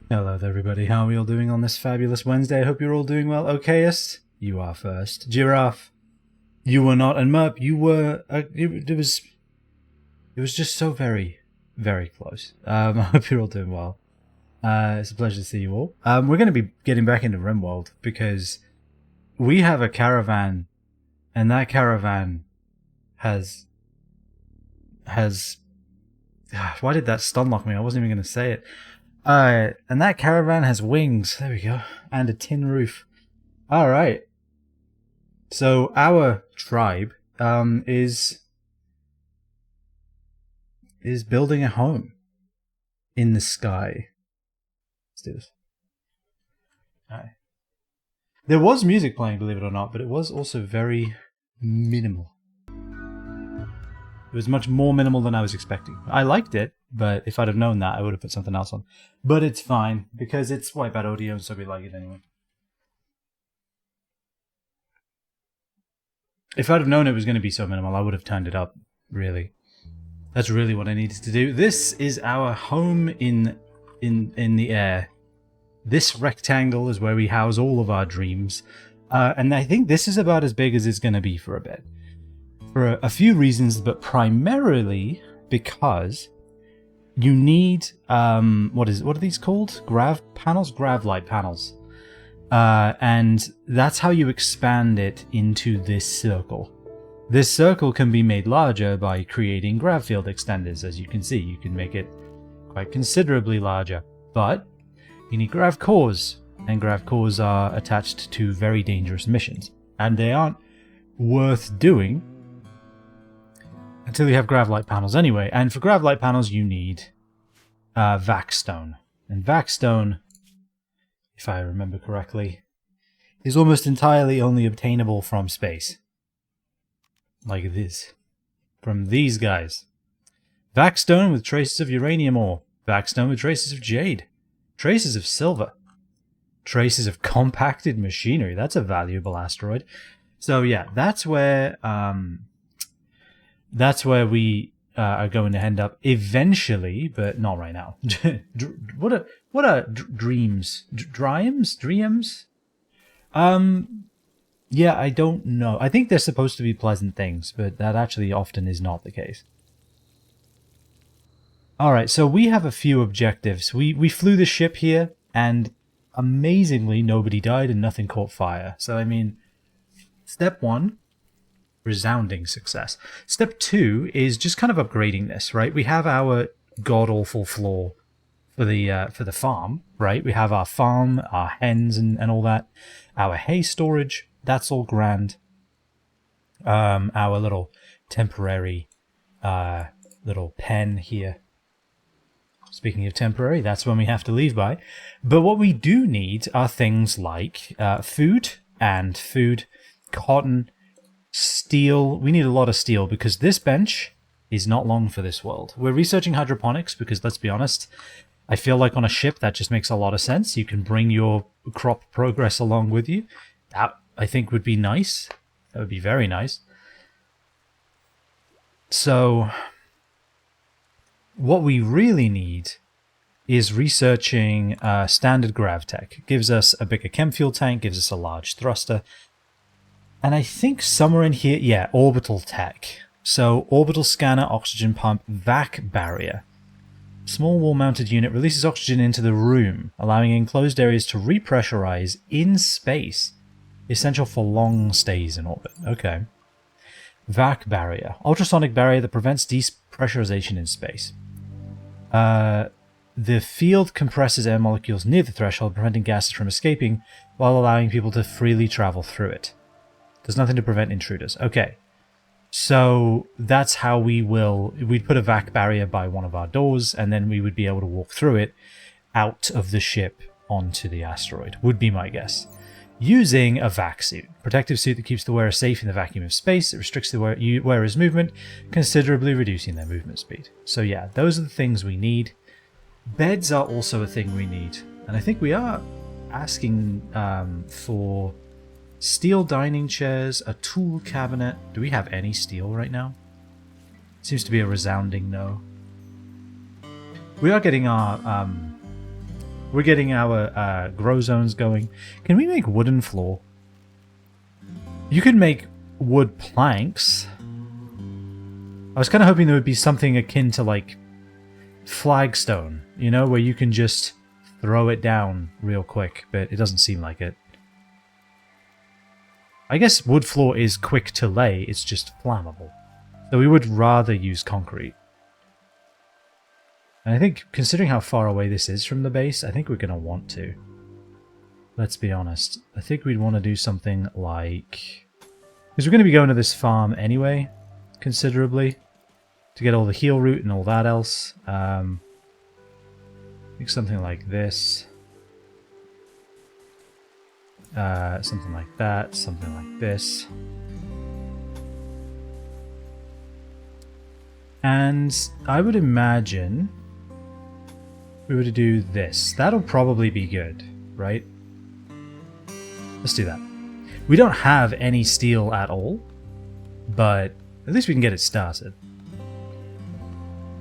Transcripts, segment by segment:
Hello there everybody, how are we all doing on this fabulous Wednesday? I hope you're all doing well. Okayest? You are first. Giraffe? You were not. And Merp, you were... it was just so very, very close. I hope you're all doing well. It's a pleasure to see you all. We're going to be getting back into Rimworld because we have a caravan, and that caravan has... Why did that stunlock me? I wasn't even going to say it. And that caravan has wings. There we go. And a tin roof. Alright. So our tribe is building a home in the sky. Let's do this. Alright. There was music playing, believe it or not, but it was also very minimal. It was much more minimal than I was expecting. I liked it, but if I'd have known that, I would have put something else on. But it's fine, because it's Wipeout audio, so we like it anyway. If I'd have known it was going to be so minimal, I would have turned it up, really. That's really what I needed to do. This is our home in the air. This rectangle is where we house all of our dreams. And I think this is about as big as it's going to be for a bit. For a few reasons, but primarily because you need, what are these called? Grav panels? Grav light panels. And that's how you expand it into this circle. This circle can be made larger by creating grav field extenders. As you can see, you can make it quite considerably larger. But you need grav cores, and grav cores are attached to very dangerous missions. And they aren't worth doing until you have gravlight panels anyway. And for gravlight panels, you need Vaxstone. And Vaxstone, if I remember correctly, is almost entirely only obtainable from space. Like this. From these guys. Vaxstone with traces of uranium ore. Vaxstone with traces of jade. Traces of silver. Traces of compacted machinery. That's a valuable asteroid. So yeah, that's where we are going to end up eventually, but not right now. What are dreams? Dreams? Yeah, I don't know. I think they're supposed to be pleasant things, but that actually often is not the case. Alright, so we have a few objectives. We flew the ship here, and amazingly nobody died and nothing caught fire. So, I mean, step one, resounding success. Step 2 is just kind of upgrading this, right? We have our god-awful floor for the farm, right? We have our farm, our hens and all that. Our hay storage, that's all grand. Our little temporary little pen here. Speaking of temporary, that's when we have to leave by. But what we do need are things like food, cotton, steel. We need a lot of steel because this bench is not long for this world. We're researching hydroponics because, let's be honest, I feel like on a ship that just makes a lot of sense. You can bring your crop progress along with you. That, I think, would be nice. That would be very nice. So what we really need is researching standard gravtech. It gives us a bigger chem fuel tank, gives us a large thruster. And I think somewhere in here, yeah, orbital tech. So, orbital scanner, oxygen pump, vac barrier. Small wall-mounted unit releases oxygen into the room, allowing enclosed areas to repressurize in space. Essential for long stays in orbit. Okay. Vac barrier. Ultrasonic barrier that prevents depressurization in space. The field compresses air molecules near the threshold, preventing gases from escaping, while allowing people to freely travel through it. There's nothing to prevent intruders. Okay. So that's how we'd put a vac barrier by one of our doors, and then we would be able to walk through it out of the ship onto the asteroid, would be my guess. Using a vac suit. Protective suit that keeps the wearer safe in the vacuum of space. It restricts the wearer's movement, considerably reducing their movement speed. So yeah, those are the things we need. Beds are also a thing we need. And I think we are asking for steel dining chairs, a tool cabinet. Do we have any steel right now? Seems to be a resounding no. We are getting our We're getting our grow zones going. Can we make wooden floor? You could make wood planks. I was kind of hoping there would be something akin to like flagstone, you know, where you can just throw it down real quick, but it doesn't seem like it. I guess wood floor is quick to lay, it's just flammable. So we would rather use concrete. And I think, considering how far away this is from the base, I think we're going to want to. Let's be honest. I think we'd want to do something like... Because we're going to be going to this farm anyway, considerably, to get all the heal root and all that else. I think something like this. Something like that, something like this. And I would imagine we were to do this. That'll probably be good, right? Let's do that. We don't have any steel at all, but at least we can get it started.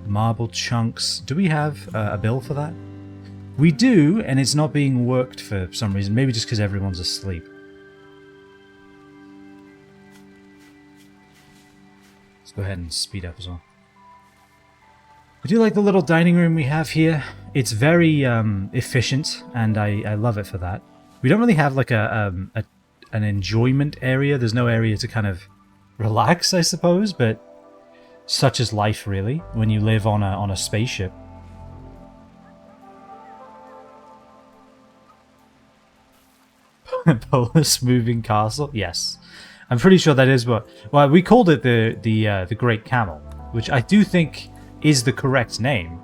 Marble chunks. Do we have a bill for that? We do, and it's not being worked for some reason. Maybe just because everyone's asleep. Let's go ahead and speed up as well. I do like the little dining room we have here. It's very efficient, and I love it for that. We don't really have like an enjoyment area. There's no area to kind of relax, I suppose, but such is life, really, when you live on a spaceship. Polis moving castle? Yes. I'm pretty sure that is what... Well, we called it the Great Camel, which I do think is the correct name,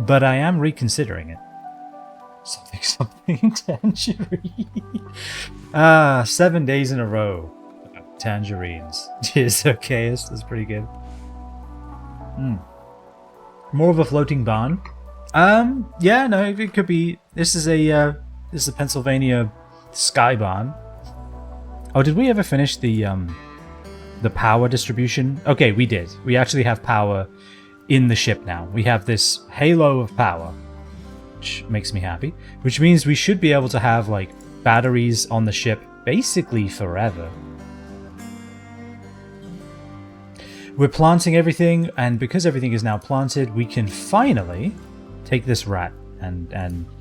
but I am reconsidering it. Something tangerine. 7 days in a row. Tangerines. Yes, okay, that's pretty good. More of a floating barn. Yeah, no, it could be. This is a Pennsylvania sky barn. Oh, did we ever finish the power distribution? Okay, we did. We actually have power in the ship now. We have this halo of power, which makes me happy. Which means we should be able to have like batteries on the ship basically forever. We're planting everything, and because everything is now planted, we can finally take this rat and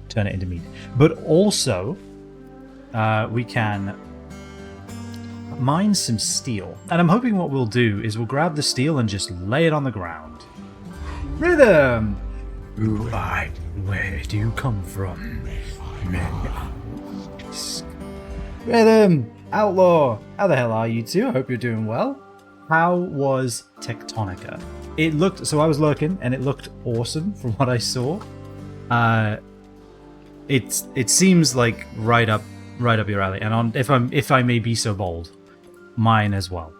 turn it into meat. But also, we can mine some steel. And I'm hoping what we'll do is we'll grab the steel and just lay it on the ground. Rhythm! Who are you? Where do you come from? Rhythm! Outlaw! How the hell are you two? I hope you're doing well. How was Tectonica? It looked... So I was lurking, and it looked awesome from what I saw. It seems like right up your alley. And if I may be so bold, mine as well.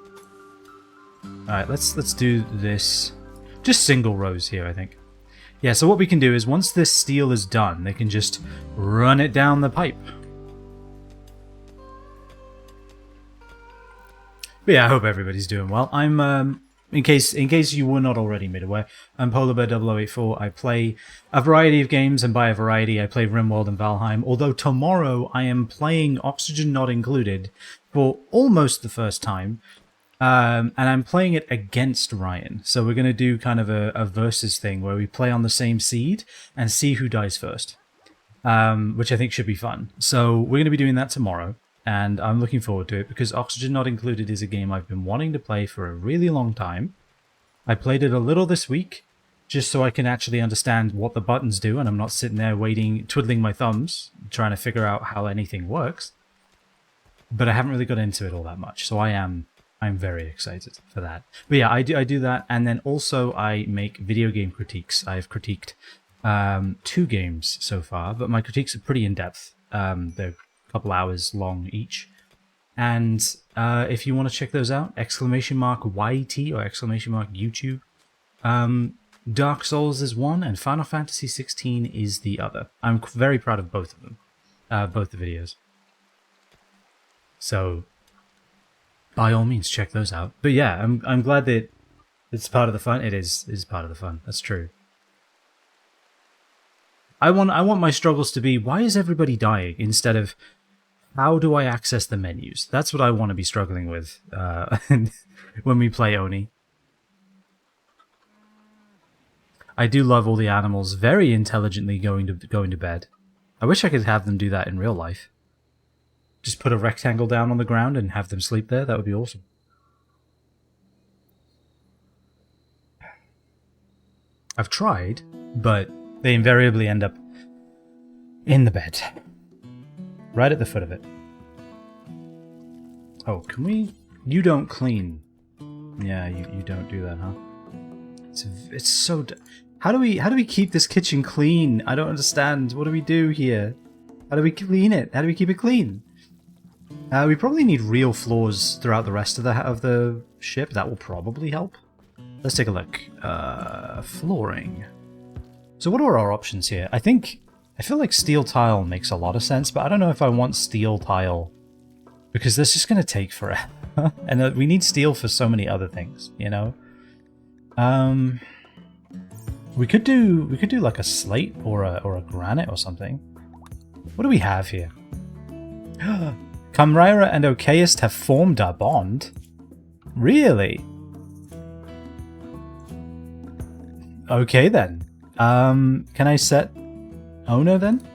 Alright, let's do this. Just single rows here, I think. Yeah, so what we can do is once this steel is done, they can just run it down the pipe. But yeah, I hope everybody's doing well. I'm in case you were not already made aware, I'm PolarBear0084. I play a variety of games, and by a variety, I play Rimworld and Valheim. Although tomorrow I am playing Oxygen Not Included for almost the first time, and I'm playing it against Ryan. So we're going to do kind of a versus thing where we play on the same seed and see who dies first, which I think should be fun. So we're going to be doing that tomorrow. And I'm looking forward to it because Oxygen Not Included is a game I've been wanting to play for a really long time. I played it a little this week just so I can actually understand what the buttons do, and I'm not sitting there waiting, twiddling my thumbs, trying to figure out how anything works. But I haven't really got into it all that much, so I'm very excited for that. But yeah, I do that, and then also I make video game critiques. I've critiqued 2 games so far, but my critiques are pretty in-depth. They're couple hours long each, and if you want to check those out, !YT or !YouTube. Dark Souls is one and Final Fantasy 16 is the other. I'm very proud of both of them, both the videos, so by all means check those out. But yeah, I'm glad that it's part of the fun. It is part of the fun, that's true. I want my struggles to be, why is everybody dying, instead of how do I access the menus? That's what I want to be struggling with when we play Oni. I do love all the animals very intelligently going to bed. I wish I could have them do that in real life. Just put a rectangle down on the ground and have them sleep there. That would be awesome. I've tried, but they invariably end up in the bed. Right at the foot of it. Oh, can we... You don't clean. Yeah, you don't do that, huh? It's so... How do we keep this kitchen clean? I don't understand. What do we do here? How do we clean it? How do we keep it clean? We probably need real floors throughout the rest of the ship. That will probably help. Let's take a look. Flooring. So what are our options here? I feel like steel tile makes a lot of sense, but I don't know if I want steel tile because this is going to take forever, and we need steel for so many other things, you know. We could do like a slate or a granite or something. What do we have here? Camrera and Okayist have formed a bond. Really? Okay then. Can I set owner then?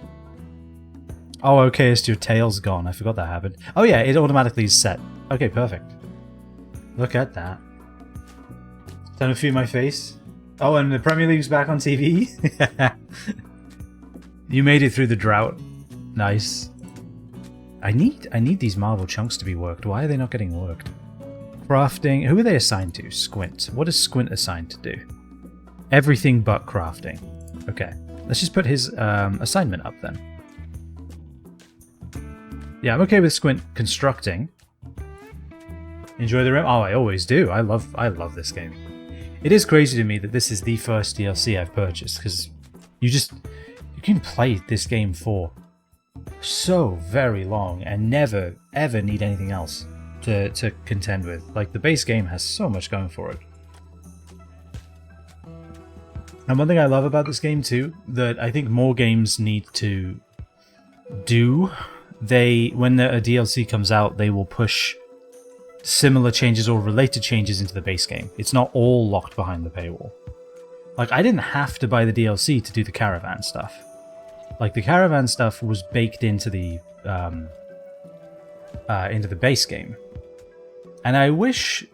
Oh, Okayist, your tail's gone. I forgot that happened. Oh yeah, it automatically is set. Okay, perfect. Look at that. Time to feed my face. Oh, and the Premier League's back on TV? You made it through the drought. Nice. I need these marble chunks to be worked. Why are they not getting worked? Crafting. Who are they assigned to? Squint. What is Squint assigned to do? Everything but crafting. Okay. Let's just put his assignment up then. Yeah, I'm okay with Squint constructing. Enjoy the rim. Oh, I always do. I love this game. It is crazy to me that this is the first DLC I've purchased, because you can play this game for so very long and never ever need anything else to contend with. Like, the base game has so much going for it. And one thing I love about this game too, that I think more games need to do, when a DLC comes out, they will push similar changes or related changes into the base game. It's not all locked behind the paywall. Like, I didn't have to buy the DLC to do the Caravan stuff. Like, the Caravan stuff was baked into the base game. And I wish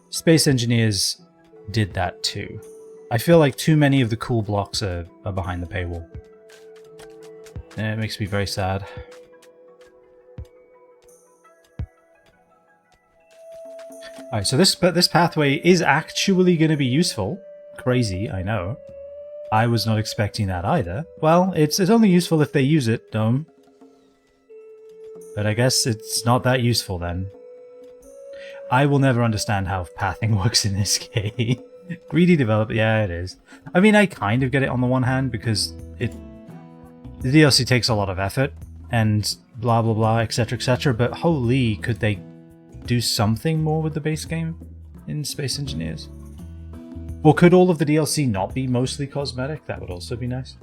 Space Engineers did that too. I feel like too many of the cool blocks are behind the paywall. And it makes me very sad. Alright, so this pathway is actually going to be useful. Crazy, I know. I was not expecting that either. Well, it's only useful if they use it, Dome. But I guess it's not that useful then. I will never understand how pathing works in this game. Greedy developer, yeah, it is. I mean, I kind of get it on the one hand, because the DLC takes a lot of effort, and blah blah blah, etc, but holy, could they do something more with the base game in Space Engineers? Or could all of the DLC not be mostly cosmetic? That would also be nice.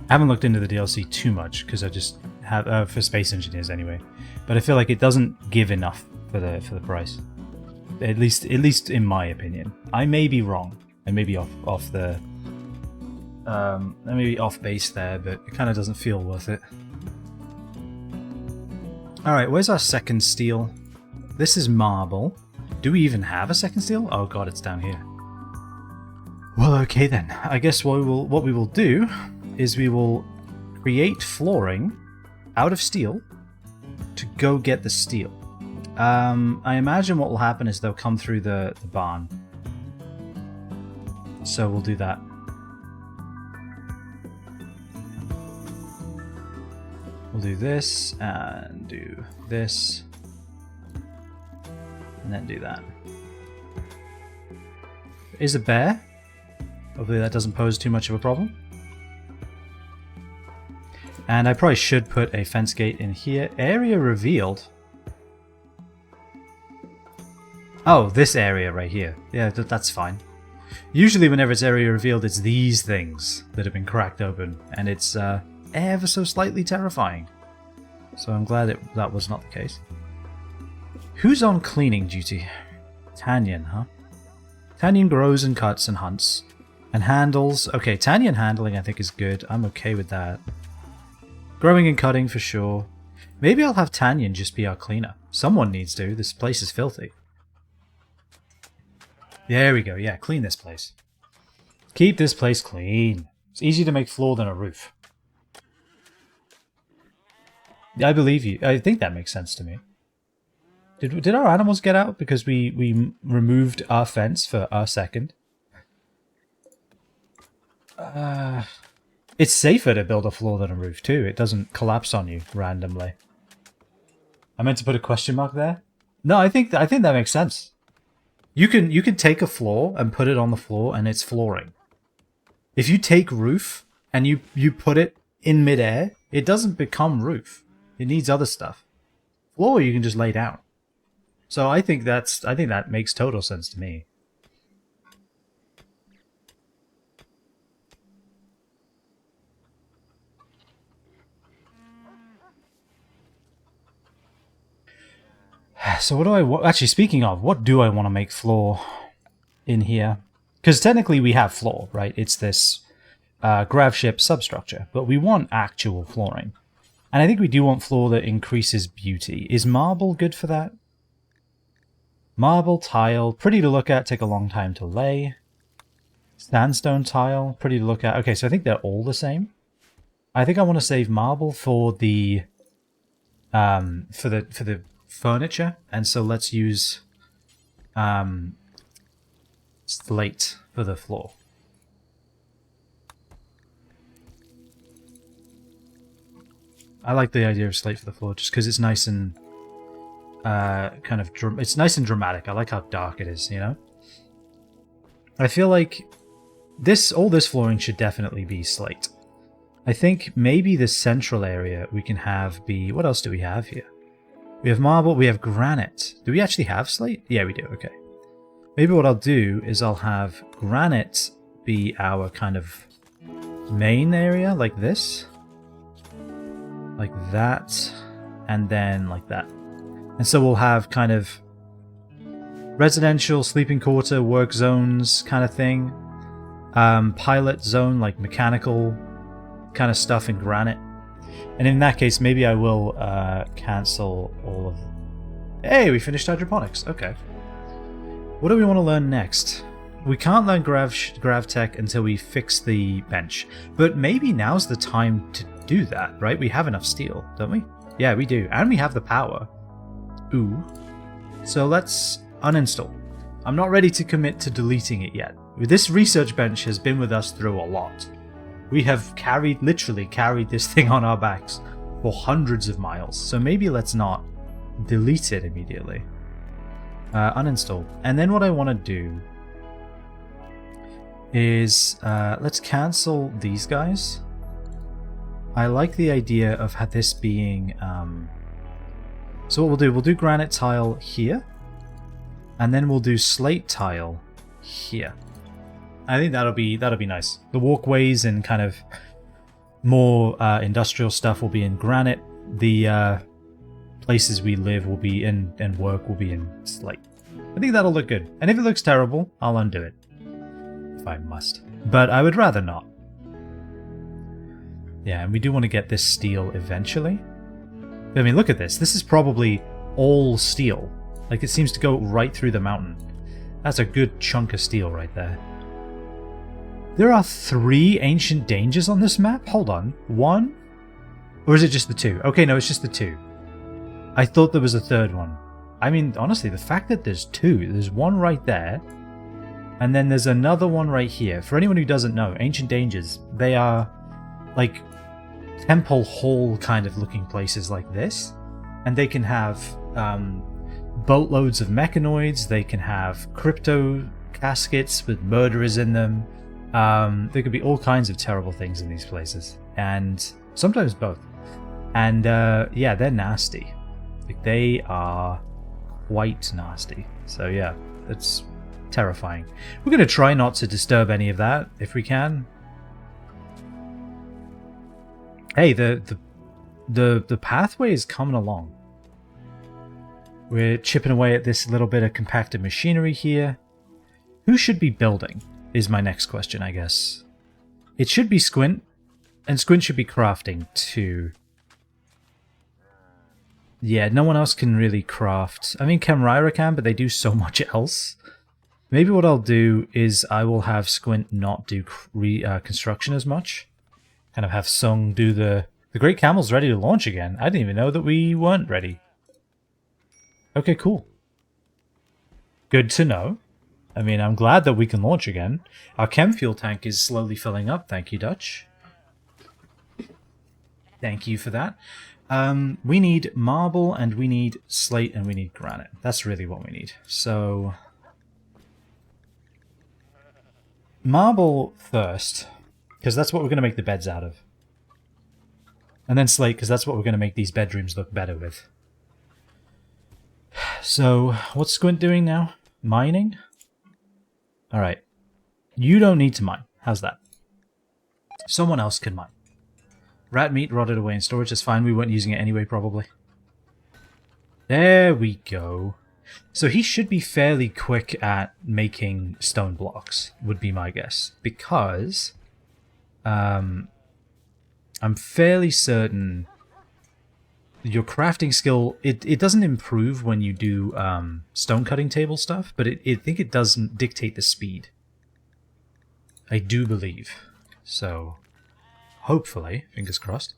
I haven't looked into the DLC too much, because I just have for Space Engineers anyway. But I feel like it doesn't give enough for the price. At least in my opinion. I may be wrong. I may be off the I may be off base there, but it kind of doesn't feel worth it. Alright, where's our second steel? This is marble. Do we even have a second steel? Oh god, it's down here. Well, okay then. I guess what we will do is we will create flooring out of steel to go get the steel. I imagine what will happen is they'll come through the barn. So we'll do that. We'll do this, and do this, and then do that. Is a bear? Hopefully that doesn't pose too much of a problem. And I probably should put a fence gate in here. Area revealed. Oh, this area right here. Yeah, that's fine. Usually whenever it's area revealed, it's these things that have been cracked open, and it's ever so slightly terrifying. So I'm glad that was not the case. Who's on cleaning duty? Tanyan, huh? Tanyan grows and cuts and hunts. And handles. Okay, Tanyan handling I think is good. I'm okay with that. Growing and cutting for sure. Maybe I'll have Tanyan just be our cleaner. Someone needs to. This place is filthy. There we go. Yeah, clean this place. Keep this place clean. It's easier to make floor than a roof. I believe you. I think that makes sense to me. Did our animals get out because we removed our fence for our second? It's safer to build a floor than a roof too. It doesn't collapse on you randomly. I meant to put a question mark there. No, I think that makes sense. You can take a floor and put it on the floor and it's flooring. If you take roof and you put it in midair, it doesn't become roof. It needs other stuff. Floor you can just lay down. So I think that makes total sense to me. So what do I actually, speaking of, what do I want to make floor in here? Because technically we have floor, right? It's this grav ship substructure, but we want actual flooring. And I think we do want floor that increases beauty. Is marble good for that? Marble tile, pretty to look at, take a long time to lay. Sandstone tile, pretty to look at. Okay, so I think they're all the same. I think I want to save marble for the furniture, and so let's use slate for the floor. I like the idea of slate for the floor just because it's nice and it's nice and dramatic. I like how dark it is, you know? I feel like all this flooring should definitely be slate. I think maybe the central area we can have be... What else do we have here? We have marble, we have granite. Do we actually have slate? Yeah, we do, okay. Maybe what I'll do is I'll have granite be our kind of main area, like this. Like that. And then like that. And so we'll have kind of residential, sleeping quarter, work zones kind of thing. Pilot zone, like mechanical kind of stuff in granite. And in that case, maybe I will cancel all of them. Hey, we finished hydroponics. Okay. What do we want to learn next? We can't learn grav tech until we fix the bench. But maybe now's the time to do that, right? We have enough steel, don't we? Yeah, we do. And we have the power. Ooh. So let's uninstall. I'm not ready to commit to deleting it yet. This research bench has been with us through a lot. We have literally carried this thing on our backs for hundreds of miles. So maybe let's not delete it immediately. Uninstall. And then what I want to do is let's cancel these guys. I like the idea of this being... So what we'll do granite tile here. And then we'll do slate tile here. I think that'll be nice. The walkways and kind of more industrial stuff will be in granite. The places we live will be in and work will be in slate. I think that'll look good. And if it looks terrible, I'll undo it. If I must. But I would rather not. Yeah, and we do want to get this steel eventually. I mean, look at this. This is probably all steel. Like, it seems to go right through the mountain. That's a good chunk of steel right there. There are 3 ancient dangers on this map? Hold on. 1? Or is it just the 2? Okay, no, it's just the 2. I thought there was a 3rd one. I mean, honestly, the fact that there's 2, there's 1 right there, and then there's another one right here. For anyone who doesn't know, ancient dangers, they are like temple hall kind of looking places like this, and they can have boatloads of mechanoids, they can have crypto caskets with murderers in them. There could be all kinds of terrible things in these places, and sometimes both. And yeah, they're nasty. Like, they are quite nasty. So yeah, it's terrifying. We're going to try not to disturb any of that if we can. Hey, the pathway is coming along. We're chipping away at this little bit of compacted machinery here. Who should be building is my next question, I guess. It should be Squint, and Squint should be crafting too. Yeah, no one else can really craft. I mean, Camryra can, but they do so much else. Maybe what I'll do is I will have Squint not do construction as much. Kind of have Sung do the... The Great Camel's ready to launch again. I didn't even know that we weren't ready. Okay, cool. Good to know. I mean, I'm glad that we can launch again. Our chem fuel tank is slowly filling up. Thank you, Dutch. Thank you for that. We need marble, and we need slate, and we need granite. That's really what we need. So... marble first, because that's what we're going to make the beds out of. And then slate, because that's what we're going to make these bedrooms look better with. So, what's Squint doing now? Mining? Alright. You don't need to mine. How's that? Someone else can mine. Rat meat rotted away in storage. That's fine. We weren't using it anyway, probably. There we go. So he should be fairly quick at making stone blocks, would be my guess. Because... I'm fairly certain your crafting skill, it doesn't improve when you do stone cutting table stuff, but I think it doesn't dictate the speed. I do believe. So, hopefully, fingers crossed.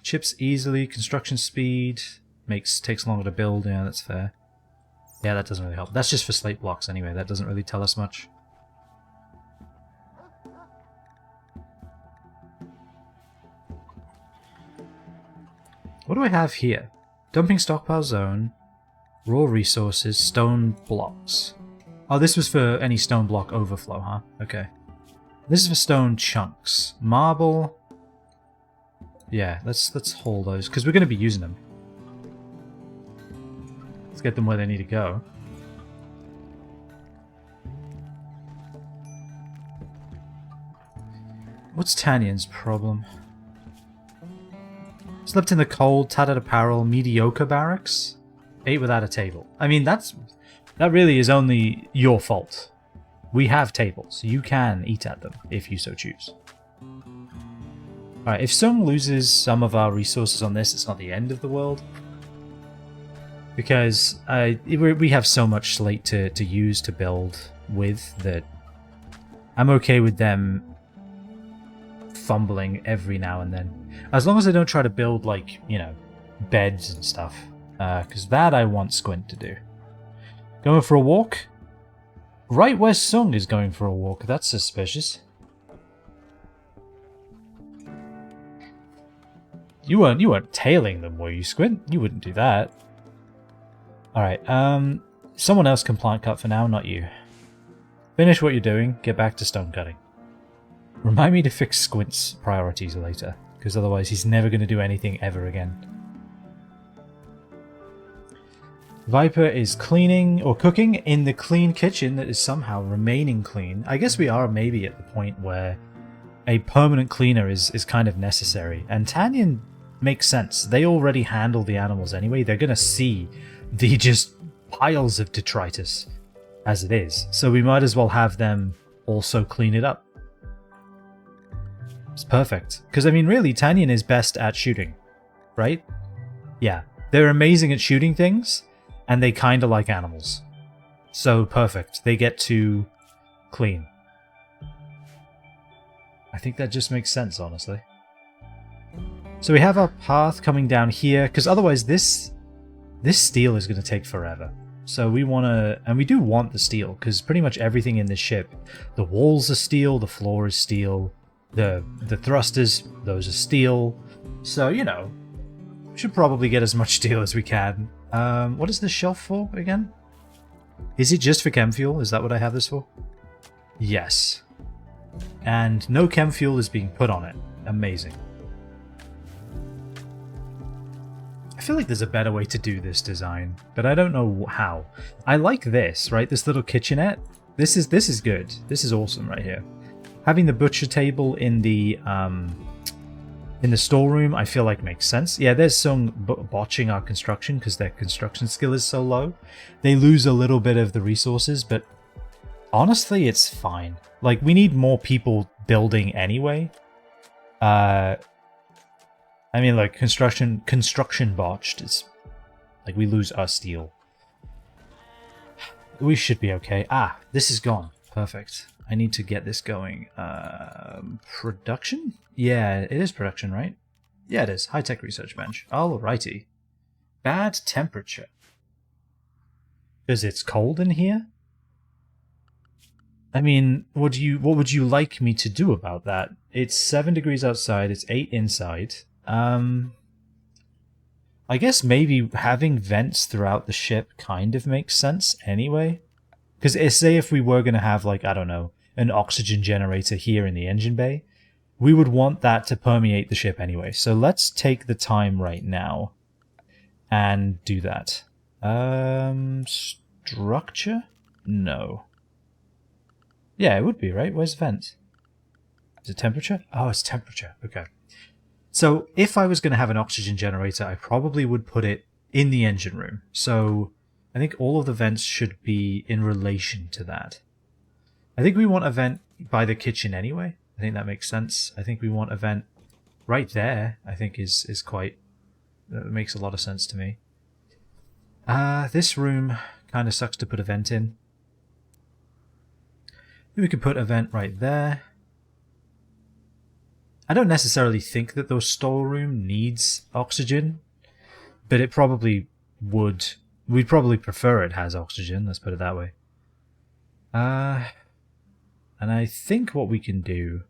Chips easily, construction speed, takes longer to build, yeah, that's fair. Yeah, that doesn't really help. That's just for slate blocks anyway, that doesn't really tell us much. What do I have here? Dumping stockpile zone, raw resources, stone blocks. Oh, this was for any stone block overflow, huh? Okay. This is for stone chunks. Marble. Yeah, let's haul those, because we're going to be using them. Let's get them where they need to go. What's Tanyan's problem? Slept in the cold, tattered apparel, mediocre barracks. Ate without a table. I mean, that really is only your fault. We have tables. You can eat at them, if you so choose. Alright, if Sung loses some of our resources on this, it's not the end of the world. Because we have so much slate to use to build with that I'm okay with them fumbling every now and then. As long as I don't try to build, like, you know, beds and stuff. Because that I want Squint to do. Going for a walk? Right where Sung is going for a walk. That's suspicious. You weren't tailing them, were you, Squint? You wouldn't do that. Alright, someone else can plant cut for now, not you. Finish what you're doing, get back to stone cutting. Remind me to fix Squint's priorities later, because otherwise he's never going to do anything ever again. Viper is cleaning, or cooking, in the clean kitchen that is somehow remaining clean. I guess we are maybe at the point where a permanent cleaner is kind of necessary. And Tanyan makes sense. They already handle the animals anyway. They're going to see the just piles of detritus as it is. So we might as well have them also clean it up. It's perfect. Because, I mean, really, Tanyan is best at shooting, right? Yeah. They're amazing at shooting things, and they kind of like animals. So, perfect. They get to clean. I think that just makes sense, honestly. So we have our path coming down here, because otherwise this steel is going to take forever. So we want to, and we do want the steel, because pretty much everything in this ship, the walls are steel, the floor is steel, the thrusters, those are steel. So, you know, we should probably get as much steel as we can. What is this shelf for, again? Is it just for chem fuel? Is that what I have this for? Yes. And no chem fuel is being put on it. Amazing. I feel like there's a better way to do this design, but I don't know how. I like this, right? This little kitchenette. This is good. This is awesome right here. Having the butcher table in the storeroom, I feel like makes sense. Yeah, there's some botching our construction because their construction skill is so low. They lose a little bit of the resources, but honestly, it's fine. Like, we need more people building anyway. I mean, like, construction botched. It's like we lose our steel. We should be okay. Ah, this is gone. Perfect. I need to get this going. Production? Yeah, it is production, right? Yeah, it is. High-tech research bench. Alrighty. Bad temperature. Because it's cold in here? I mean, what would you like me to do about that? It's 7 degrees outside, it's 8 inside. I guess maybe having vents throughout the ship kind of makes sense anyway. Because say if we were going to have, like, I don't know, an oxygen generator here in the engine bay, we would want that to permeate the ship anyway. So let's take the time right now and do that. Structure? No. Yeah, it would be, right? Where's vent? Is it temperature? Oh, it's temperature. Okay. So if I was going to have an oxygen generator, I probably would put it in the engine room. So I think all of the vents should be in relation to that. I think we want a vent by the kitchen anyway. I think that makes sense. I think we want a vent right there. I think is quite... That makes a lot of sense to me. This room kind of sucks to put a vent in. We could put a vent right there. I don't necessarily think that the storeroom needs oxygen, but it probably would. We'd probably prefer it has oxygen, let's put it that way. And I think what we can do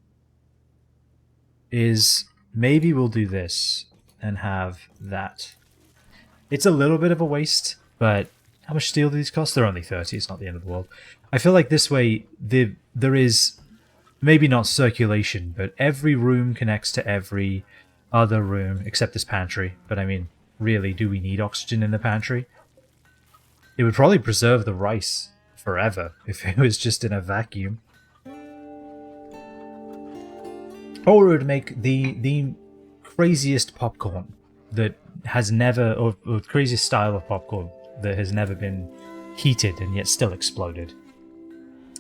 is maybe we'll do this and have that. It's a little bit of a waste, but how much steel do these cost? They're only 30, it's not the end of the world. I feel like this way there is maybe not circulation, but every room connects to every other room except this pantry. But I mean, really, do we need oxygen in the pantry? It would probably preserve the rice forever if it was just in a vacuum. Or it would make the craziest popcorn that has never, or craziest style of popcorn that has never been heated and yet still exploded.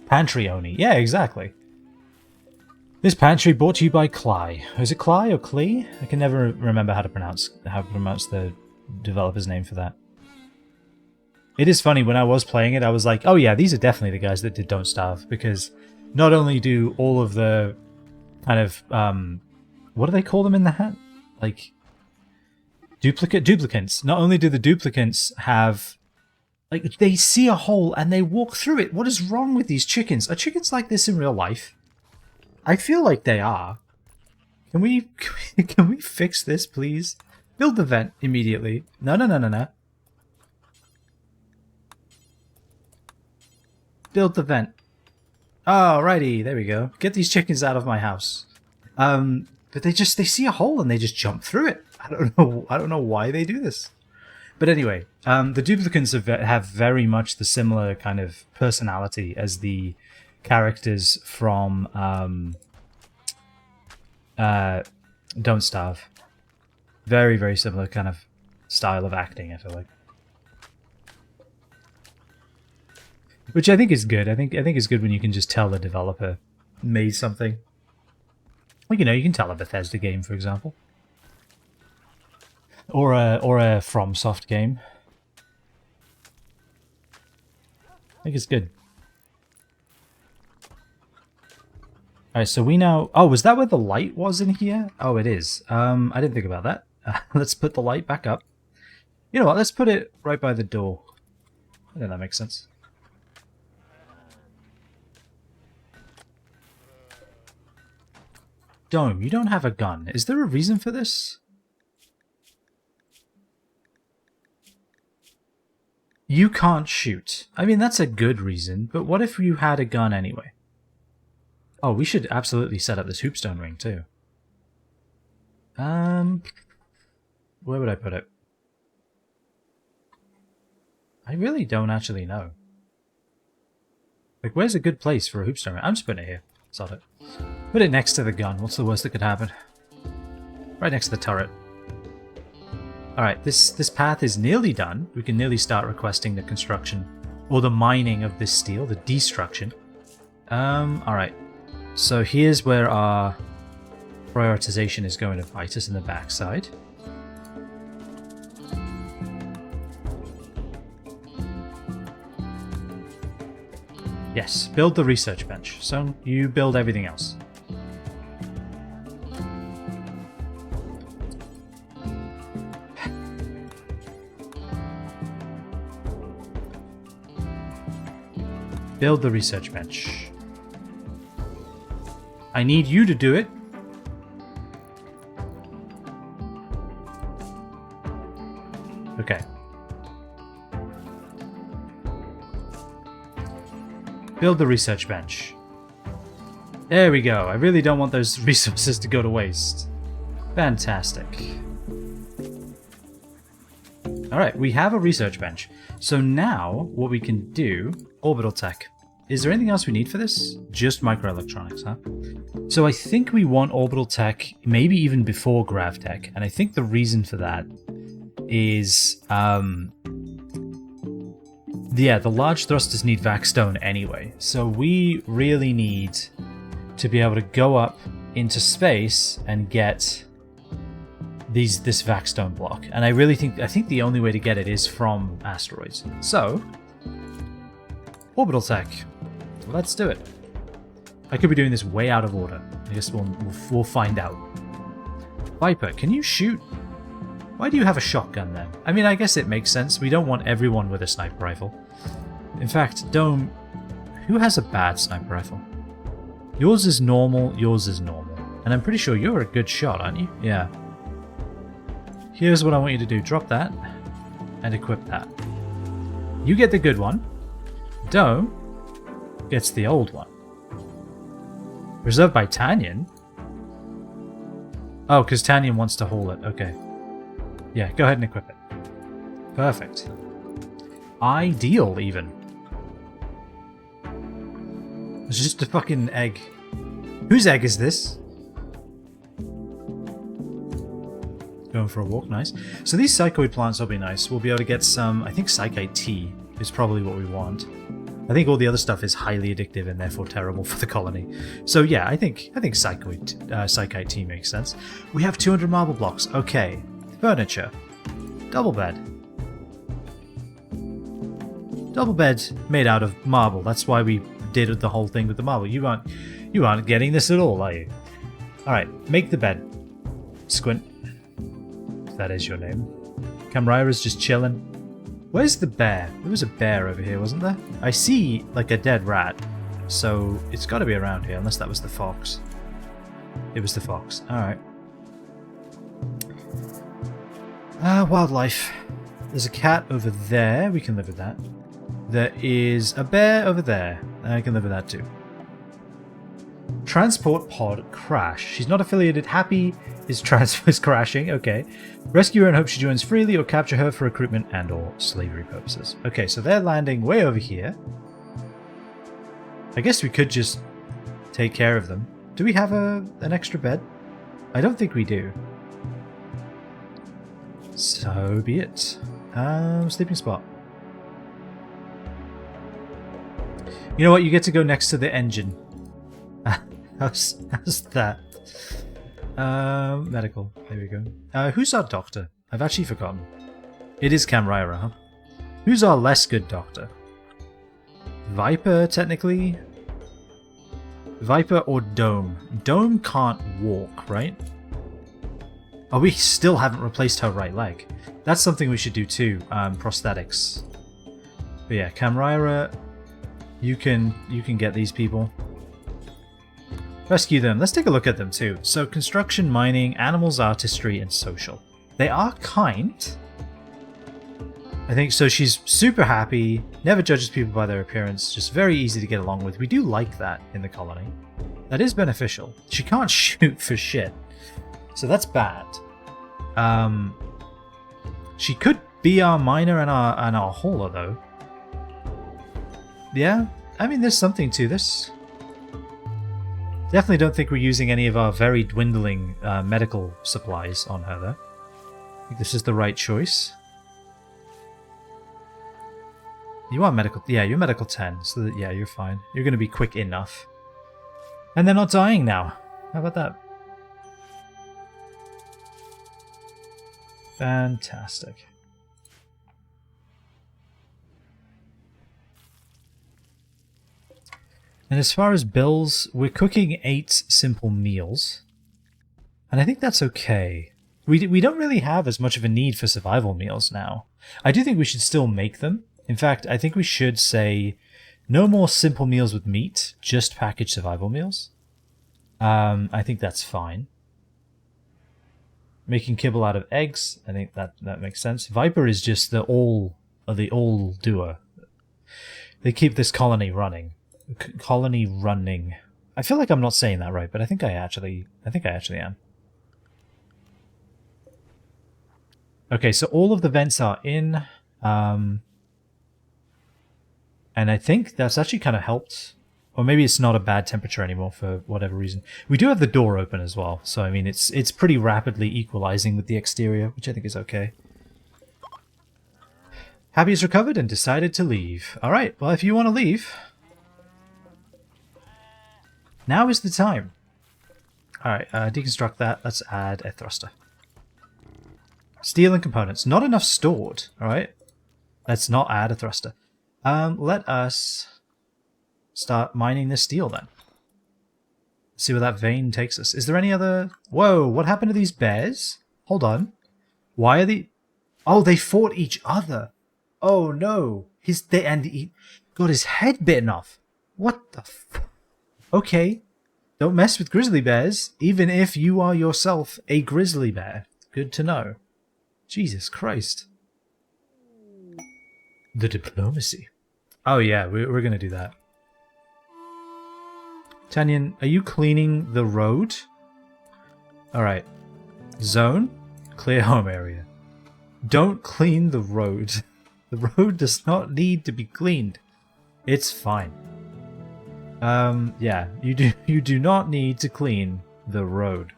Pantry only. Yeah, exactly. This pantry brought to you by Cly. Is it Cly or Clee? I can never remember how to pronounce the developer's name for that. It is funny, when I was playing it, I was like, oh yeah, these are definitely the guys that did Don't Starve, because not only do all of the kind of, what do they call them in the hat? Like, duplicants. Not only do the duplicants have, like, they see a hole and they walk through it. What is wrong with these chickens? Are chickens like this in real life? I feel like they are. Can we fix this, please? Build the vent immediately. No. Build the vent. Alrighty, there we go. Get these chickens out of my house. But they see a hole and they just jump through it. I don't know why they do this. But anyway, the duplicants have very much the similar kind of personality as the characters from Don't Starve. Very, very similar kind of style of acting, I feel like. Which I think is good. I think it's good when you can just tell the developer made something. Like, you know, you can tell a Bethesda game, for example. Or a FromSoft game. I think it's good. Alright, so we now... Oh, was that where the light was in here? Oh, it is. I didn't think about that. Let's put the light back up. You know what? Let's put it right by the door. I think that makes sense. Dome, you don't have a gun. Is there a reason for this? You can't shoot. I mean, that's a good reason, but what if you had a gun anyway? Oh, we should absolutely set up this hoopstone ring too. Where would I put it? I really don't actually know. Like, where's a good place for a hoopstone? I'm just putting it here. Sod it. Put it next to the gun. What's the worst that could happen? Right next to the turret. Alright, this path is nearly done. We can nearly start requesting the construction or the mining of this steel, the destruction. Alright. So here's where our prioritization is going to bite us in the backside. Yes, build the research bench. So you build everything else. Build the research bench. I need you to do it. Okay. Build the research bench. There we go. I really don't want those resources to go to waste. Fantastic. Alright, we have a research bench. So now, what we can do... Orbital tech. Is there anything else we need for this? Just microelectronics, huh? So I think we want orbital tech, maybe even before grav tech. And I think the reason for that is... yeah, the large thrusters need vac-stone anyway. So we really need to be able to go up into space and get this vac-stone block. And I think the only way to get it is from asteroids. So, orbital tech. Let's do it. I could be doing this way out of order. I guess we'll find out. Viper, can you shoot? Why do you have a shotgun then? I mean, I guess it makes sense. We don't want everyone with a sniper rifle. In fact, Dome, who has a bad sniper rifle? Yours is normal, yours is normal. And I'm pretty sure you're a good shot, aren't you? Yeah. Here's what I want you to do. Drop that and equip that. You get the good one. Dome gets the old one. Reserved by Tanyan? Oh, because Tanyan wants to haul it. Okay. Yeah, go ahead and equip it. Perfect. Ideal, even. It's just a fucking egg. Whose egg is this? Going for a walk, nice. So these psychoid plants will be nice. We'll be able to get some, I think psychite tea is probably what we want. I think all the other stuff is highly addictive and therefore terrible for the colony. So yeah, I think psychite tea makes sense. We have 200 marble blocks. Okay. Furniture. Double bed. Double bed made out of marble. That's why we did the whole thing with the marble. You aren't getting this at all, are you? Alright, make the bed. Squint. If that is your name. Camraira's just chilling. Where's the bear? There was a bear over here, wasn't there? I see, like, a dead rat. So, it's got to be around here, unless that was the fox. It was the fox. Alright. Wildlife. There's a cat over there. We can live with that. There is a bear over there. I can live with that too. Transport pod crash. She's not affiliated. Happy is crashing. Okay. Rescue her and hope she joins freely, or capture her for recruitment and or slavery purposes. Okay, so they're landing way over here. I guess we could just take care of them. Do we have an extra bed? I don't think we do. So be it. Sleeping spot. You know what? You get to go next to the engine. How's that? Medical. There we go. Who's our doctor? I've actually forgotten. It is Camraira, huh? Who's our less good doctor? Viper, technically? Viper or Dome? Dome can't walk, right? Oh, we still haven't replaced her right leg. That's something we should do too. Prosthetics. But yeah, Camraira, you can get these people. Rescue them. Let's take a look at them too. So construction, mining, animals, artistry, and social. They are kind. I think so. She's super happy, never judges people by their appearance, just very easy to get along with. We do like that in the colony. That is beneficial. She can't shoot for shit. So that's bad. She could be our miner and our hauler, though. Yeah, I mean, there's something to this. Definitely don't think we're using any of our very dwindling medical supplies on her, though. I think this is the right choice. You are medical... Yeah, you're medical 10, so that, yeah, you're fine. You're going to be quick enough. And they're not dying now. How about that? Fantastic. And as far as bills, we're cooking 8 simple meals. And I think that's okay. We don't really have as much of a need for survival meals now. I do think we should still make them. In fact, I think we should say no more simple meals with meat, just packaged survival meals. I think that's fine. Making kibble out of eggs, I think that makes sense. Viper is just the all doer. They keep this colony running. Colony running. I feel like I'm not saying that right, but I think I actually am. Okay, so all of the vents are in. And I think that's actually kind of helped. Or maybe it's not a bad temperature anymore for whatever reason. We do have the door open as well, so I mean it's pretty rapidly equalizing with the exterior, which I think is okay. Happy has recovered and decided to leave. Alright, well if you want to leave, now is the time. Alright, deconstruct that. Let's add a thruster. Steel and components. Not enough stored, alright? Let's not add a thruster. Let us start mining this steel then. See where that vein takes us. Is there any other... Whoa, what happened to these bears? Hold on. Why are they... Oh, they fought each other. Oh no. He got his head bitten off. What the f... Okay. Don't mess with grizzly bears, even if you are yourself a grizzly bear. Good to know. Jesus Christ. The diplomacy. Oh yeah, we're going to do that. Tanyan, are you cleaning the road? Alright. Zone. Clear home area. Don't clean the road. The road does not need to be cleaned. It's fine. Yeah, you do not need to clean the road.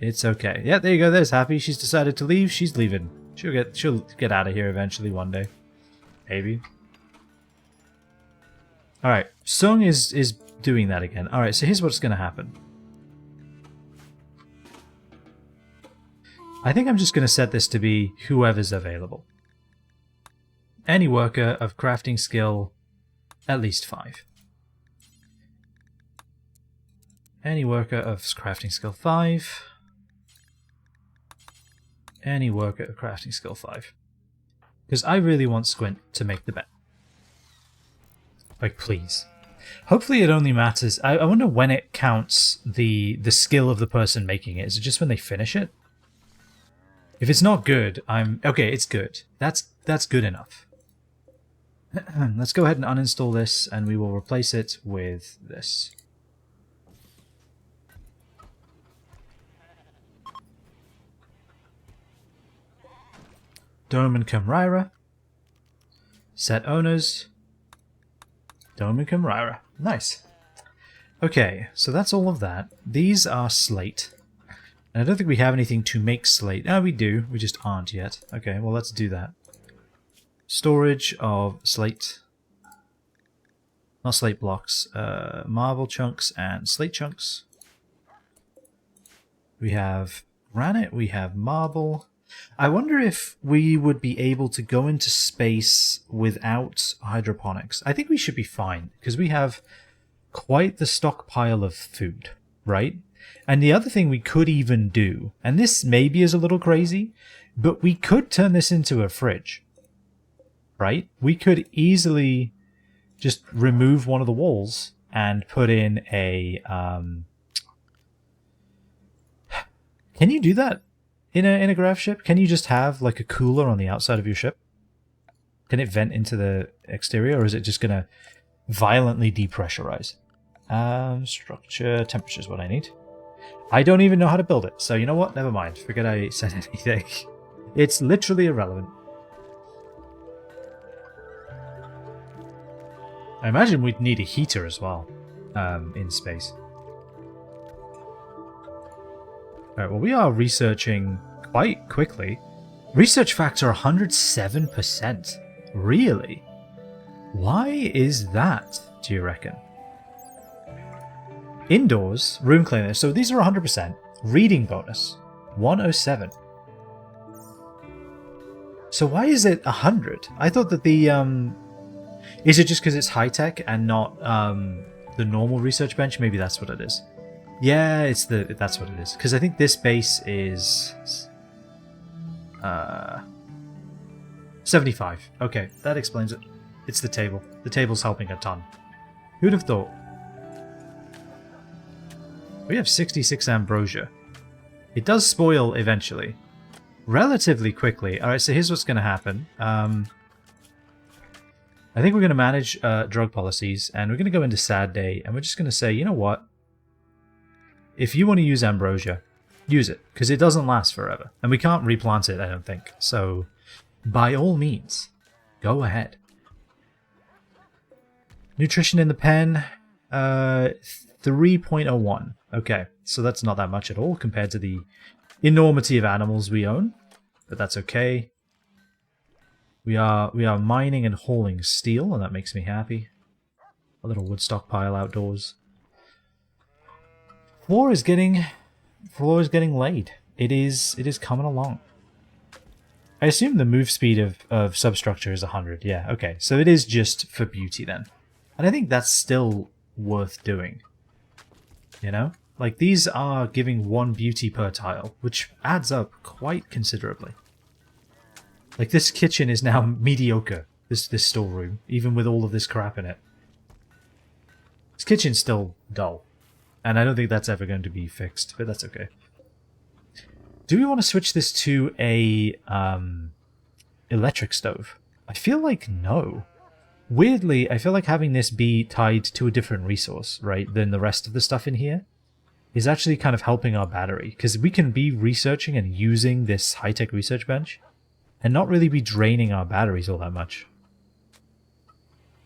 It's okay. Yeah, there you go. There's Happy. She's decided to leave. She's leaving. She'll get out of here eventually one day. Maybe. Alright, Sung is doing that again. Alright, so here's what's going to happen. I think I'm just going to set this to be whoever's available. Any worker of crafting skill, at least 5. Any worker of crafting skill 5. Any worker of crafting skill 5. Because I really want Squint to make the bet. Like, please. Hopefully it only matters... I wonder when it counts the skill of the person making it. Is it just when they finish it? If it's not good, okay, it's good. That's good enough. Let's go ahead and uninstall this, and we will replace it with this. Dome and Camrira. Set owners. Dome and Camrira. Nice. Okay, so that's all of that. These are slate. And I don't think we have anything to make slate. No, we do. We just aren't yet. Okay, well, let's do that. Storage of slate. Not slate blocks. Marble chunks and slate chunks. We have granite. We have marble. I wonder if we would be able to go into space without hydroponics. I think we should be fine, because we have quite the stockpile of food, right? And the other thing we could even do, and this maybe is a little crazy, but we could turn this into a fridge, right? We could easily just remove one of the walls and put in a... Can you do that? In a graph ship, can you just have like a cooler on the outside of your ship? Can it vent into the exterior, or is it just going to violently depressurize? Structure, temperature is what I need. I don't even know how to build it, so you know what? Never mind. Forget I said anything. It's literally irrelevant. I imagine we'd need a heater as well in space. Alright, well, we are researching quite quickly. Research factor 107%. Really? Why is that, do you reckon? Indoors, room cleanliness. So these are 100%. Reading bonus, 107. So why is it 100? I thought that the... Is it just because it's high-tech and not the normal research bench? Maybe that's what it is. Yeah, that's what it is. Because I think this base is 75. Okay, that explains it. It's the table. The table's helping a ton. Who'd have thought? We have 66 ambrosia. It does spoil eventually. Relatively quickly. Alright, so here's what's going to happen. I think we're going to manage drug policies, and we're going to go into Sad Day, and we're just going to say, you know what? If you want to use ambrosia, use it, because it doesn't last forever. And we can't replant it, I don't think. So, by all means, go ahead. Nutrition in the pen, 3.01. Okay, so that's not that much at all compared to the enormity of animals we own, but that's okay. We are mining and hauling steel, and that makes me happy. A little wood stockpile outdoors. Floor is getting laid. It is coming along. I assume the move speed of substructure is 100. Yeah, okay. So it is just for beauty then. And I think that's still worth doing. You know? Like, these are giving 1 beauty per tile, which adds up quite considerably. Like, this kitchen is now mediocre, this storeroom, even with all of this crap in it. This kitchen's still dull. And I don't think that's ever going to be fixed, but that's okay. Do we want to switch this to a electric stove? I feel like no. Weirdly, I feel like having this be tied to a different resource, right, than the rest of the stuff in here, is actually kind of helping our battery. Because we can be researching and using this high-tech research bench, and not really be draining our batteries all that much.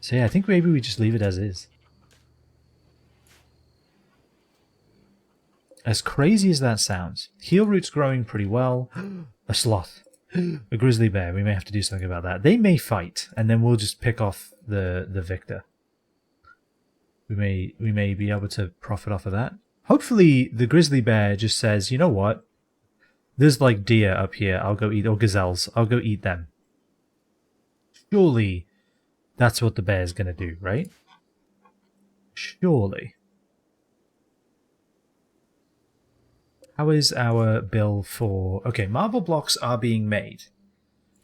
So yeah, I think maybe we just leave it as is. As crazy as that sounds, heel root's growing pretty well. A sloth. A grizzly bear. We may have to do something about that. They may fight, and then we'll just pick off the victor. We may be able to profit off of that. Hopefully the grizzly bear just says, you know what? There's like deer up here, I'll go eat, or gazelles, I'll go eat them. Surely that's what the bear's gonna do, right? Surely. How is our bill for... Okay, marble blocks are being made.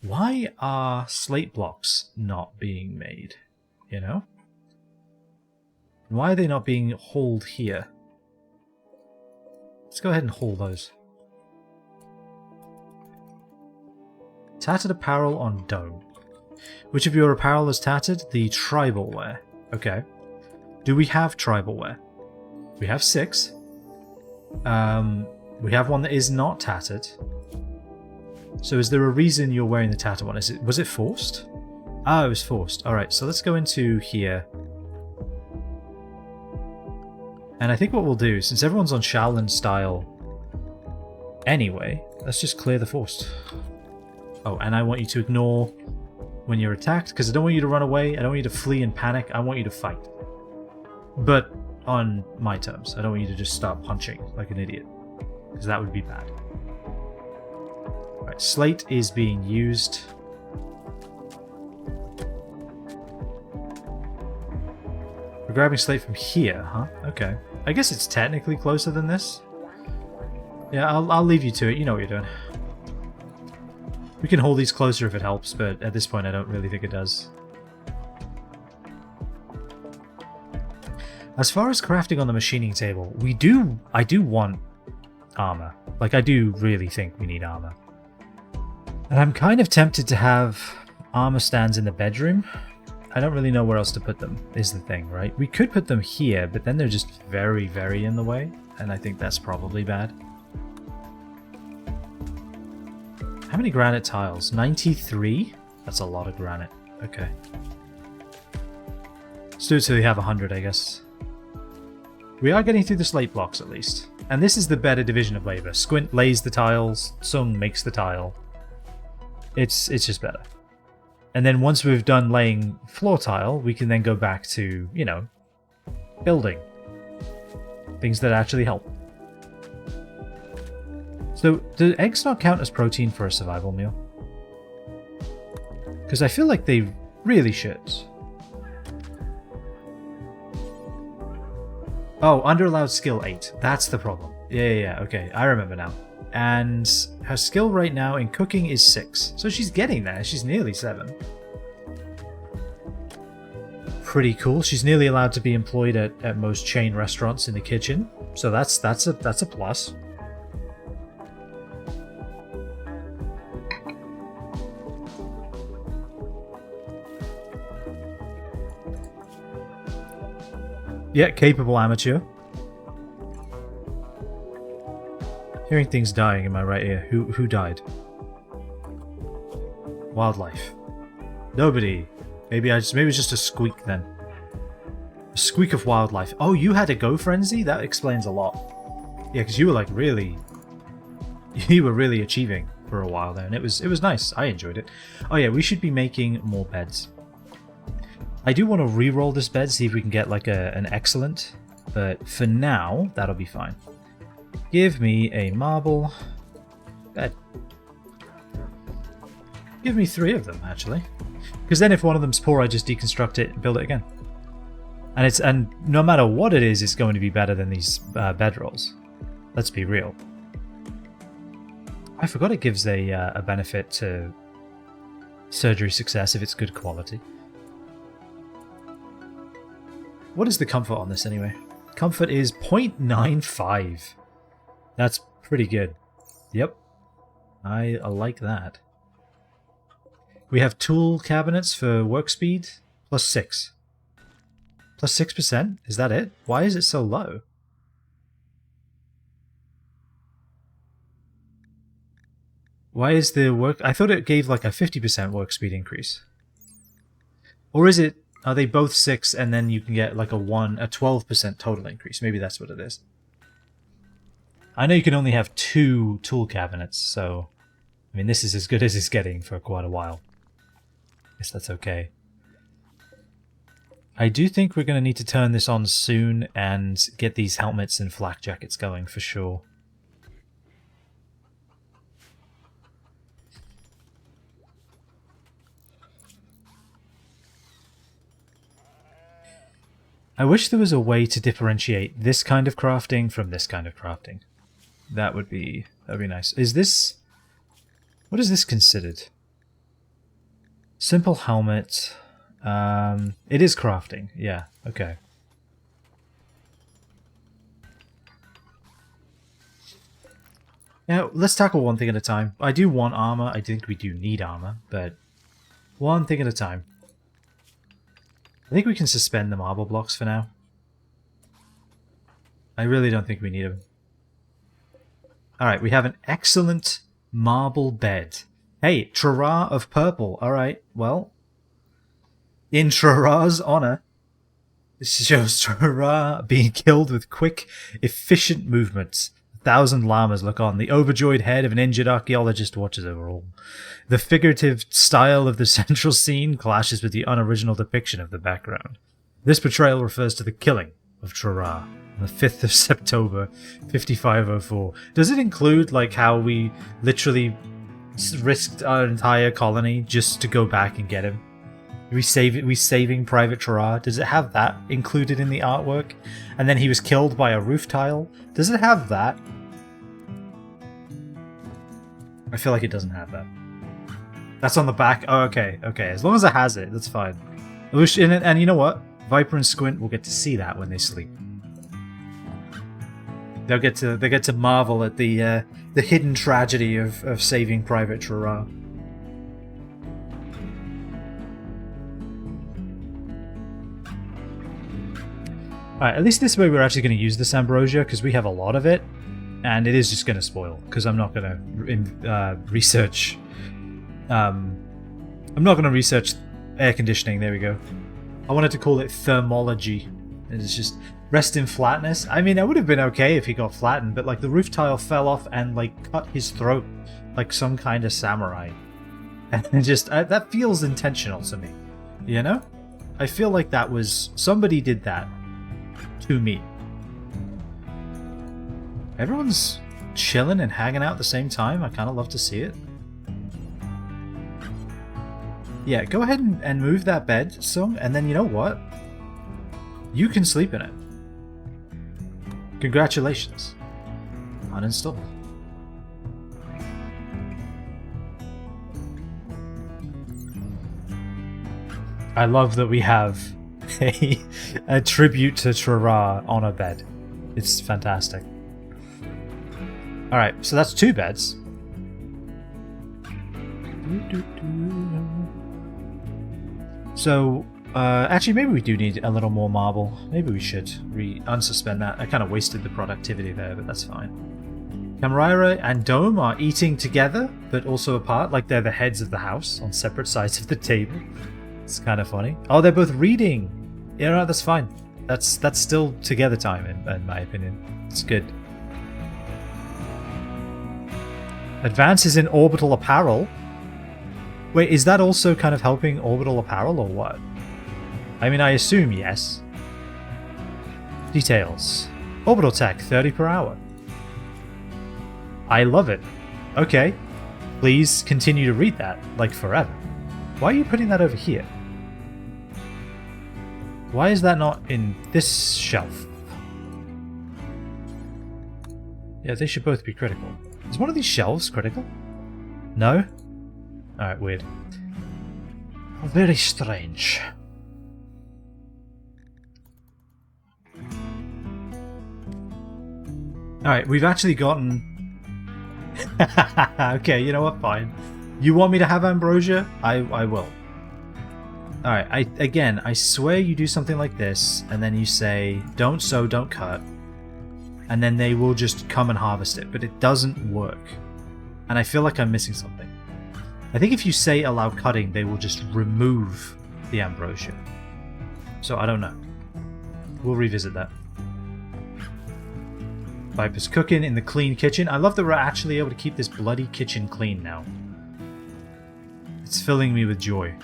Why are slate blocks not being made? You know? Why are they not being hauled here? Let's go ahead and haul those. Tattered apparel on dome. Which of your apparel is tattered? The tribal wear. Okay. Do we have tribal wear? We have 6. We have one that is not tattered. So is there a reason you're wearing the tattered one? Was it forced? Ah, it was forced. Alright, so let's go into here. And I think what we'll do, since everyone's on Shaolin style anyway, let's just clear the forced. Oh, and I want you to ignore when you're attacked, because I don't want you to run away, I don't want you to flee and panic, I want you to fight. But on my terms. I don't want you to just start punching like an idiot, because that would be bad. Right, slate is being used. We're grabbing slate from here, huh? Okay. I guess it's technically closer than this. Yeah, I'll leave you to it. You know what you're doing. We can hold these closer if it helps, but at this point I don't really think it does. As far as crafting on the machining table, I do want armor. Like, I do really think we need armor. And I'm kind of tempted to have armor stands in the bedroom. I don't really know where else to put them, is the thing, right? We could put them here, but then they're just very, very in the way, and I think that's probably bad. How many granite tiles? 93? That's a lot of granite. Okay. Let's do it till we have 100, I guess. We are getting through the slate blocks at least. And this is the better division of labor. Squint lays the tiles, Sung makes the tile. It's just better. And then once we've done laying floor tile, we can then go back to, you know, building. Things that actually help. So, do eggs not count as protein for a survival meal? Because I feel like they really should. Oh, under allowed skill 8. That's the problem. Yeah, okay. I remember now. And her skill right now in cooking is 6. So she's getting there. She's nearly 7. Pretty cool. She's nearly allowed to be employed at most chain restaurants in the kitchen. So that's a plus. Yeah, capable amateur. Hearing things dying in my right ear. Who died? Wildlife. Nobody. Maybe it's just a squeak then. A squeak of wildlife. Oh, you had a go frenzy? That explains a lot. Yeah, because you were like really... You were really achieving for a while there, and it was nice. I enjoyed it. Oh yeah, we should be making more beds. I do want to re-roll this bed, see if we can get like an excellent, but for now, that'll be fine. Give me a marble bed. Give me 3 of them, actually. Because then if one of them's poor, I just deconstruct it and build it again. And no matter what it is, it's going to be better than these bedrolls. Let's be real. I forgot it gives a benefit to surgery success if it's good quality. What is the comfort on this anyway? Comfort is 0.95. That's pretty good. Yep. I like that. We have tool cabinets for work speed. Plus 6. Plus 6%? Is that it? Why is it so low? Why is the work... I thought it gave like a 50% work speed increase. Or is it... Are they both 6 and then you can get like a 12% total increase? Maybe that's what it is. I know you can only have 2 tool cabinets, so... I mean, this is as good as it's getting for quite a while. Guess that's okay. I do think we're going to need to turn this on soon and get these helmets and flak jackets going for sure. I wish there was a way to differentiate this kind of crafting from this kind of crafting. That'd be nice. Is this... What is this considered? Simple helmet. It is crafting. Yeah, okay. Now, let's tackle one thing at a time. I do want armor. I think we do need armor, but one thing at a time. I think we can suspend the marble blocks for now. I really don't think we need them. Alright, we have an excellent marble bed. Hey, Trara of purple. Alright, well. In Trara's honor, this shows Trara being killed with quick, efficient movements. 1,000 llamas look on. The overjoyed head of an injured archaeologist watches over all. The figurative style of the central scene clashes with the unoriginal depiction of the background. This portrayal refers to the killing of Trara on the 5th of September, 5504. Does it include like how we literally risked our entire colony just to go back and get him? We saving Private Trara? Does it have that included in the artwork? And then he was killed by a roof tile? Does it have that? I feel like it doesn't have that. That's on the back. Oh, okay. As long as it has it, that's fine. And you know what? Viper and Squint will get to see that when they sleep. They get to marvel at the hidden tragedy of saving Private Trara. Alright, at least this way we're actually going to use this ambrosia, because we have a lot of it. And it is just going to spoil, because I'm not going to research... I'm not going to research air conditioning, there we go. I wanted to call it thermology. It's just rest in flatness. I mean, it would have been okay if he got flattened, but like the roof tile fell off and like cut his throat like some kind of samurai. And it just, that feels intentional to me, you know? I feel like that was, somebody did that to me. Everyone's chilling and hanging out at the same time. I kind of love to see it. Yeah, go ahead and move that bed, Sung, and then you know what? You can sleep in it. Congratulations. Uninstall. I love that we have a tribute to Trara on a bed. It's fantastic. Alright, so that's 2 beds. So, actually maybe we do need a little more marble. Maybe we should unsuspend that. I kind of wasted the productivity there, but that's fine. Camarira and Dome are eating together, but also apart, like they're the heads of the house on separate sides of the table. It's kind of funny. Oh, they're both reading! Yeah, no, that's fine. That's still together time, in my opinion. It's good. Advances in orbital apparel. Wait, is that also kind of helping orbital apparel or what? I mean, I assume yes. Details. Orbital tech, 30 per hour. I love it. Okay. Please continue to read that, like forever. Why are you putting that over here? Why is that not in this shelf? Yeah, they should both be critical. Is one of these shelves critical? No? Alright, weird. Very strange. Alright, we've actually gotten... Okay, you know what? Fine. You want me to have ambrosia? I will. Alright, again, I swear you do something like this, and then you say, don't sew, don't cut. And then they will just come and harvest it, but it doesn't work. And I feel like I'm missing something. I think if you say allow cutting, they will just remove the ambrosia. So I don't know. We'll revisit that. Viper's cooking in the clean kitchen. I love that we're actually able to keep this bloody kitchen clean now. It's filling me with joy.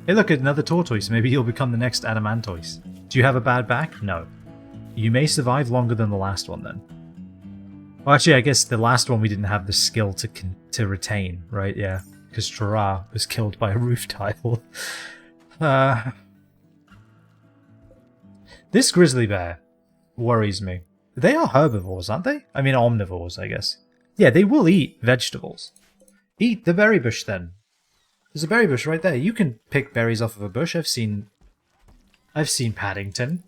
Hey look, another tortoise. Maybe you'll become the next Adamantoise. Do you have a bad back? No. You may survive longer than the last one then. Well, actually, I guess the last one we didn't have the skill to retain, right? Yeah, because Trara was killed by a roof tile. This grizzly bear worries me. They are herbivores, aren't they? I mean, omnivores, I guess. Yeah, they will eat vegetables. Eat the berry bush, then. There's a berry bush right there. You can pick berries off of a bush. I've seen Paddington.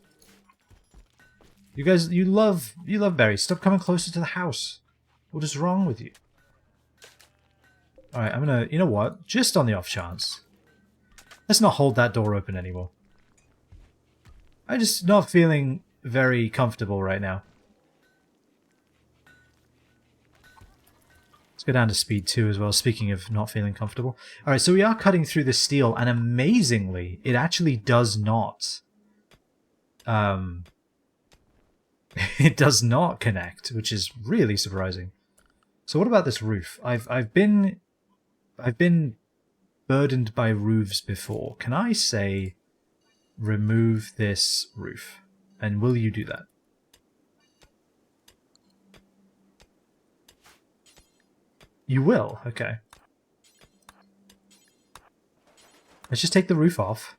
You guys, you love berries. Stop coming closer to the house. What is wrong with you? Alright, I'm gonna... You know what? Just on the off chance. Let's not hold that door open anymore. I'm just not feeling very comfortable right now. Let's go down to speed 2 as well, speaking of not feeling comfortable. Alright, so we are cutting through the steel, and amazingly, it actually does not... it does not connect, which is really surprising. So what about this roof? I've been burdened by roofs before. Can I say remove this roof? And will you do that? You will? Okay. Let's just take the roof off.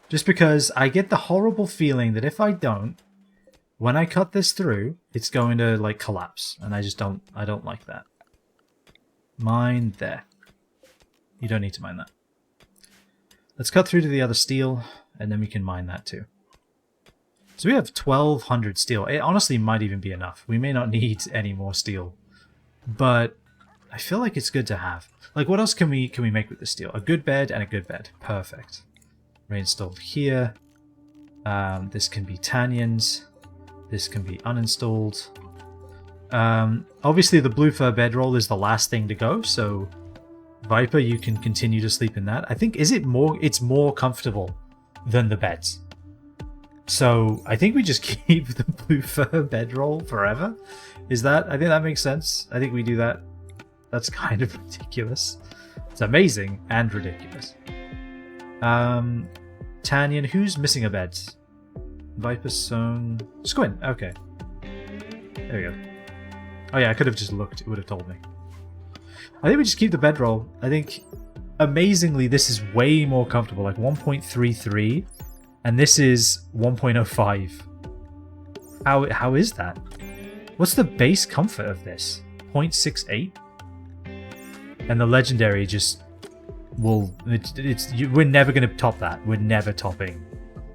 Just because I get the horrible feeling that if I don't, when I cut this through, it's going to like collapse. And I don't like that. Mine there. You don't need to mine that. Let's cut through to the other steel, and then we can mine that too. So we have 1,200 steel. It honestly might even be enough. We may not need any more steel. But I feel like it's good to have. Like, what else can we make with the steel? A good bed and a good bed. Perfect. Reinstalled here. This can be Tanyan's. This can be uninstalled. Obviously, the blue fur bedroll is the last thing to go, so Viper, you can continue to sleep in that. I think it's more comfortable than the beds. So I think we just keep the blue fur bedroll forever. I think that makes sense. I think we do that. That's kind of ridiculous. It's amazing and ridiculous. Tanyan, who's missing a bed? Viper, Song, Squint. Okay. There we go. Oh yeah, I could have just looked. It would have told me. I think we just keep the bedroll. I think, amazingly, this is way more comfortable. Like 1.33, and this is 1.05. How is that? What's the base comfort of this? 0.68? And the legendary just will... we're never going to top that. We're never topping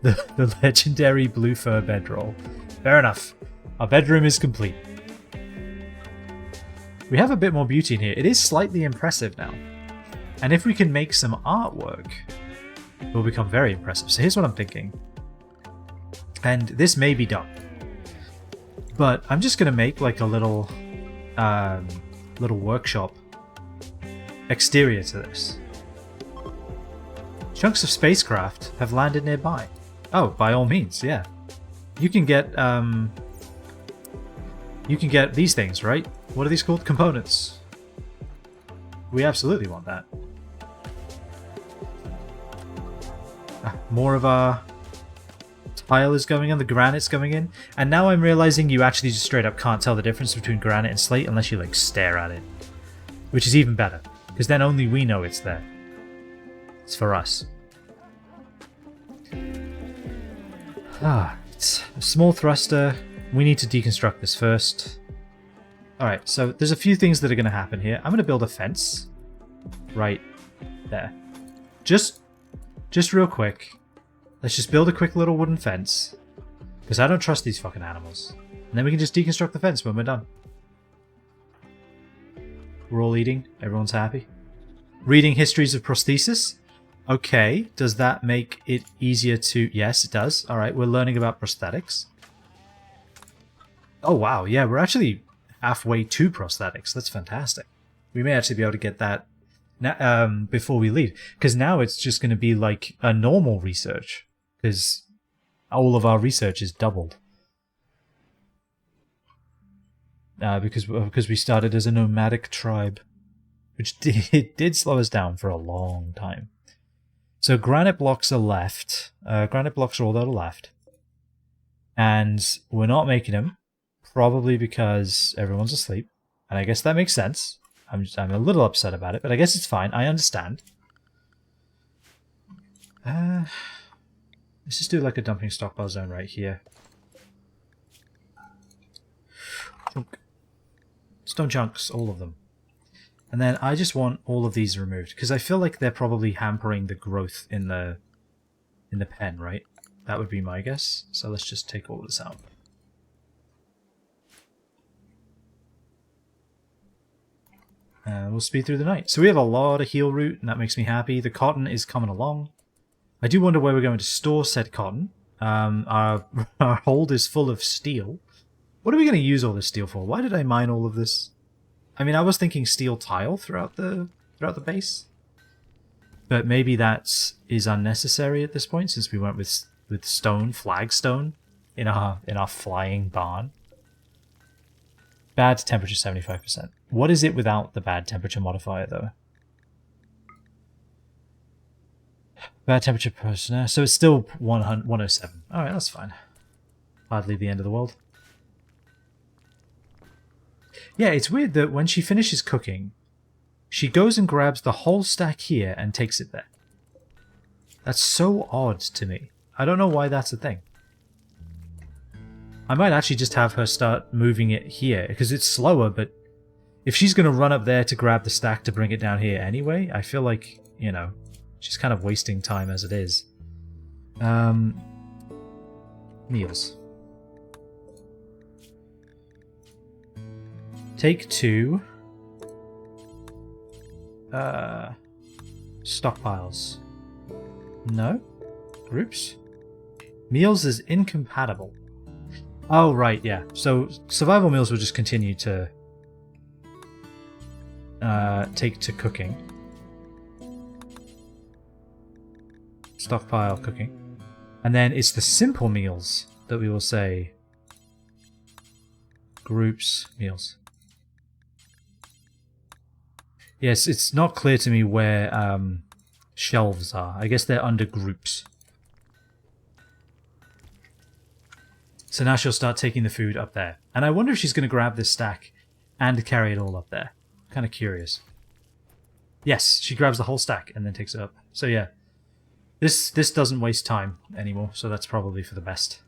the legendary blue fur bedroll. Fair enough. Our bedroom is complete. We have a bit more beauty in here. It is slightly impressive now. And if we can make some artwork, it will become very impressive. So here's what I'm thinking. And this may be dumb, but I'm just going to make like a little workshop exterior to this. Chunks of spacecraft have landed nearby. Oh, by all means, yeah. You can get these things, right? What are these called? Components. We absolutely want that. More of our tile is going in, the granite's going in, and now I'm realizing you actually just straight up can't tell the difference between granite and slate unless you like stare at it, which is even better, because then only we know it's there. It's for us. It's a small thruster. We need to deconstruct this first. Alright, so there's a few things that are going to happen here. I'm going to build a fence right there. Just real quick. Let's just build a quick little wooden fence, because I don't trust these fucking animals. And then we can just deconstruct the fence when we're done. We're all eating. Everyone's happy. Reading histories of prosthesis. Okay, does that make it easier to... Yes, it does. Alright, we're learning about prosthetics. Oh wow, yeah, we're actually halfway to prosthetics. That's fantastic. We may actually be able to get that before we leave, because now it's just going to be like a normal research, because all of our research is doubled. Because we started as a nomadic tribe, which did slow us down for a long time. So granite blocks are left. Granite blocks are all that are left, and we're not making them. Probably because everyone's asleep, and I guess that makes sense. I'm a little upset about it, but I guess it's fine. I understand. Let's just do like a dumping stockpile zone right here. Stone chunks, all of them. And then I just want all of these removed, because I feel like they're probably hampering the growth in the pen, right? That would be my guess. So let's just take all of this out. We'll speed through the night. So we have a lot of heal root, and that makes me happy. The cotton is coming along. I do wonder where we're going to store said cotton. Our hold is full of steel. What are we going to use all this steel for? Why did I mine all of this? I mean, I was thinking steel tile throughout the base, but maybe that is unnecessary at this point since we went with stone, flagstone, in our flying barn. Bad temperature 75%. What is it without the bad temperature modifier, though? Bad temperature person. So it's still 107. Alright, that's fine. Hardly the end of the world. Yeah, it's weird that when she finishes cooking, she goes and grabs the whole stack here and takes it there. That's so odd to me. I don't know why that's a thing. I might actually just have her start moving it here, because it's slower, but if she's going to run up there to grab the stack to bring it down here anyway, I feel like, you know, she's kind of wasting time as it is. Meals. Take 2. Stockpiles. No? Groups? Meals is incompatible. Oh, right, yeah. So survival meals will just continue to take to cooking. Stockpile cooking. And then it's the simple meals that we will say groups meals. Yes, it's not clear to me where shelves are. I guess they're under groups. So now she'll start taking the food up there. And I wonder if she's going to grab this stack and carry it all up there. Kind of curious. Yes, she grabs the whole stack and then takes it up. So yeah, this doesn't waste time anymore, so that's probably for the best.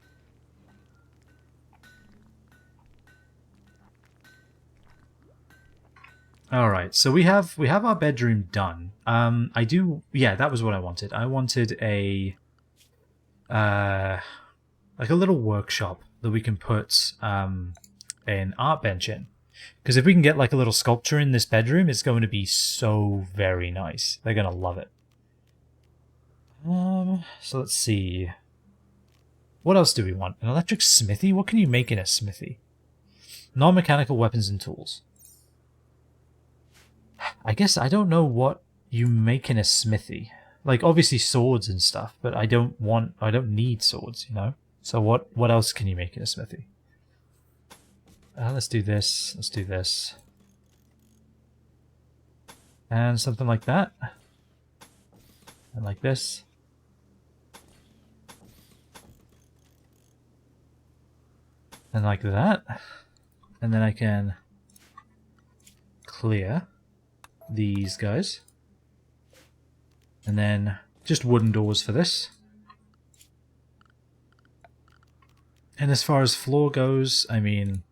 Alright, so we have our bedroom done. Yeah, that was what I wanted. I wanted a like a little workshop that we can put an art bench in. Because if we can get like a little sculpture in this bedroom, it's going to be so very nice. They're going to love it. So let's see. What else do we want? An electric smithy? What can you make in a smithy? Non-mechanical weapons and tools. I guess I don't know what you make in a smithy. Like, obviously swords and stuff, but I don't need swords, you know? So what else can you make in a smithy? Let's do this. Let's do this. And something like that. And like this. And like that. And then I can clear these guys. And then just wooden doors for this. And as far as floor goes, I mean,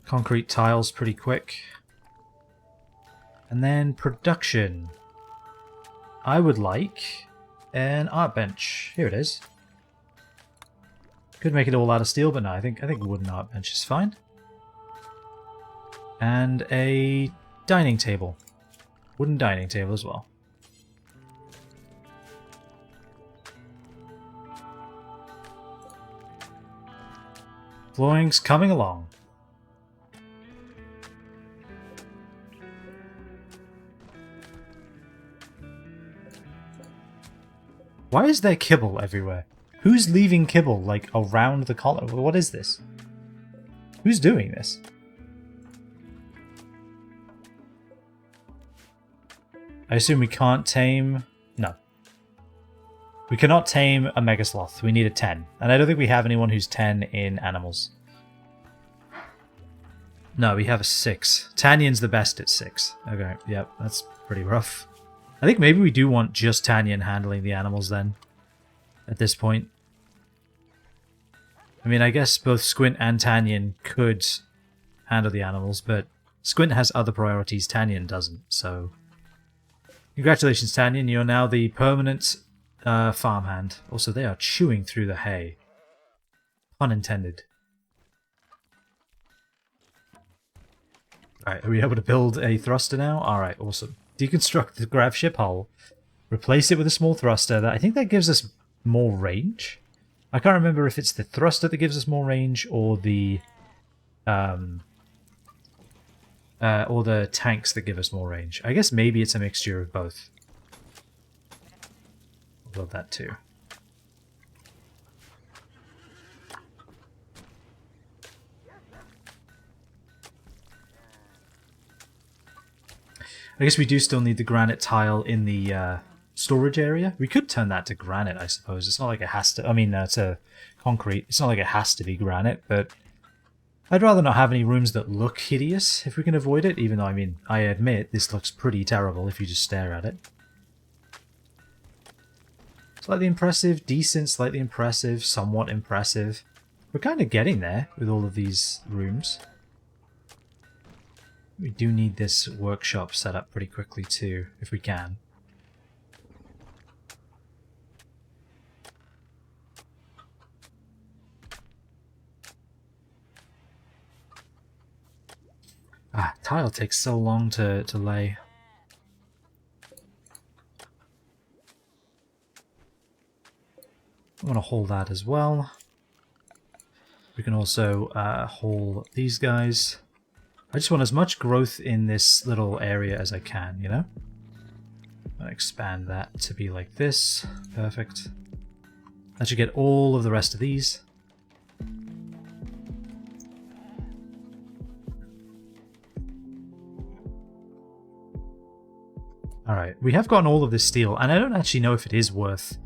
concrete tiles pretty quick. And then production. I would like an art bench. Here it is. Could make it all out of steel, but no, I think wooden art bench is fine. And a dining table. Wooden dining table as well. Flooring's coming along. Why is there kibble everywhere? Who's leaving kibble, like, around the column? What is this? Who's doing this? I assume we can't tame... No. We cannot tame a Mega Sloth. We need a 10. And I don't think we have anyone who's 10 in animals. No, we have a 6. Tanyan's the best at 6. Okay, yep, that's pretty rough. I think maybe we do want just Tanyan handling the animals then. At this point. I mean, I guess both Squint and Tanyan could handle the animals, but Squint has other priorities, Tanyan doesn't, so... Congratulations, Tanyan, you're now the permanent farmhand. Also, they are chewing through the hay. Pun intended. Alright, are we able to build a thruster now? Alright, awesome. Deconstruct the grav ship hull. Replace it with a small thruster. I think that gives us more range. I can't remember if it's the thruster that gives us more range or the tanks that give us more range. I guess maybe it's a mixture of both. I'll build that too. I guess we do still need the granite tile in the storage area. We could turn that to granite, I suppose. It's not like it has to... I mean, to concrete. It's not like it has to be granite, but... I'd rather not have any rooms that look hideous, if we can avoid it, even though, I mean, I admit this looks pretty terrible if you just stare at it. Slightly impressive, decent, slightly impressive, somewhat impressive. We're kind of getting there with all of these rooms. We do need this workshop set up pretty quickly too, if we can. Tile takes so long to lay. I want to hold that as well. We can also haul these guys. I just want as much growth in this little area as I can, you know? I'm going to expand that to be like this. Perfect. That should get all of the rest of these. Alright, we have gotten all of this steel, and I don't actually know if it is worth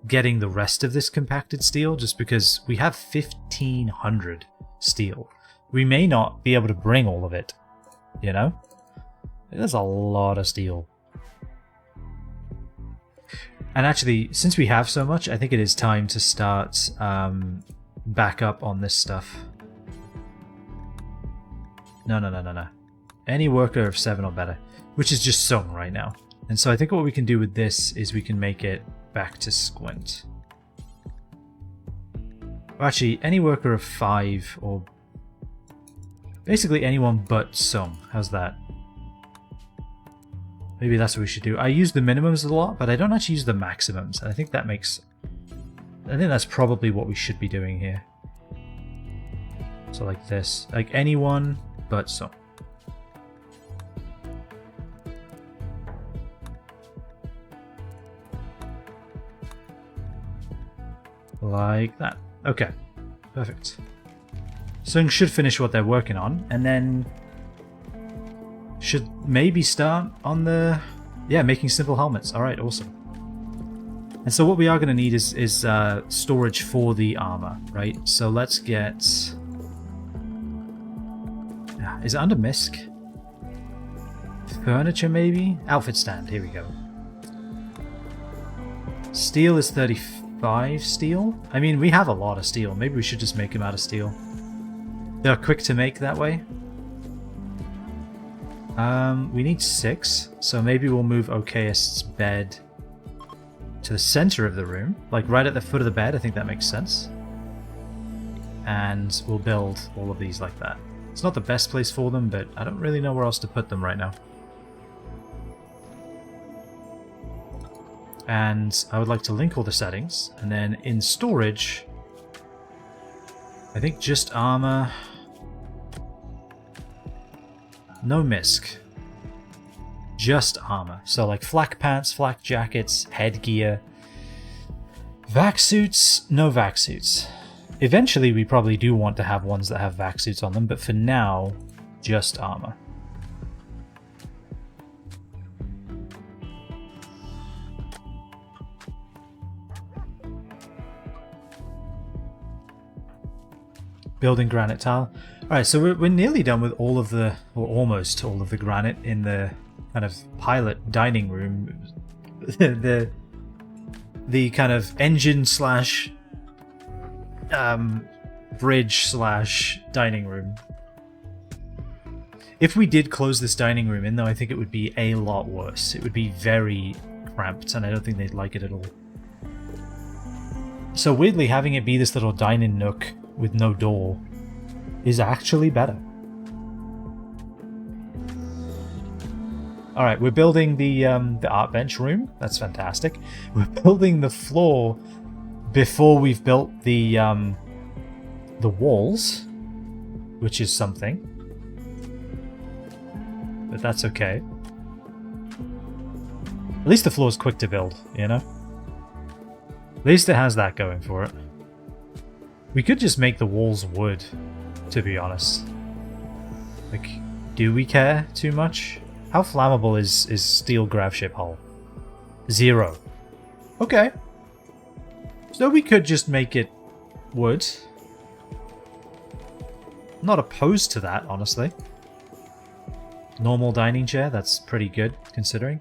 getting the rest of this compacted steel, just because we have 1,500 steel. We may not be able to bring all of it, you know? There's a lot of steel. And actually, since we have so much, I think it is time to start back up on this stuff. No. Any worker of 7 or better, which is just some right now. And so I think what we can do with this is we can make it back to squint. Or actually, any worker of 5 or basically anyone but some. How's that? Maybe that's what we should do. I use the minimums a lot, but I don't actually use the maximums. And I think that makes... I think that's probably what we should be doing here. So like this. Like anyone but some. Like that. Okay. Perfect. So should finish what they're working on, and then should maybe start on the... yeah, making simple helmets. Alright, awesome. And so what we are going to need is storage for the armor, right? So let's get... is it under misc? Furniture, maybe? Outfit stand, here we go. Steel is 35 steel? I mean, we have a lot of steel. Maybe we should just make them out of steel. They're quick to make that way. We need 6, so maybe we'll move Okayist's bed to the center of the room, like right at the foot of the bed. I think that makes sense. And we'll build all of these like that. It's not the best place for them, but I don't really know where else to put them right now. And I would like to link all the settings, and then in storage, I think just armor. No misc. Just armor. So like flak pants, flak jackets, headgear. Vac suits, no vac suits. Eventually we probably do want to have ones that have vac suits on them, but for now, just armor. Building granite tile. Alright, so we're nearly done with all of the, or almost all of the granite in the kind of pilot dining room. the kind of engine slash bridge slash dining room. If we did close this dining room in, though, I think it would be a lot worse. It would be very cramped, and I don't think they'd like it at all. So weirdly, having it be this little dining nook with no door is actually better. Alright, we're building the art bench room. That's fantastic. We're building the floor before we've built the walls, which is something. But that's okay. At least the floor's quick to build, you know? At least it has that going for it. We could just make the walls wood, to be honest. Like, do we care too much? How flammable is steel gravship hull? 0. Okay. So we could just make it wood. Not opposed to that, honestly. Normal dining chair, that's pretty good, considering.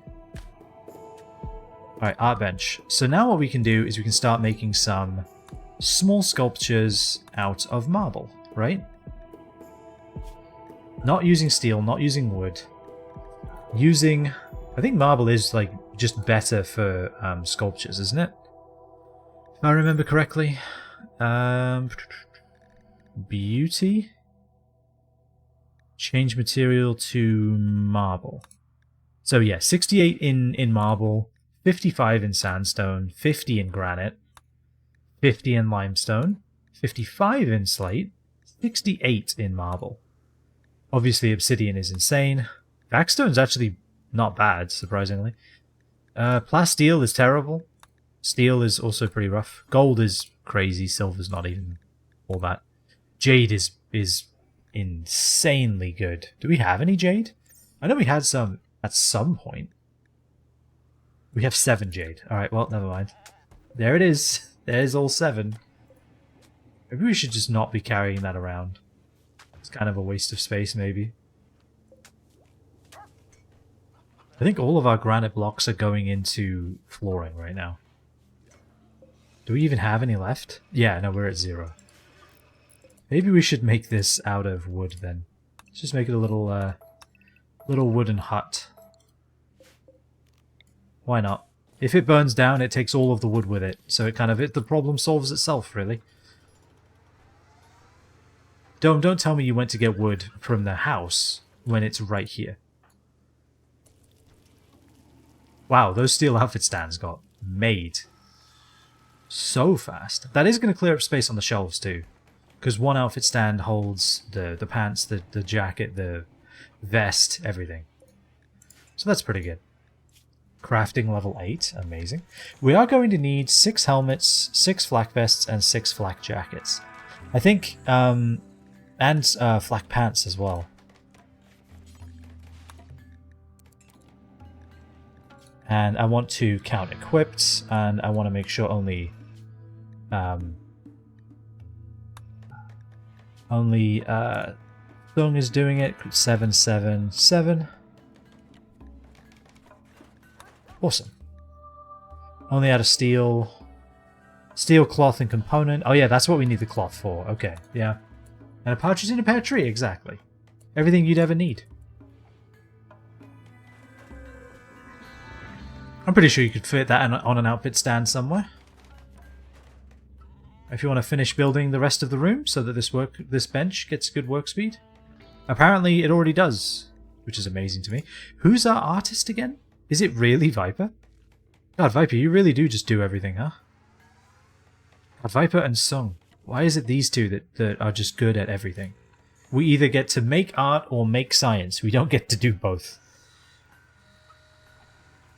Alright, art bench. So now what we can do is we can start making some small sculptures out of marble, right? Not using steel, not using wood. Using... I think marble is, like, just better for sculptures, isn't it? If I remember correctly. Beauty? Change material to marble. So yeah, 68 in marble, 55 in sandstone, 50 in granite, 50 in limestone, 55 in slate, 68 in marble. Obviously, obsidian is insane. Backstone's actually not bad, surprisingly. Plasteel is terrible. Steel is also pretty rough. Gold is crazy. Silver's not even all that. Jade is insanely good. Do we have any jade? I know we had some at some point. We have 7 jade. Alright, well, never mind. There it is. There's all 7. Maybe we should just not be carrying that around. It's kind of a waste of space, maybe. I think all of our granite blocks are going into flooring right now. Do we even have any left? Yeah, no, we're at 0. Maybe we should make this out of wood then. Let's just make it a little wooden hut. Why not? If it burns down, it takes all of the wood with it, so the problem solves itself, really. Don't tell me you went to get wood from the house when it's right here. Wow, those steel outfit stands got made so fast. That is going to clear up space on the shelves too, because one outfit stand holds the pants, the jacket, the vest, everything. So that's pretty good. Crafting level 8, amazing. We are going to need 6 helmets, 6 flak vests, and 6 flak jackets. I think, and flak pants as well. And I want to count equipped, and I want to make sure only Thung is doing it. 777. Awesome. Only out of steel, cloth, and component. Oh yeah, that's what we need the cloth for. Okay, yeah. And a partridge in a pear tree, exactly. Everything you'd ever need. I'm pretty sure you could fit that on an outfit stand somewhere. If you want to finish building the rest of the room so that this bench gets good work speed. Apparently it already does, which is amazing to me. Who's our artist again? Is it really Viper? God, Viper, you really do just do everything, huh? God, Viper and Sung. Why is it these two that are just good at everything? We either get to make art or make science. We don't get to do both.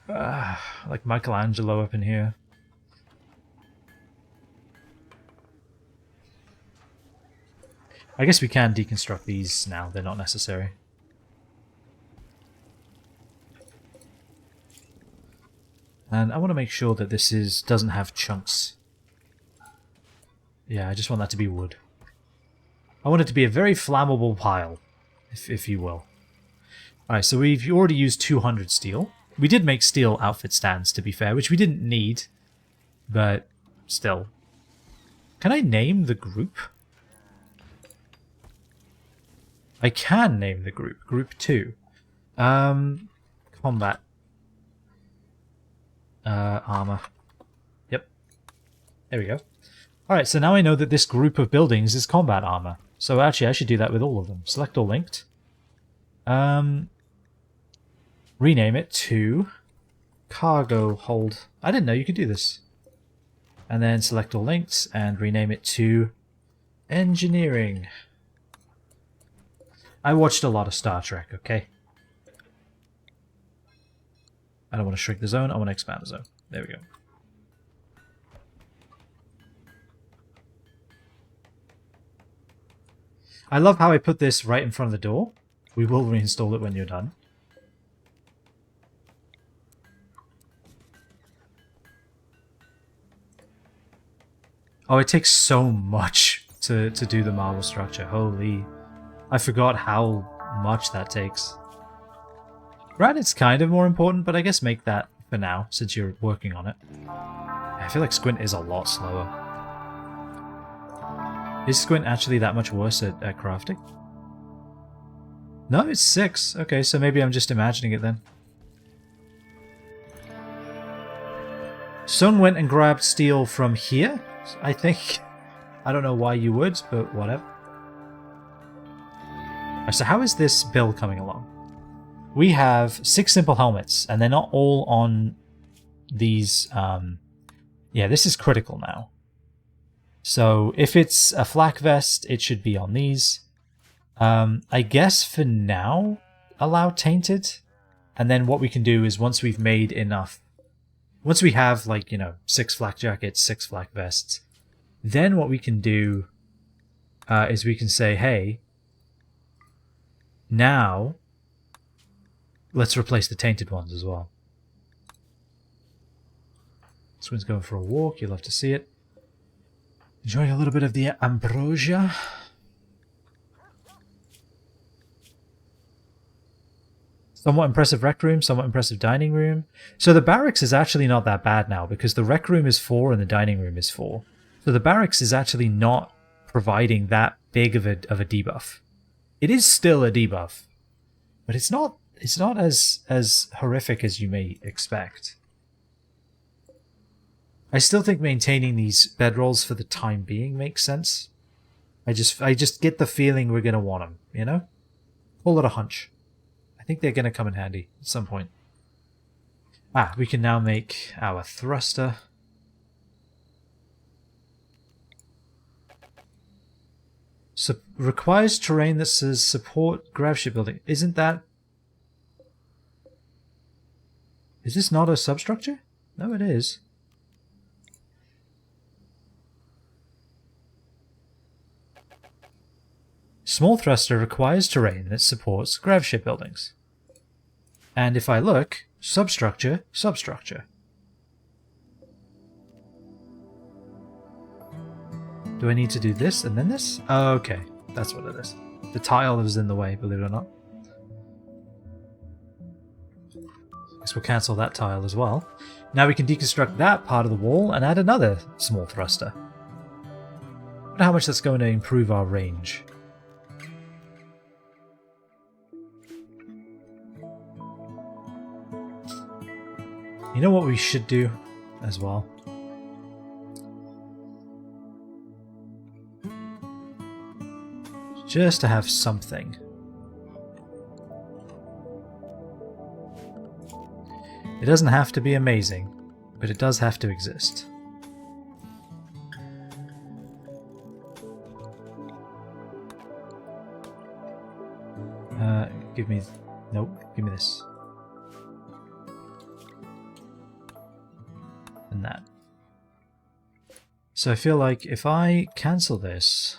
Like Michelangelo up in here. I guess we can deconstruct these now. They're not necessary. And I want to make sure that this doesn't have chunks. Yeah, I just want that to be wood. I want it to be a very flammable pile, if you will. Alright, so we've already used 200 steel. We did make steel outfit stands, to be fair, which we didn't need, but still. Can I name the group? I can name the group. Group 2. Combat. Armor. Yep. There we go. Alright, so now I know that this group of buildings is combat armor. So actually I should do that with all of them. Select all linked. Rename it to cargo hold. I didn't know you could do this. And then select all linked and rename it to engineering. I watched a lot of Star Trek, okay? I don't want to shrink the zone, I want to expand the zone. There we go. I love how I put this right in front of the door. We will reinstall it when you're done. Oh, it takes so much to do the marble structure. Holy. I forgot how much that takes. Granite's kind of more important, but I guess make that for now, since you're working on it. I feel like Squint is a lot slower. Is Squint actually that much worse at crafting? No, it's 6. Okay, so maybe I'm just imagining it then. Sun went and grabbed steel from here, I think. I don't know why you would, but whatever. So how is this build coming along? We have 6 simple helmets, and they're not all on these... yeah, this is critical now. So if it's a flak vest, it should be on these. I guess for now, allow tainted. And then what we can do is once we've made enough, once we have like, 6 flak jackets, 6 flak vests, then what we can do is we can say, hey, now let's replace the tainted ones as well. This one's going for a walk. You'll love to see it. Enjoy a little bit of the ambrosia. Somewhat impressive rec room, somewhat impressive dining room. So the barracks is actually not that bad now because the rec room is 4 and the dining room is 4. So the barracks is actually not providing that big of a debuff. It is still a debuff, but it's not as horrific as you may expect. I still think maintaining these bedrolls for the time being makes sense. I just get the feeling we're gonna want them, you know? Call it a hunch. I think they're gonna come in handy at some point. We can now make our thruster. Requires terrain that says support grav shipbuilding. Isn't that... Is this not a substructure? No, it is. Small thruster requires terrain that supports grav shipbuildings. And if I look, substructure, substructure. Do I need to do this and then this? Oh, okay, that's what it is. The tile is in the way, believe it or not. Guess we'll cancel that tile as well. Now we can deconstruct that part of the wall and add another small thruster. I wonder how much that's going to improve our range. You know what we should do as well? Just to have something. It doesn't have to be amazing, but it does have to exist. Give me... Nope, give me this. And that. So I feel like if I cancel this,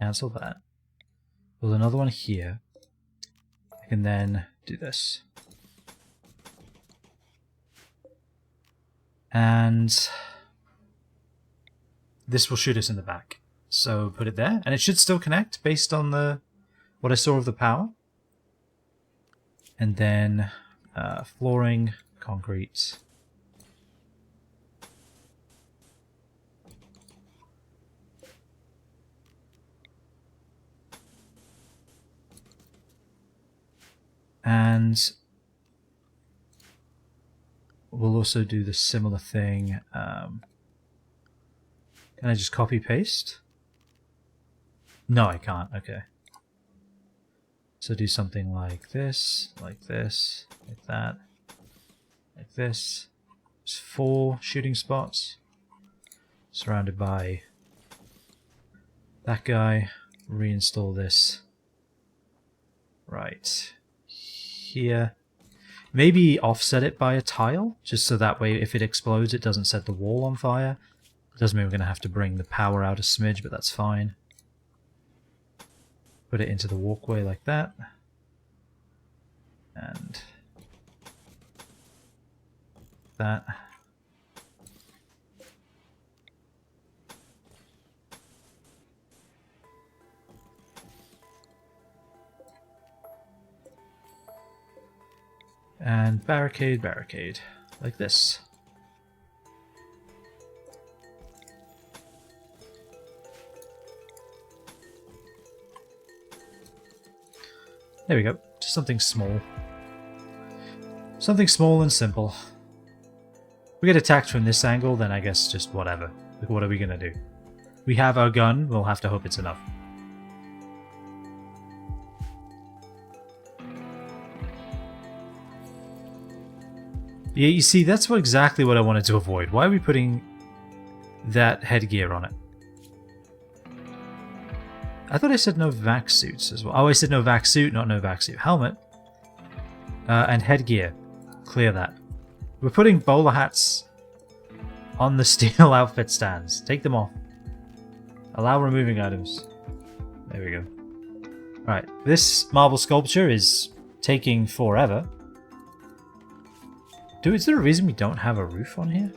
cancel that, build another one here, I can then do this. And this will shoot us in the back. So put it there, and it should still connect based on what I saw of the power. And then flooring, concrete. And we'll also do the similar thing. Can I just copy paste? No, I can't. Okay. So do something like this, like this, like that, like this. There's 4 shooting spots surrounded by that guy. Reinstall this right here. Maybe offset it by a tile, just so that way if it explodes it doesn't set the wall on fire. It does mean we're going to have to bring the power out a smidge, but that's fine. Put it into the walkway like that. And that. And barricade, barricade, like this. There we go. Just something small. Something small and simple. If we get attacked from this angle, then I guess just whatever. Like, what are we gonna do? We have our gun, we'll have to hope it's enough. Yeah, you see, that's exactly what I wanted to avoid. Why are we putting that headgear on it? I thought I said no vac suits as well. Oh, I said no vac suit, not no vac suit. Helmet. And headgear. Clear that. We're putting bowler hats on the steel outfit stands. Take them off. Allow removing items. There we go. Alright, this marble sculpture is taking forever. Is there a reason we don't have a roof on here?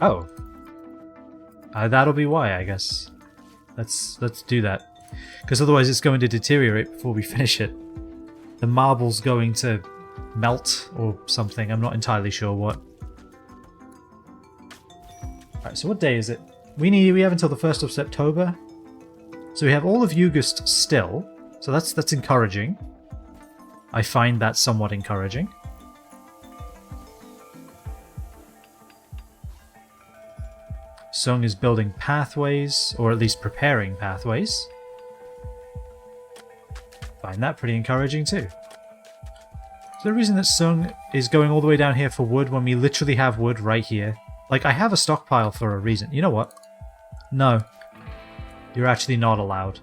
Oh. That'll be why, I guess. Let's do that. Because otherwise it's going to deteriorate before we finish it. The marble's going to melt or something. I'm not entirely sure what. Alright, so what day is it? We have until the 1st of September. So we have all of August still. So that's encouraging. I find that somewhat encouraging. Sung is building pathways, or at least preparing pathways. Find that pretty encouraging too. Is there a reason that Sung is going all the way down here for wood when we literally have wood right here? Like, I have a stockpile for a reason. You know what? No. You're actually not allowed.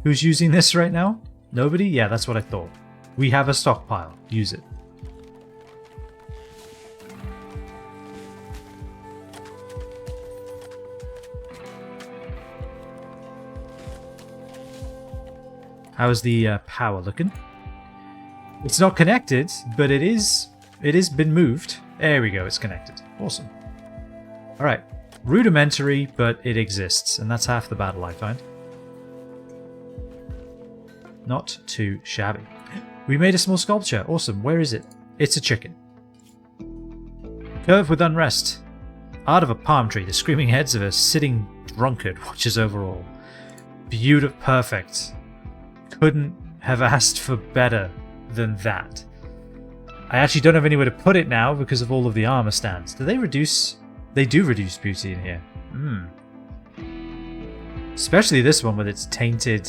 Who's using this right now? Nobody? Yeah, that's what I thought. We have a stockpile. Use it. How's the power looking? It's not connected, but it is been moved. There we go, it's connected. Awesome. Alright. Rudimentary, but it exists, and that's half the battle, I find. Not too shabby. We made a small sculpture. Awesome. Where is it? It's a chicken. Curve with unrest. Art of a palm tree. The screaming heads of a sitting drunkard watches over all. Beautiful. Perfect. Couldn't have asked for better than that. I actually don't have anywhere to put it now because of all of the armor stands. Do they reduce... They do reduce beauty in here. Especially this one with its tainted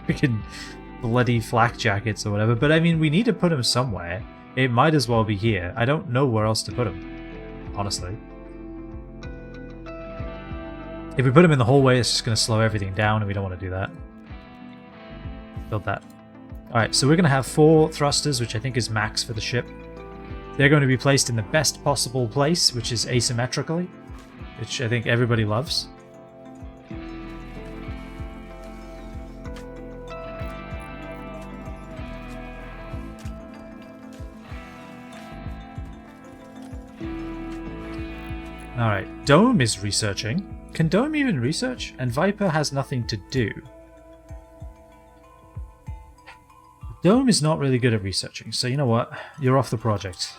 freaking bloody flak jackets or whatever. But I mean, we need to put them somewhere. It might as well be here. I don't know where else to put them, honestly. If we put them in the hallway, it's just going to slow everything down, and we don't want to do that. Build that. Alright, so we're going to have 4 thrusters, which I think is max for the ship. They're going to be placed in the best possible place, which is asymmetrically, which I think everybody loves. Alright, Dome is researching. Can Dome even research? And Viper has nothing to do. Dome is not really good at researching, so you know what? You're off the project.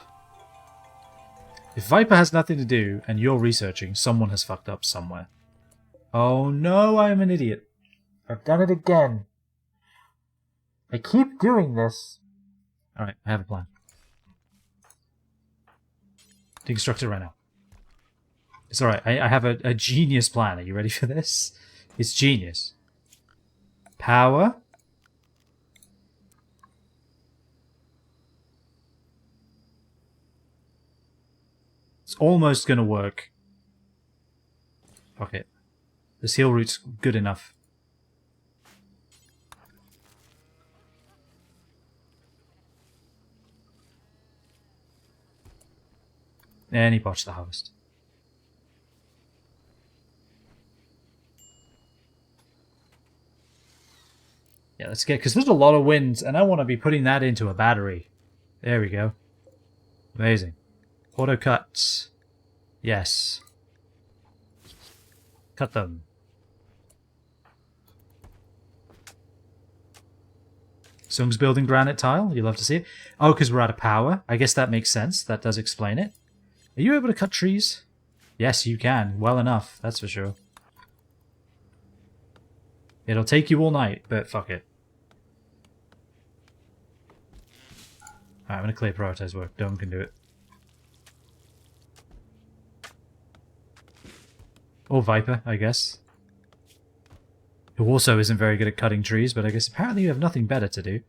If Viper has nothing to do and you're researching, someone has fucked up somewhere. Oh no, I am an idiot. I've done it again. I keep doing this. Alright, I have a plan. Deconstruct it right now. It's alright, I have a genius plan. Are you ready for this? It's genius. Power. It's almost gonna work. Fuck it. The seal route's good enough. And he botched the harvest. Yeah, let's get... Because there's a lot of wind, and I want to be putting that into a battery. There we go. Amazing. Auto cuts. Yes. Cut them. Sung's building granite tile. You love to see it. Oh, because we're out of power. I guess that makes sense. That does explain it. Are you able to cut trees? Yes, you can. Well enough, that's for sure. It'll take you all night, but fuck it. Alright, I'm going to clear prioritize work. Dome can do it. Or Viper, I guess. Who also isn't very good at cutting trees, but I guess apparently you have nothing better to do.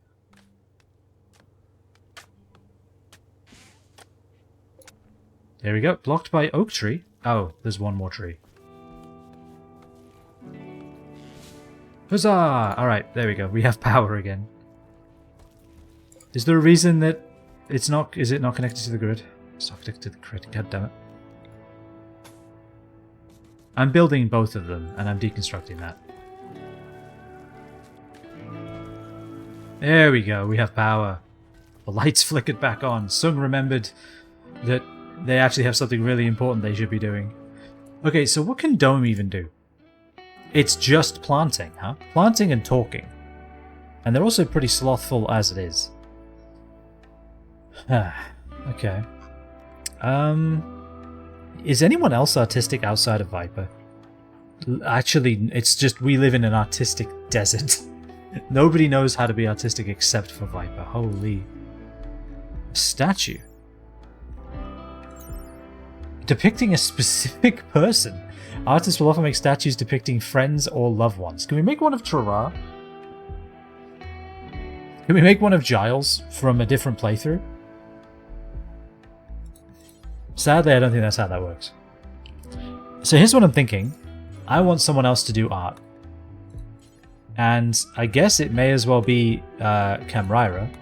There we go. Blocked by oak tree. Oh, there's one more tree. Huzzah! Alright, there we go. We have power again. Is there a reason that it's not... Is it not connected to the grid? It's not connected to the grid. God damn it. I'm building both of them, and I'm deconstructing that. There we go. We have power. The lights flickered back on. Sung remembered that they actually have something really important they should be doing. Okay, so what can Dome even do? It's just planting, huh? Planting and talking. And they're also pretty slothful as it is. Okay. Is anyone else artistic outside of Viper? Actually, it's just we live in an artistic desert. Nobody knows how to be artistic except for Viper. Holy. A statue. Depicting a specific person. Artists will often make statues depicting friends or loved ones. Can we make one of Trara? Can we make one of Giles from a different playthrough? Sadly, I don't think that's how that works. So here's what I'm thinking. I want someone else to do art. And I guess it may as well be Camryra.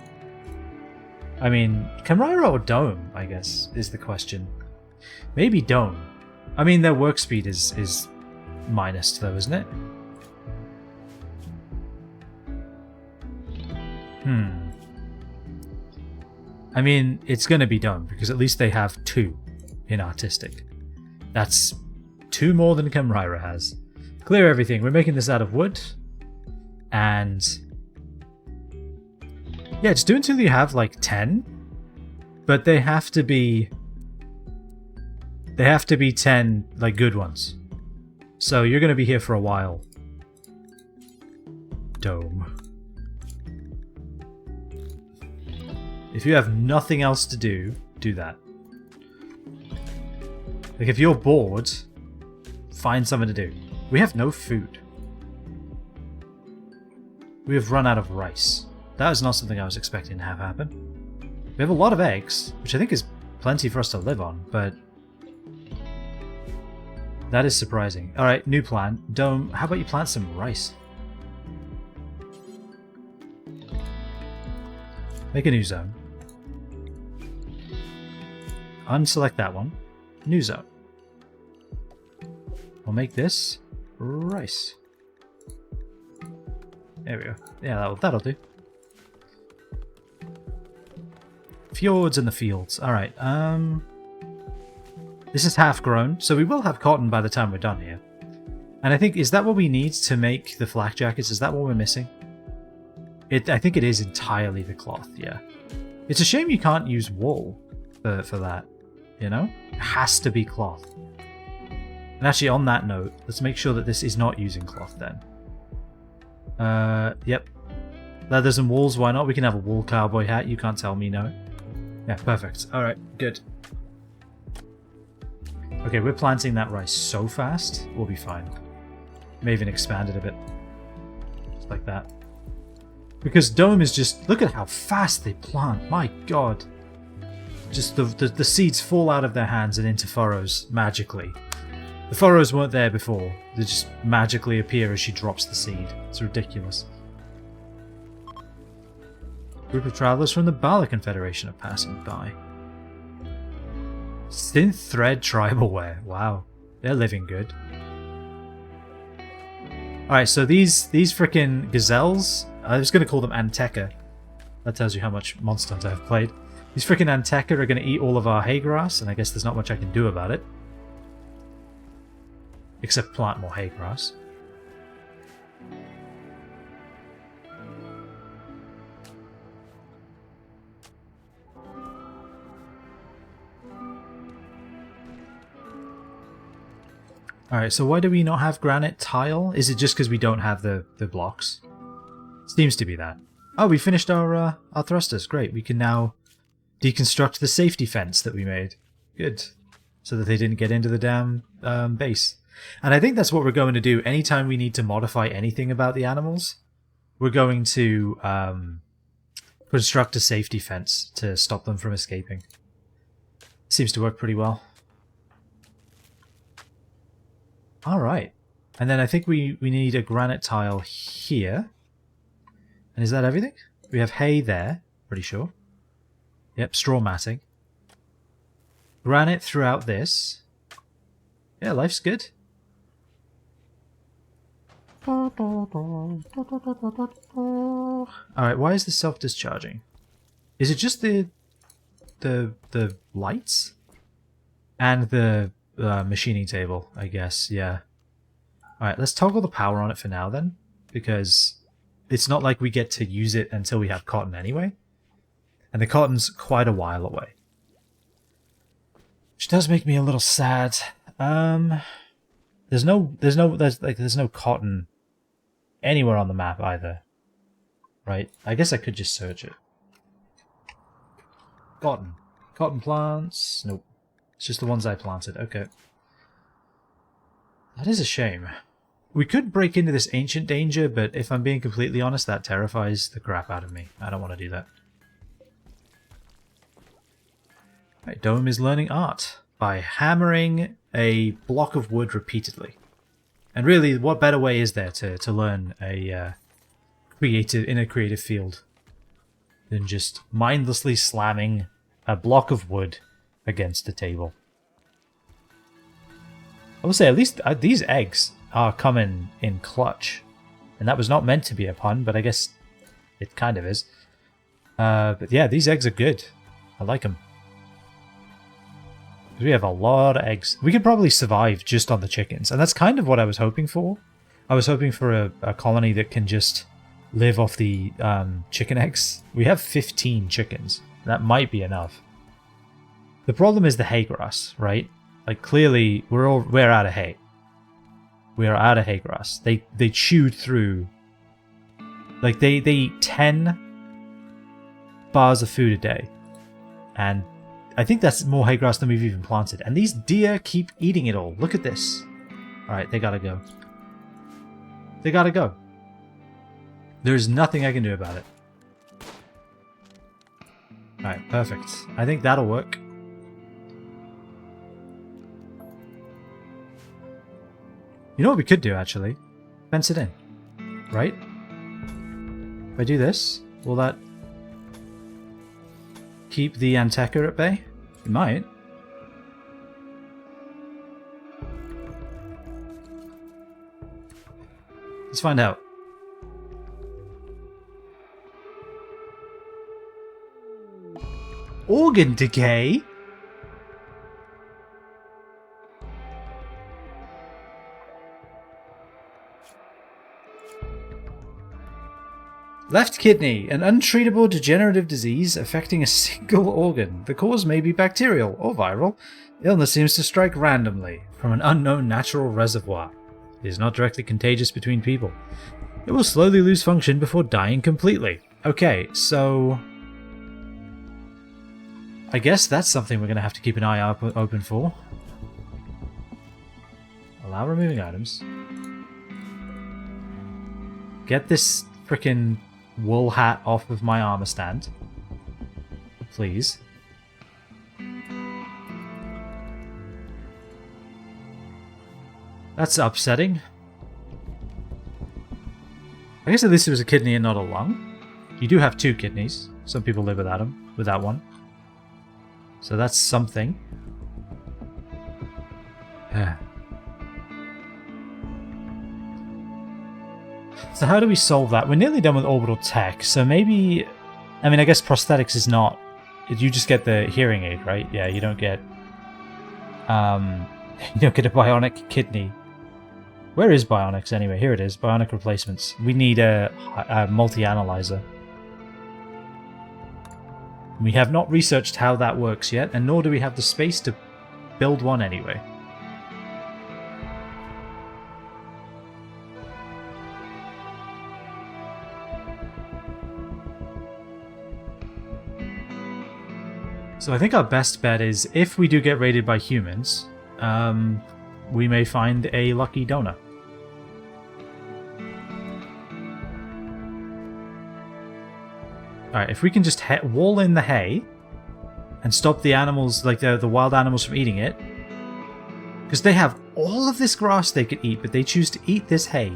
I mean, Camryra or Dome, I guess, is the question. Maybe Dome. I mean, their work speed is minus, though, isn't it? I mean, it's going to be Dome, because at least they have 2 in artistic. That's 2 more than Camryra has. Clear everything. We're making this out of wood. And... yeah, just do until you have, like, 10. But they have to be... They have to be 10, like, good ones. So you're going to be here for a while. Dome. If you have nothing else to do, do that. Like, if you're bored, find something to do. We have no food. We have run out of rice. That is not something I was expecting to have happen. We have a lot of eggs, which I think is plenty for us to live on, but... that is surprising. Alright, new plan. Dome, how about you plant some rice? Make a new zone. Unselect that one. New zone. We'll make this rice. There we go. Yeah, that'll do. Fjords in the fields. Alright, this is half grown, so we will have cotton by the time we're done here. And I think, is that what we need to make the flak jackets? Is that what we're missing? I think it is entirely the cloth, yeah. It's a shame you can't use wool for that, you know? It has to be cloth. And actually, on that note, let's make sure that this is not using cloth then. Yep. Leathers and wools, why not? We can have a wool cowboy hat, you can't tell me no. Yeah, perfect. Alright, good. Okay, we're planting that rice so fast, we'll be fine. May even expand it a bit. Just like that. Because Dome is just... look at how fast they plant, my god. Just the seeds fall out of their hands and into furrows, magically. The furrows weren't there before, they just magically appear as she drops the seed. It's ridiculous. Group of travellers from the Bala Confederation are passing by. Synth thread tribal wear. Wow. They're living good. Alright, so these frickin' gazelles, I was going to call them Anteka. That tells you how much Monster Hunter I've played. These frickin' Anteka are going to eat all of our hay grass, and I guess there's not much I can do about it. Except plant more hay grass. Alright, so why do we not have granite tile? Is it just because we don't have the blocks? Seems to be that. Oh, we finished our thrusters. Great, we can now deconstruct the safety fence that we made. Good. So that they didn't get into the damn base. And I think that's what we're going to do anytime we need to modify anything about the animals. We're going to construct a safety fence to stop them from escaping. Seems to work pretty well. Alright. And then I think we need a granite tile here. And is that everything? We have hay there, pretty sure. Yep, straw matting. Granite throughout this. Yeah, life's good. Alright, why is this self-discharging? Is it just the lights? And the machining table, I guess, yeah. Alright, let's toggle the power on it for now then. Because it's not like we get to use it until we have cotton anyway. And the cotton's quite a while away. Which does make me a little sad. There's no cotton anywhere on the map either. Right? I guess I could just search it. Cotton. Cotton plants. Nope. It's just the ones I planted. Okay. That is a shame. We could break into this ancient danger, but if I'm being completely honest, that terrifies the crap out of me. I don't want to do that. Right, Dome is learning art by hammering a block of wood repeatedly. And really, what better way is there to learn a creative field than just mindlessly slamming a block of wood against the table? I will say, at least these eggs are coming in clutch. And that was not meant to be a pun, but I guess it kind of is. But yeah, these eggs are good. I like them. We have a lot of eggs. We could probably survive just on the chickens. And that's kind of what I was hoping for. I was hoping for a colony that can just live off the chicken eggs. We have 15 chickens. That might be enough. The problem is the hay grass, right? Like, clearly, we're out of hay. We are out of hay grass. They chewed through... Like, they eat 10 bars of food a day. And I think that's more hay grass than we've even planted. And these deer keep eating it all. Look at this. Alright, they gotta go. They gotta go. There's nothing I can do about it. Alright, perfect. I think that'll work. You know what we could do, actually? Fence it in. Right? If I do this, will that keep the Anteca at bay? It might. Let's find out. Organ decay? Left kidney, an untreatable degenerative disease affecting a single organ. The cause may be bacterial or viral. Illness seems to strike randomly from an unknown natural reservoir. It is not directly contagious between people. It will slowly lose function before dying completely. Okay, so I guess that's something we're going to have to keep an eye open for. Allow removing items. Get this frickin' wool hat off of my armor stand. Please. That's upsetting. I guess at least it was a kidney and not a lung. You do have 2 kidneys. Some people live without them, without one. So that's something. Yeah. So how do we solve that? We're nearly done with orbital tech, so maybe... I mean, I guess prosthetics is not... You just get the hearing aid, right? Yeah, you don't get... you don't get a bionic kidney. Where is bionics anyway? Here it is, bionic replacements. We need a multi-analyzer. We have not researched how that works yet, and nor do we have the space to build one anyway. So I think our best bet is, if we do get raided by humans, we may find a lucky donor. Alright, if we can just wall in the hay and stop the animals, like the wild animals, from eating it, because they have all of this grass they could eat, but they choose to eat this hay.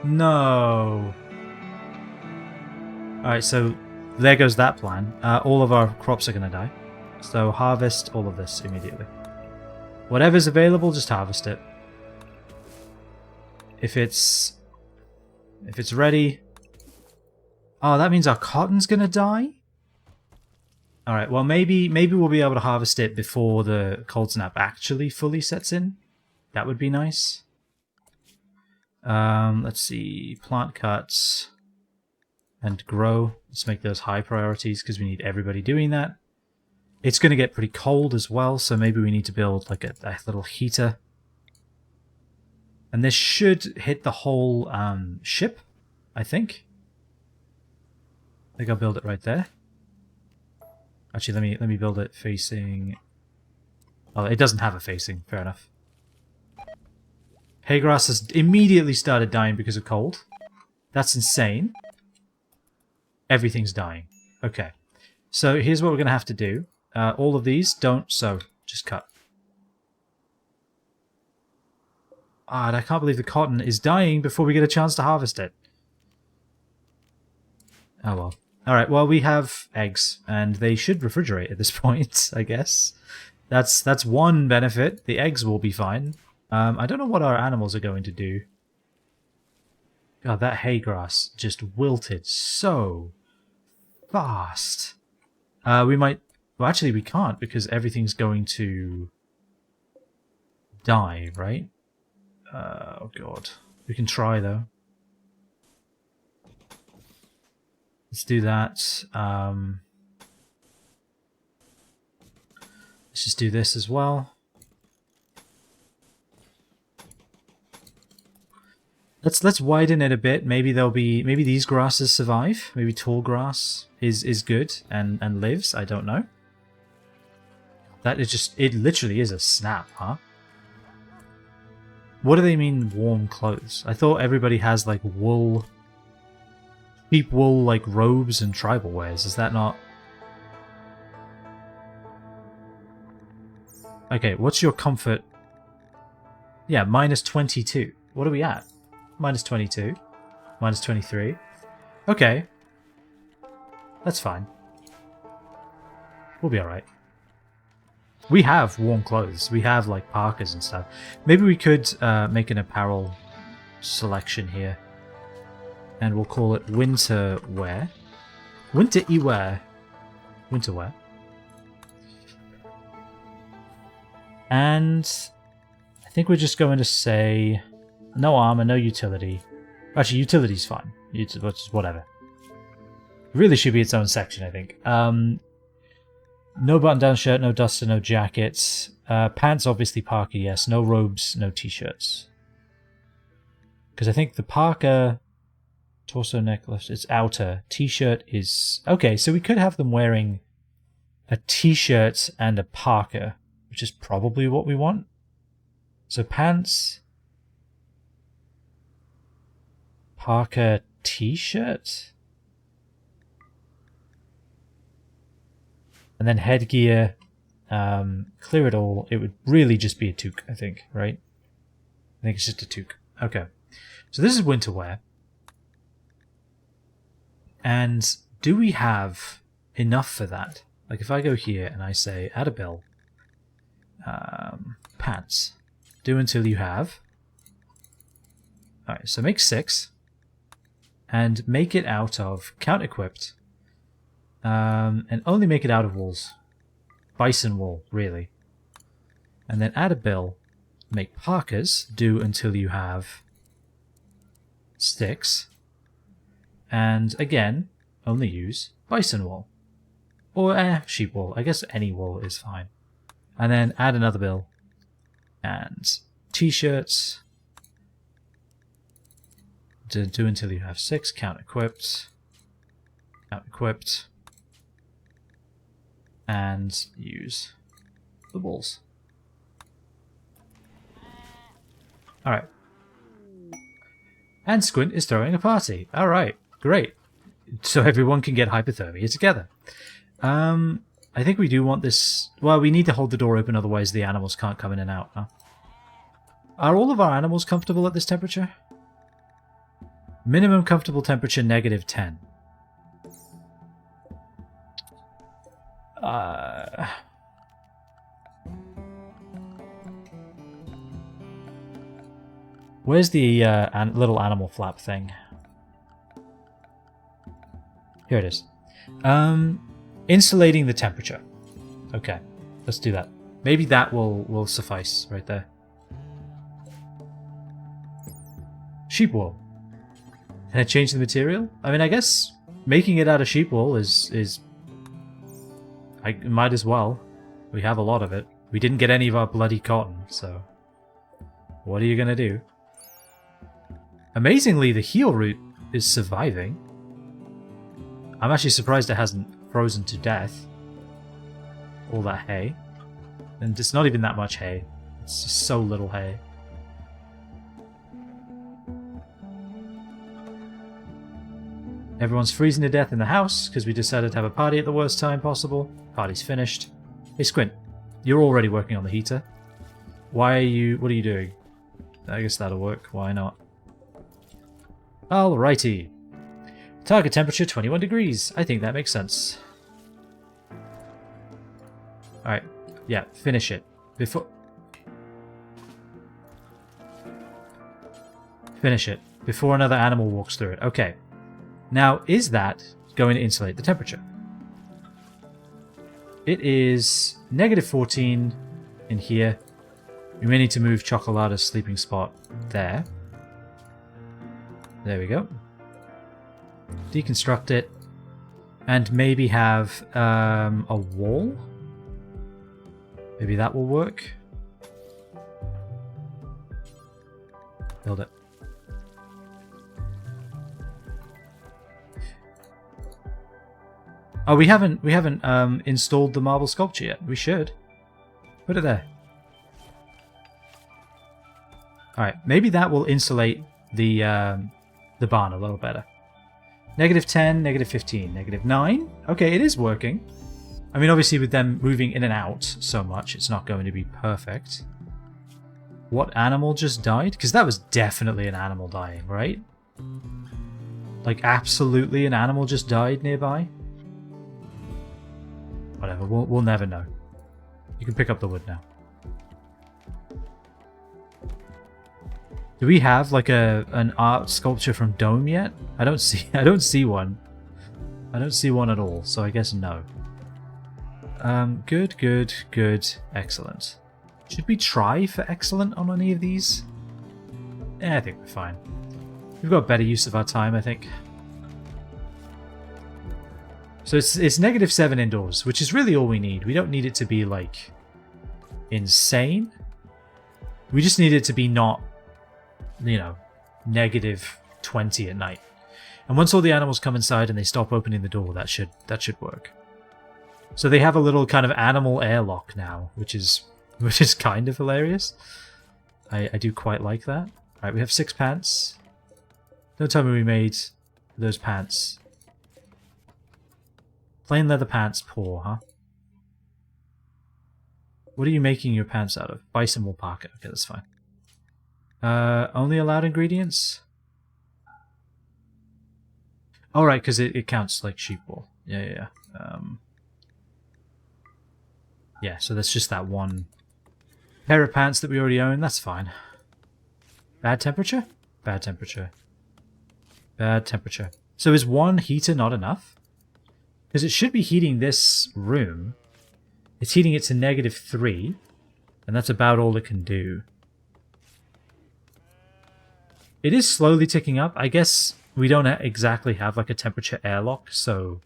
No. Alright, so there goes that plan. All of our crops are going to die. So harvest all of this immediately. Whatever's available, just harvest it. If it's ready... Oh, that means our cotton's going to die? Alright, well maybe we'll be able to harvest it before the cold snap actually fully sets in. That would be nice. Let's see, plant cuts and grow. Let's make those high priorities because we need everybody doing that. It's going to get pretty cold as well, so maybe we need to build like a little heater. And this should hit the whole ship, I think. I think I'll build it right there. Actually, let me build it facing... Oh, it doesn't have a facing. Fair enough. Haygrass has immediately started dying because of cold. That's insane. Everything's dying. Okay. So here's what we're going to have to do. All of these don't sow. Just cut. Ah, and I can't believe the cotton is dying before we get a chance to harvest it. Oh well. Alright, well we have eggs, and they should refrigerate at this point, I guess. That's one benefit. The eggs will be fine. I don't know what our animals are going to do. God, that hay grass just wilted so fast. We might... Well, actually we can't, because everything's going to die, right? Oh god. We can try, though. Let's do that. Let's just do this as well. Let's widen it a bit. Maybe these grasses survive. Maybe tall grass is good and lives. I don't know. That is just... It literally is a snap, huh? What do they mean, warm clothes? I thought everybody has, like, wool... Cheap wool, like, robes and tribal wares. Is that not... Okay, what's your comfort? Yeah, minus 22. What are we at? Minus 22. Minus 23. Okay. That's fine. We'll be alright. We have warm clothes. We have, like, parkas and stuff. Maybe we could make an apparel selection here. And we'll call it winter wear. Winter-y wear. Winter wear. And I think we're just going to say no armor, no utility. Actually, utility's fine. Whatever. It really should be its own section, I think. No button-down shirt, no duster, no jackets. Pants, obviously parka, yes. No robes, no t-shirts. Because I think the parka, torso necklace, it's outer. T-shirt is... Okay, so we could have them wearing a t-shirt and a parka, which is probably what we want. So pants, parka, t-shirt. And then headgear, clear it all. It would really just be a toque, I think, right? I think it's just a toque. Okay. So this is winter wear. And do we have enough for that? Like if I go here and I say, add a bill, pants, do until you have. Alright, so make 6. And make it out of count equipped. And only make it out of wools. Bison wool, really. And then add a bill. Make parkas, do until you have 6. And again, only use bison wool. Or sheep wool. I guess any wool is fine. And then add another bill. And t-shirts. Do until you have 6. Count equipped. Count equipped. And use the balls. Alright. And Squint is throwing a party. Alright, great. So everyone can get hypothermia together. I think we do want this... Well, we need to hold the door open, otherwise the animals can't come in and out, huh? Are all of our animals comfortable at this temperature? Minimum comfortable temperature, -10. Where's the little animal flap thing? Here it is. Insulating the temperature. Okay, let's do that. Maybe that will suffice right there. Sheep wool. Can I change the material? I mean, I guess making it out of sheep wool is... I might as well. We have a lot of it. We didn't get any of our bloody cotton, so... What are you gonna do? Amazingly, the heel root is surviving. I'm actually surprised it hasn't frozen to death. All that hay. And it's not even that much hay. It's just so little hay. Everyone's freezing to death in the house because we decided to have a party at the worst time possible. Party's finished. Hey Squint, you're already working on the heater. Why are you... What are you doing? I guess that'll work. Why not? Alrighty. Target temperature 21 degrees. I think that makes sense. Alright. Yeah, finish it. Finish it. Before another animal walks through it. Okay. Now, is that going to insulate the temperature? It is -14 in here. We may need to move Chocolata's sleeping spot there. There we go. Deconstruct it. And maybe have a wall? Maybe that will work. Build it. Oh, we haven't installed the marble sculpture yet. We should. Put it there. Alright, maybe that will insulate the barn a little better. -10, -15, -9. Okay, it is working. I mean, obviously with them moving in and out so much, it's not going to be perfect. What animal just died? Because that was definitely an animal dying, right? Like, absolutely an animal just died nearby? Whatever, we'll never know. You can pick up the wood now. Do we have like an art sculpture from Dome yet? I don't see one. I don't see one at all, so I guess no. Good, good, good, excellent. Should we try for excellent on any of these? I think we're fine. We've got better use of our time, I think. So it's -7 indoors, which is really all we need. We don't need it to be, like, insane. We just need it to be not, you know, -20 at night. And once all the animals come inside and they stop opening the door, that should work. So they have a little kind of animal airlock now, which is kind of hilarious. I do quite like that. Alright, we have 6 pants. Don't tell me we made those pants. Plain leather pants, poor, huh? What are you making your pants out of? Bison wool parka. Okay, that's fine. Only allowed ingredients? Oh, right, because it counts like sheep wool. Yeah. Yeah, so that's just that one pair of pants that we already own. That's fine. Bad temperature? Bad temperature. Bad temperature. So is one heater not enough? Because it should be heating this room. It's heating it to -3. And that's about all it can do. It is slowly ticking up. I guess we don't exactly have like a temperature airlock, so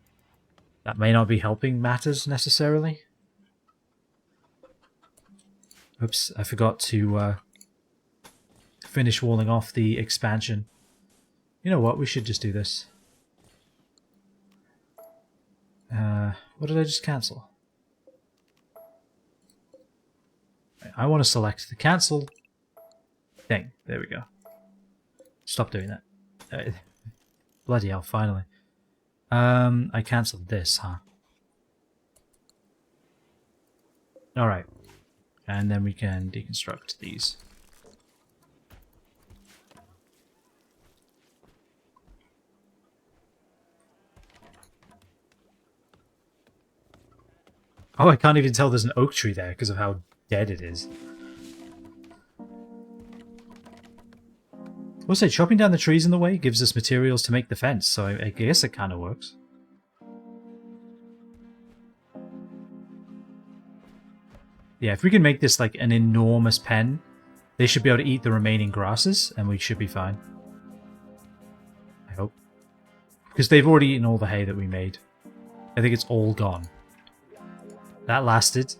that may not be helping matters necessarily. Oops, I forgot to finish walling off the expansion. You know what, we should just do this. What did I just cancel? I want to select the cancel thing. There we go. Stop doing that. Bloody hell, finally. I cancelled this, huh? Alright. And then we can deconstruct these. Oh, I can't even tell there's an oak tree there because of how dead it is. Also, chopping down the trees in the way gives us materials to make the fence, so I guess it kind of works. Yeah, if we can make this like an enormous pen, they should be able to eat the remaining grasses, and we should be fine. I hope. Because they've already eaten all the hay that we made. I think it's all gone. That lasted.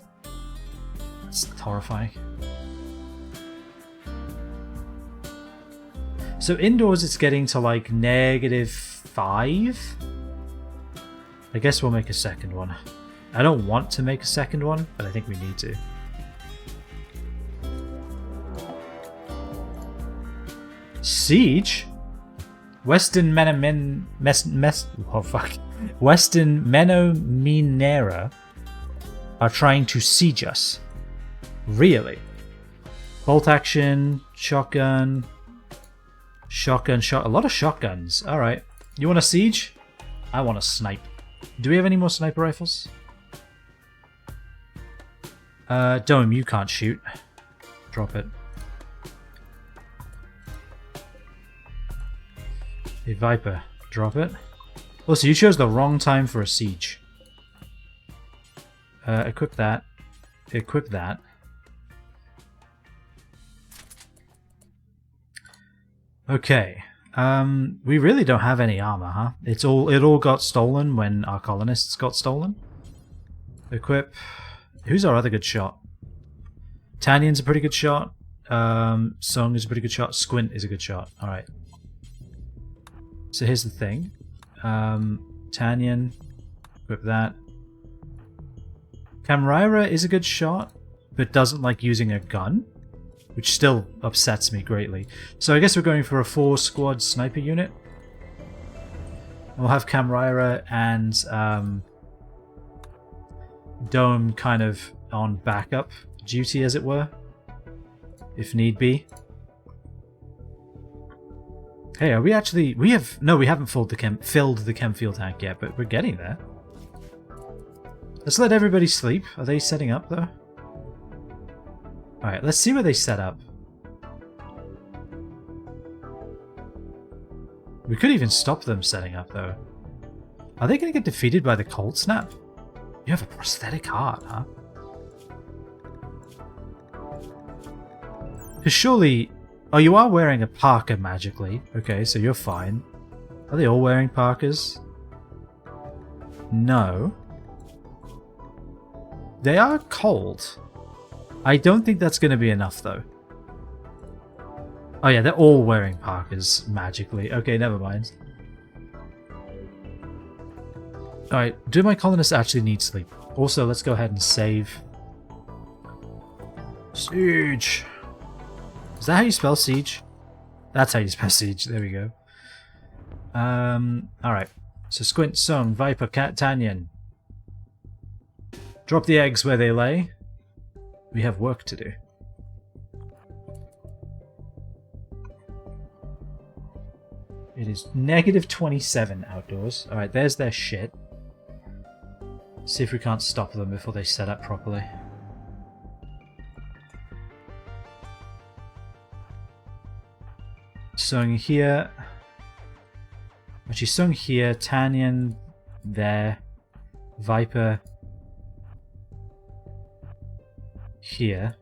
It's horrifying. So indoors it's getting to like -5. I guess we'll make a second one. I don't want to make a second one, but I think we need to. Siege? Western Western Menominera are trying to siege us. Really? Bolt action, shotgun, a lot of shotguns. Alright. You want a siege? I want a snipe. Do we have any more sniper rifles? Dome, you can't shoot. Drop it. Hey, Viper, drop it. Also, you chose the wrong time for a siege. Equip that. Equip that. Okay. We really don't have any armor, huh? It all got stolen when our colonists got stolen. Equip. Who's our other good shot? Tanyan's a pretty good shot. Sung is a pretty good shot. Squint is a good shot. Alright. So here's the thing. Tanyan. Equip that. Camryra is a good shot, but doesn't like using a gun, which still upsets me greatly. So I guess we're going for a 4-squad sniper unit. We'll have Camryra and Dome kind of on backup duty, as it were, if need be. Hey, are we actually... we haven't filled the chem fuel tank yet, but we're getting there. Let's let everybody sleep. Are they setting up, though? Alright, let's see where they set up. We could even stop them setting up, though. Are they going to get defeated by the cold snap? You have a prosthetic heart, huh? Because surely... oh, you are wearing a parka magically. Okay, so you're fine. Are they all wearing parkas? No. They are cold. I don't think that's going to be enough, though. Oh yeah, they're all wearing parkas magically. Okay, never mind. Alright, do my colonists actually need sleep? Also, let's go ahead and save. Siege. Is that how you spell siege? That's how you spell siege. There we go. Alright. So Squint, Sung, Viper, Cat, Tanyan. Drop the eggs where they lay. We have work to do. It is -27 outdoors. Alright, there's their shit. See if we can't stop them before they set up properly. Sung here. Actually, Sung here. Tanyan there. Viper here.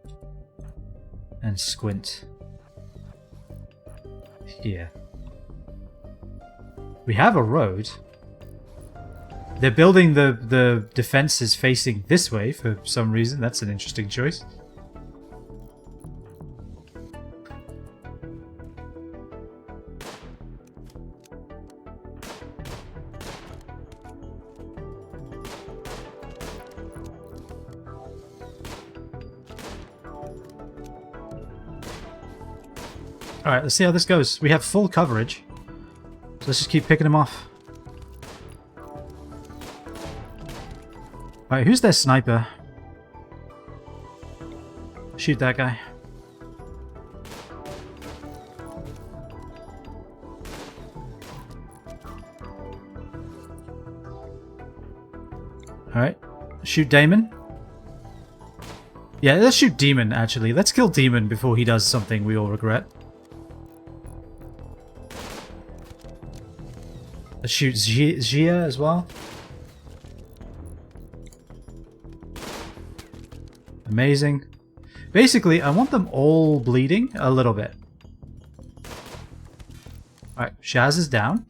And Squint here. We have a road. They're building the defenses facing this way for some reason. That's an interesting choice. Alright, let's see how this goes. We have full coverage. So let's just keep picking them off. Alright, who's their sniper? Shoot that guy. Alright. Shoot Damon. Yeah, let's shoot Demon, actually. Let's kill Demon before he does something we all regret. Let's shoot Gia as well. Amazing. Basically, I want them all bleeding a little bit. Alright, Shaz is down.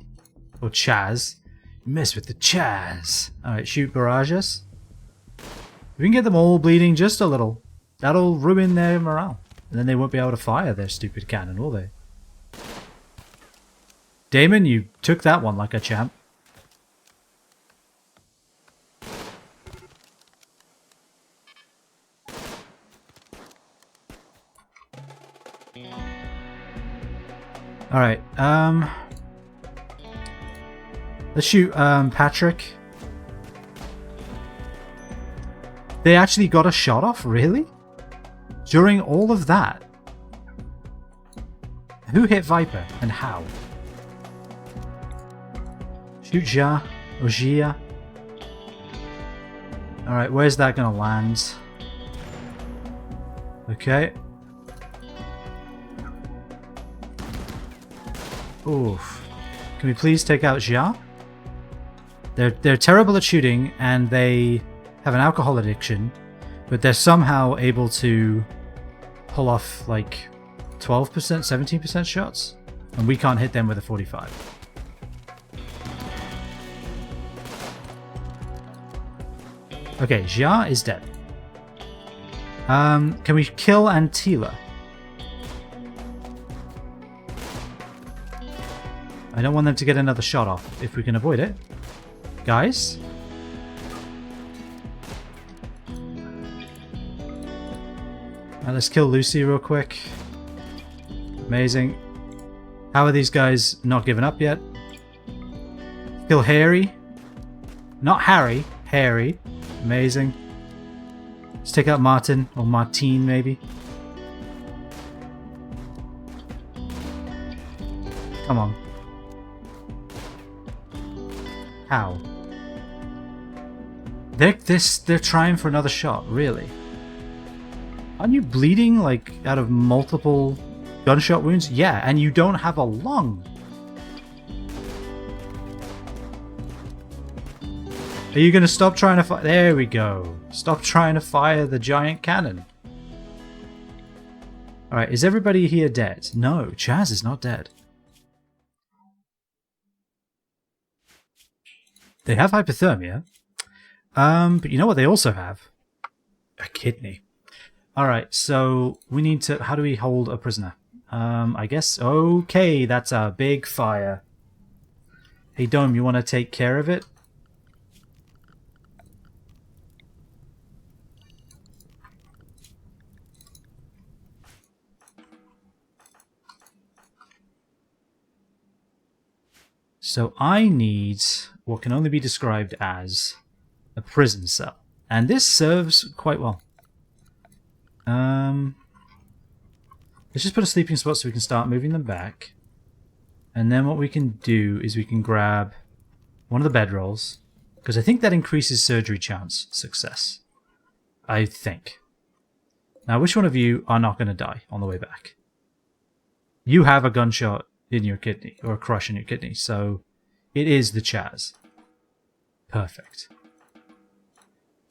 Or Chaz. You mess with the Chaz. Alright, shoot barrages. If we can get them all bleeding just a little, that'll ruin their morale. And then they won't be able to fire their stupid cannon, will they? Damon, you took that one like a champ. Alright, let's shoot Patrick. They actually got a shot off? Really? During all of that? Who hit Viper and how? Shoot Ja or Gia. Alright, where's that gonna land? Okay. Oof. Can we please take out Jia? They're terrible at shooting and they have an alcohol addiction, but they're somehow able to pull off like 12%, 17% shots, and we can't hit them with a 45. Okay, Jia is dead. Can we kill Antila? I don't want them to get another shot off, if we can avoid it. Guys? Let's kill Lucy real quick. Amazing. How are these guys not giving up yet? Kill Harry. Not Harry, Harry. Amazing. Let's take out Martin, or Martine maybe. Come on. How? They're trying for another shot, really? Aren't you bleeding, like, out of multiple gunshot wounds? Yeah, and you don't have a lung. Are you gonna stop trying to fire? There we go. Stop trying to fire the giant cannon. Alright, is everybody here dead? No, Chaz is not dead. They have hypothermia. But you know what they also have? A kidney. Alright, so we need to... How do we hold a prisoner? I guess... Okay, that's a big fire. Hey, Dome, you want to take care of it? So I need what can only be described as a prison cell. And this serves quite well. Let's just put a sleeping spot so we can start moving them back. And then what we can do is we can grab one of the bedrolls, because I think that increases surgery chance success. I think. Now, which one of you are not going to die on the way back? You have a gunshot in your kidney, or a crush in your kidney, so it is the Chaz. Perfect.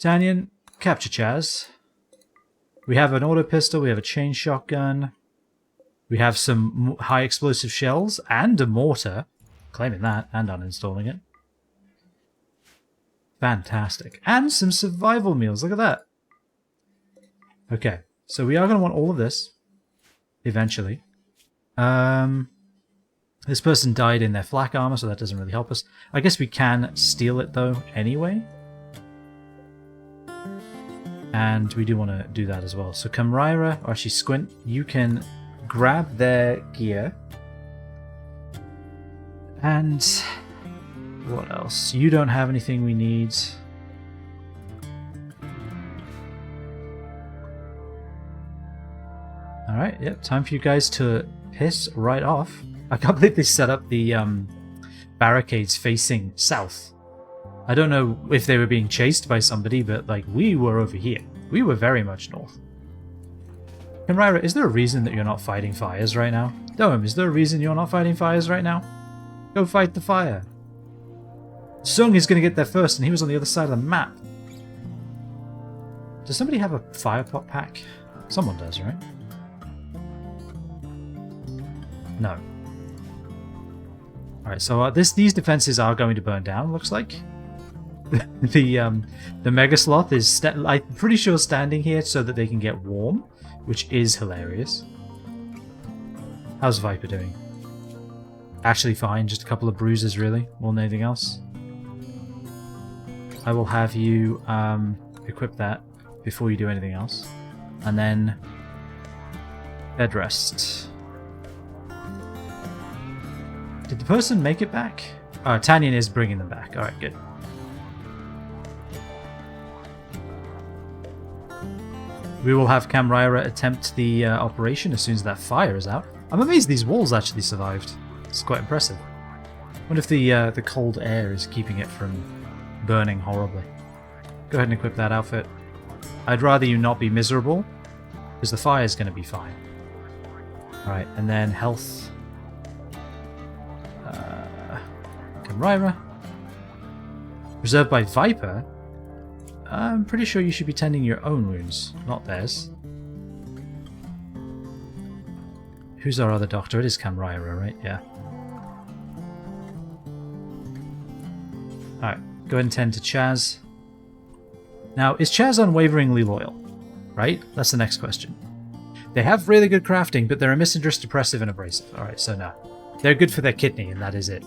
Tanyan, capture Chaz. We have an auto pistol, we have a chain shotgun, we have some high explosive shells, and a mortar. Claiming that, and uninstalling it. Fantastic. And some survival meals, look at that. Okay, so we are going to want all of this, eventually. This person died in their flak armor, so that doesn't really help us. I guess we can steal it, though, anyway. And we do want to do that as well. So Kamryra, or actually Squint, you can grab their gear. And what else? You don't have anything we need. Alright, yep, time for you guys to piss right off. I can't believe they set up the barricades facing south. I don't know if they were being chased by somebody, but like we were over here. We were very much north. Kenryra, is there a reason that you're not fighting fires right now? Dome, is there a reason you're not fighting fires right now? Go fight the fire. Sung is going to get there first, and he was on the other side of the map. Does somebody have a fire pot pack? Someone does, right? No. Alright, so these defenses are going to burn down, looks like. the Mega Sloth is, I'm pretty sure, standing here so that they can get warm, which is hilarious. How's Viper doing? Actually fine, just a couple of bruises really, more than anything else. I will have you equip that before you do anything else. And then bed rest. Did the person make it back? Oh, Tanyan is bringing them back. Alright, good. We will have Kenryra attempt the operation as soon as that fire is out. I'm amazed these walls actually survived. It's quite impressive. I wonder if the cold air is keeping it from burning horribly. Go ahead and equip that outfit. I'd rather you not be miserable, because the fire is going to be fine. Alright, and then health. Kenryra. Reserved by Viper. I'm pretty sure you should be tending your own wounds, not theirs. Who's our other doctor? It is Kenryra, right? Yeah. Alright, go ahead and tend to Chaz. Now, is Chaz unwaveringly loyal? Right? That's the next question. They have really good crafting, but they're a misandrist, depressive, and abrasive. Alright, so no. They're good for their kidney, and that is it.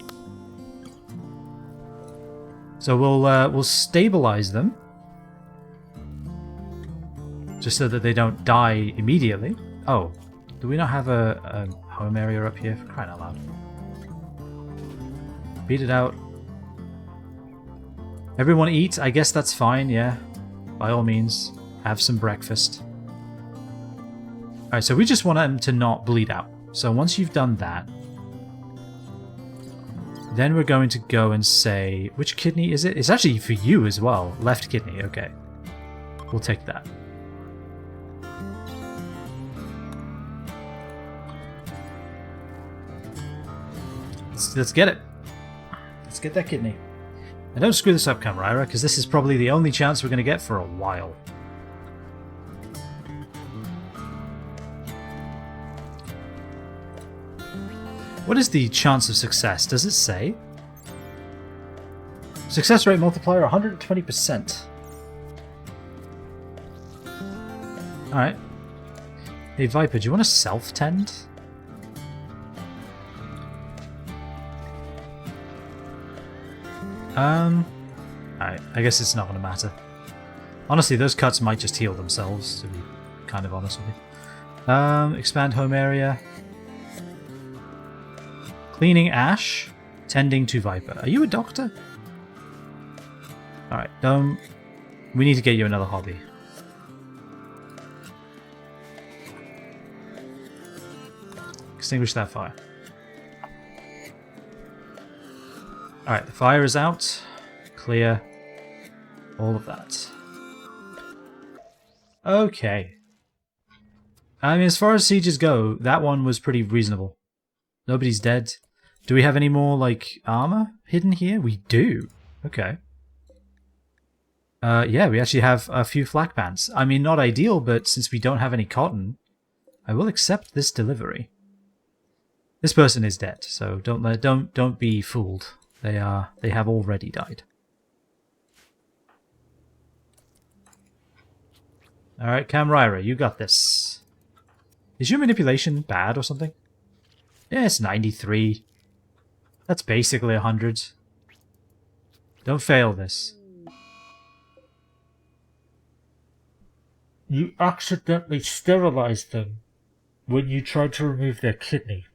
So we'll stabilize them. Just so that they don't die immediately. Oh, do we not have a home area up here? For crying out loud. Beat it out. Everyone eat? I guess that's fine, yeah. By all means, have some breakfast. Alright, so we just want them to not bleed out. So once you've done that, then we're going to go and say... Which kidney is it? It's actually for you as well. Left kidney, okay. We'll take that. Let's get it. Let's get that kidney. And don't screw this up, Kenryra, because this is probably the only chance we're going to get for a while. What is the chance of success? Does it say? Success rate multiplier 120%. Alright. Hey Viper, do you want to self-tend? Alright, I guess it's not going to matter. Honestly, those cuts might just heal themselves, to be kind of honest with you. Expand home area. Cleaning Ash. Tending to Viper. Are you a doctor? Alright, we need to get you another hobby. Extinguish that fire. Alright, the fire is out. Clear. All of that. Okay. I mean, as far as sieges go, that one was pretty reasonable. Nobody's dead. Do we have any more, like, armor hidden here? We do. Okay. Yeah, we actually have a few flak pants. I mean, not ideal, but since we don't have any cotton, I will accept this delivery. This person is dead, so don't be fooled. They have already died. Alright, Kenryra, you got this. Is your manipulation bad or something? Yeah, it's 93. That's basically 100. Don't fail this. You accidentally sterilized them when you tried to remove their kidney.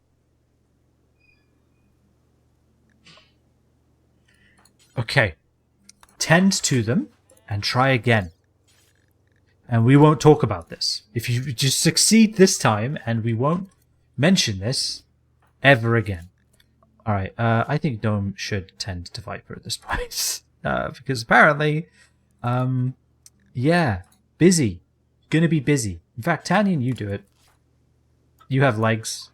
Okay. Tend to them and try again. And we won't talk about this. If you just succeed this time, and we won't mention this ever again. Alright, I think Dome should tend to Viper at this point. Because apparently, yeah, busy. Gonna be busy. In fact, Tanyan, you do it. You have legs.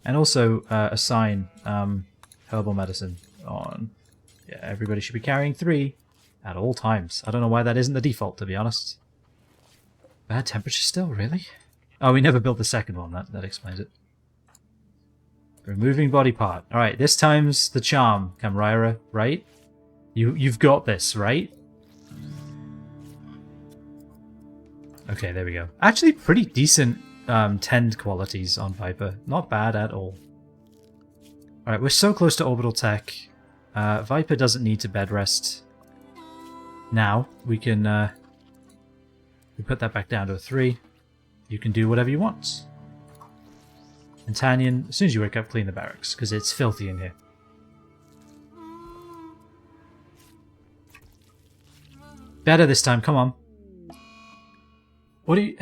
And also assign herbal medicine on... Yeah, everybody should be carrying 3 at all times. I don't know why that isn't the default, to be honest. Bad temperature still, really? Oh, we never built the second one. That explains it. Removing body part. Alright, this time's the charm, Camryra, right? You've got this, right? Okay, there we go. Actually, pretty decent tend qualities on Viper. Not bad at all. Alright, we're so close to orbital tech. Viper doesn't need to bed rest. Now, we can we put that back down to a 3. You can do whatever you want. And Tanyan, as soon as you wake up, clean the barracks, because it's filthy in here. Better this time, come on. What do you...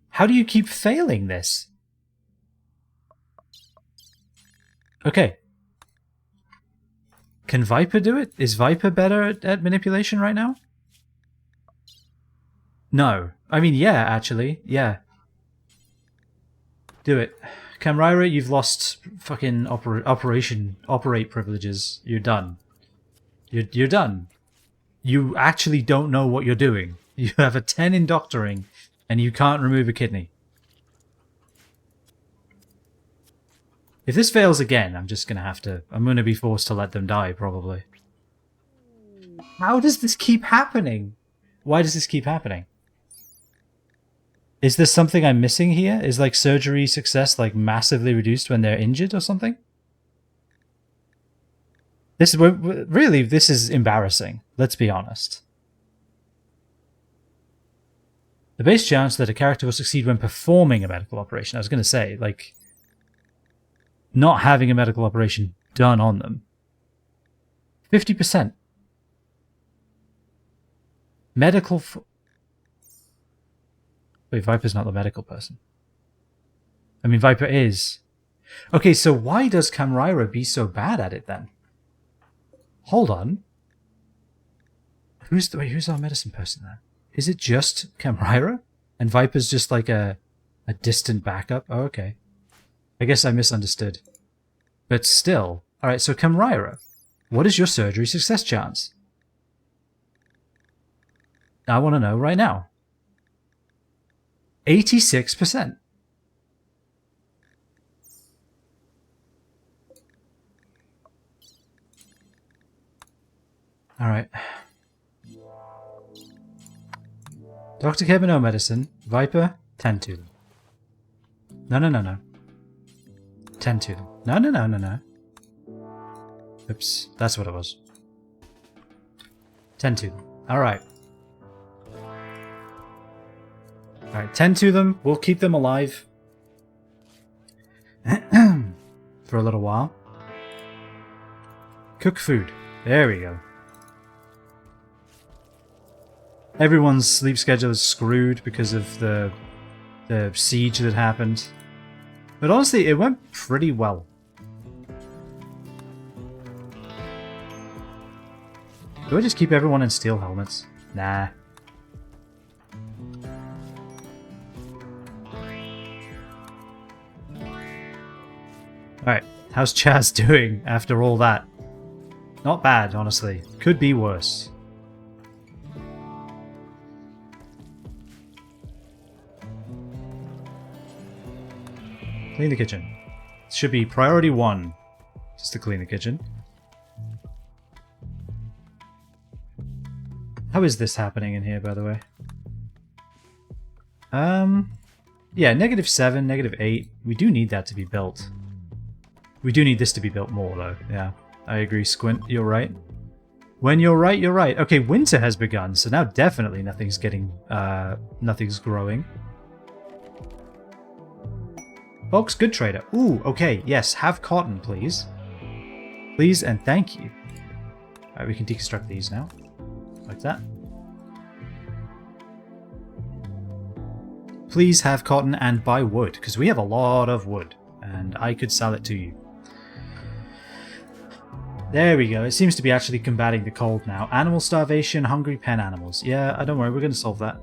How do you keep failing this? Okay. Can Viper do it? Is Viper better at manipulation right now? No. I mean, yeah, actually. Yeah. Do it. Camryra, you've lost fucking operate privileges. You're done. You're done. You actually don't know what you're doing. You have a 10 in doctoring, and you can't remove a kidney. If this fails again, I'm just gonna have to... I'm gonna be forced to let them die, probably. How does this keep happening? Why does this keep happening? Is there something I'm missing here? Is, like, surgery success, like, massively reduced when they're injured or something? This is... Really, this is embarrassing. Let's be honest. The base chance that a character will succeed when performing a medical operation. I was gonna say, like... Not having a medical operation done on them. 50%. Medical... Wait, Viper's not the medical person. I mean, Viper is. Okay, so why does Camryra be so bad at it then? Hold on. Who's our medicine person then? Is it just Camryra? And Viper's just like a distant backup? Oh, okay. I guess I misunderstood. But still. Alright, so Camryra, what is your surgery success chance? I want to know right now. 86%. Alright. Dr. Kevin, no medicine. Viper, 10 to them. No. 10 to them. No. Oops, that's what it was. 10 to them. Alright. Alright, 10 to them. We'll keep them alive. For a little while. Cook food. There we go. Everyone's sleep schedule is screwed because of the siege that happened. But honestly, it went pretty well. Do I just keep everyone in steel helmets? Nah. Alright, how's Chaz doing after all that? Not bad, honestly. Could be worse. Clean the kitchen. It should be priority 1. Just to clean the kitchen. How is this happening in here, by the way? Yeah, -7, -8. We do need that to be built. We do need this to be built more, though. Yeah, I agree, Squint. You're right. When you're right, you're right. Okay, winter has begun, so now definitely nothing's getting... nothing's growing. Folks, good trader. Ooh, okay, yes, have cotton, please. Please and thank you. Alright, we can deconstruct these now. Like that. Please have cotton and buy wood, because we have a lot of wood, and I could sell it to you. There we go. It seems to be actually combating the cold now. Animal starvation, hungry pen animals. Yeah, don't worry, we're going to solve that.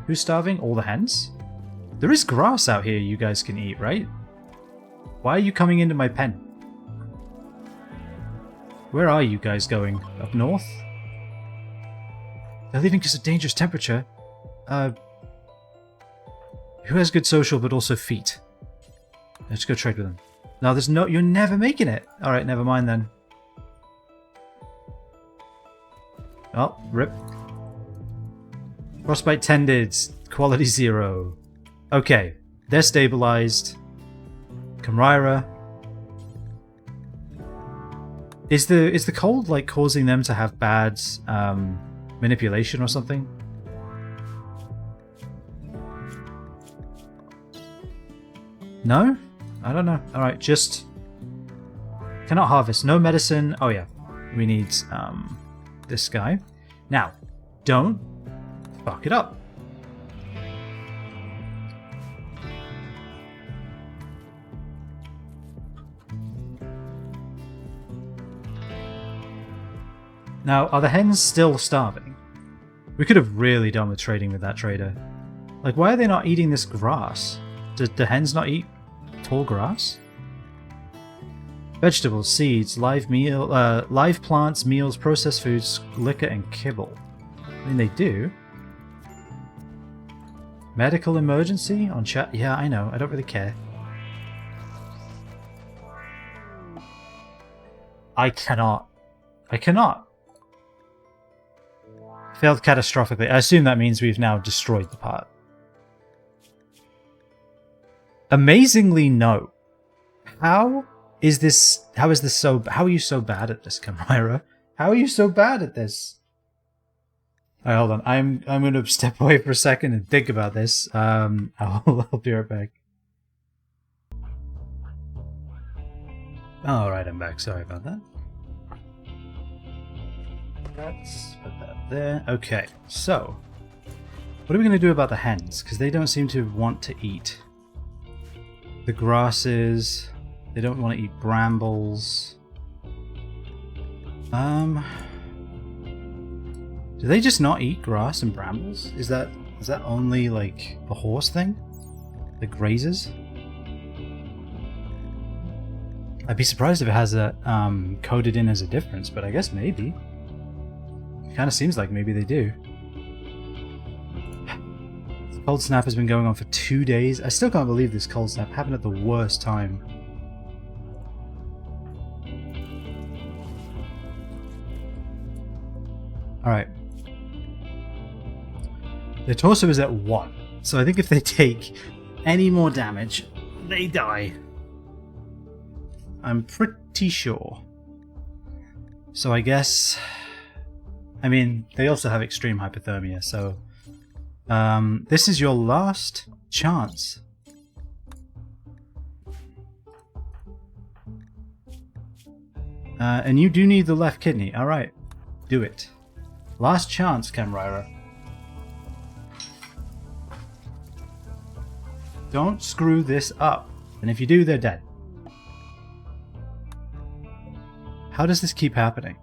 Who's starving? All the hens? There is grass out here you guys can eat, right? Why are you coming into my pen? Where are you guys going? Up north? They're leaving because of dangerous temperature. Who has good social but also feet? Let's go trade with them. No, there's no... You're never making it. Alright, never mind then. Oh, rip. Frostbite tended. Quality 0. Okay, they're stabilized. Kamryra. Is the cold like causing them to have bad manipulation or something? No? I don't know. Alright, just... Cannot harvest. No medicine. Oh yeah. We need this guy. Now, don't fuck it up. Now, are the hens still starving? We could have really done with trading with that trader. Like, why are they not eating this grass? Did the hens not eat tall grass? Vegetables, seeds, live plants, meals, processed foods, liquor, and kibble. I mean, they do. Medical emergency on chat? Yeah, I know. I don't really care. I cannot. Failed catastrophically. I assume that means we've now destroyed the part. Amazingly, no. How is you so bad at this, Kamryra? How are you so bad at this? Alright, hold on. I'm gonna step away for a second and think about this. I'll be right back. Alright, I'm back. Sorry about that. Let's put that there. Okay, so what are we going to do about the hens? Because they don't seem to want to eat the grasses. They don't want to eat brambles. Do they just not eat grass and brambles? Is that only like a horse thing? The grazes? I'd be surprised if it has that coded in as a difference, but I guess maybe. Kind of seems like maybe they do. This cold snap has been going on for 2 days. I still can't believe this cold snap happened at the worst time. Alright. Their torso is at 1. So I think if they take any more damage, they die. I'm pretty sure. So I guess... I mean, they also have extreme hypothermia, so... this is your last chance. And you do need the left kidney. Alright, do it. Last chance, Kamryra. Don't screw this up. And if you do, they're dead. How does this keep happening?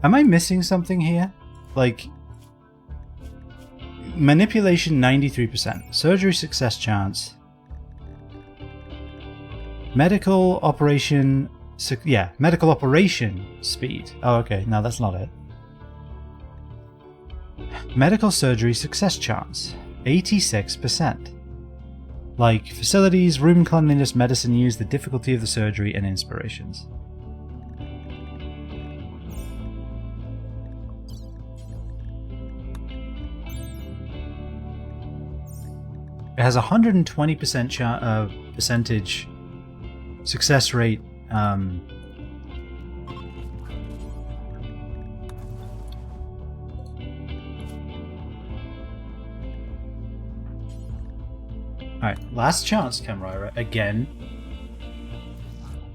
Am I missing something here? Like, manipulation 93%, surgery success chance, medical operation, medical operation speed. Oh, okay, no, that's not it. Medical surgery success chance, 86%. Like, facilities, room cleanliness, medicine use, the difficulty of the surgery, and inspirations. It has 120% percentage success rate. Alright, last chance, Kamryra, again.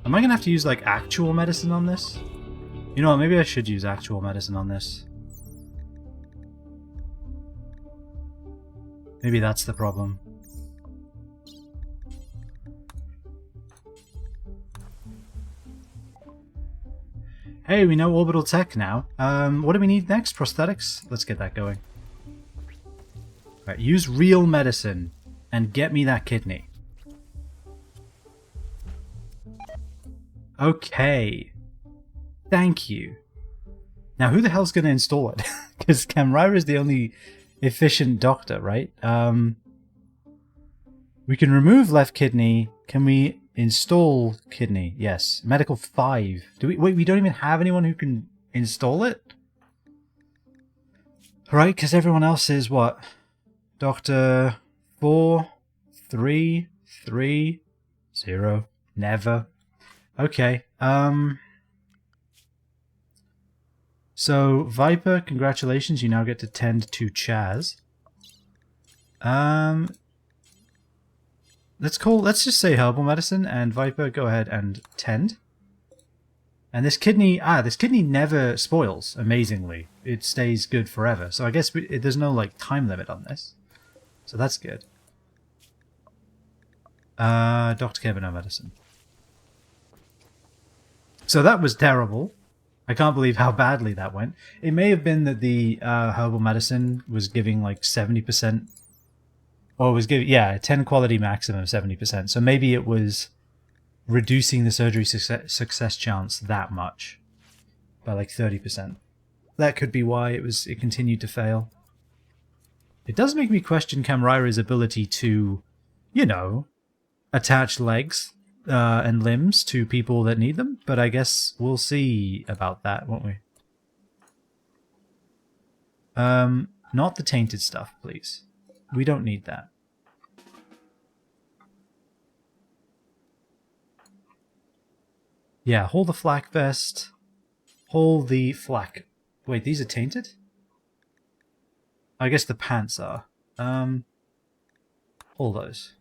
Am I gonna have to use like actual medicine on this? You know what, maybe I should use actual medicine on this. Maybe that's the problem. Hey, we know orbital tech now. What do we need next? Prosthetics? Let's get that going. Right, use real medicine and get me that kidney. Okay. Thank you. Now, who the hell's going to install it? Because Camryra is the only efficient doctor, right? We can remove left kidney. Can we install kidney? Yes. Medical 5. Do we? Wait, we don't even have anyone who can install it? Right, because everyone else is what? Doctor 4, 3, 3, 0. Never. Okay. So, Viper, congratulations, you now get to tend to Chaz. Let's just say herbal medicine, and Viper, go ahead and tend. And this kidney, this kidney never spoils, amazingly. It stays good forever. So I guess there's no, like, time limit on this. So that's good. Dr. Kevin, no medicine. So that was terrible. I can't believe how badly that went. It may have been that the herbal medicine was giving like 70%. Or it was giving, yeah, 10 quality maximum, 70%. So maybe it was reducing the surgery success chance that much. By like 30%. That could be why it continued to fail. It does make me question Camryra's ability to, you know, attach legs and limbs to people that need them, but I guess we'll see about that, won't we? Not the tainted stuff, please. We don't need that. Yeah, hold the flak vest. Hold the flak. Wait, these are tainted? I guess the pants are. Hold those.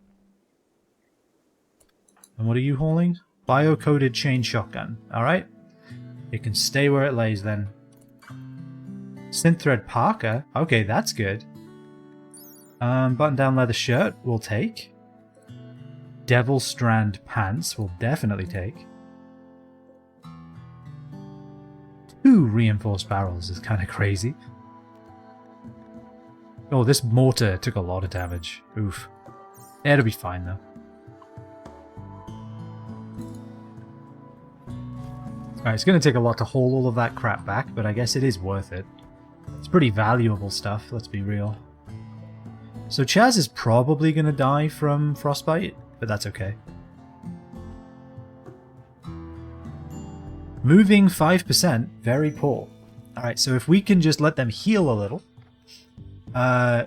And what are you hauling? Bio-coated chain shotgun. Alright. It can stay where it lays then. Synth thread parka. Okay, that's good. Button down leather shirt we'll take. Devil strand pants we'll definitely take. 2 reinforced barrels is kind of crazy. Oh, this mortar took a lot of damage. Oof. It'll be fine though. Alright, it's going to take a lot to haul all of that crap back, but I guess it is worth it. It's pretty valuable stuff, let's be real. So Chaz is probably going to die from frostbite, but that's okay. Moving 5%, very poor. Alright, so if we can just let them heal a little,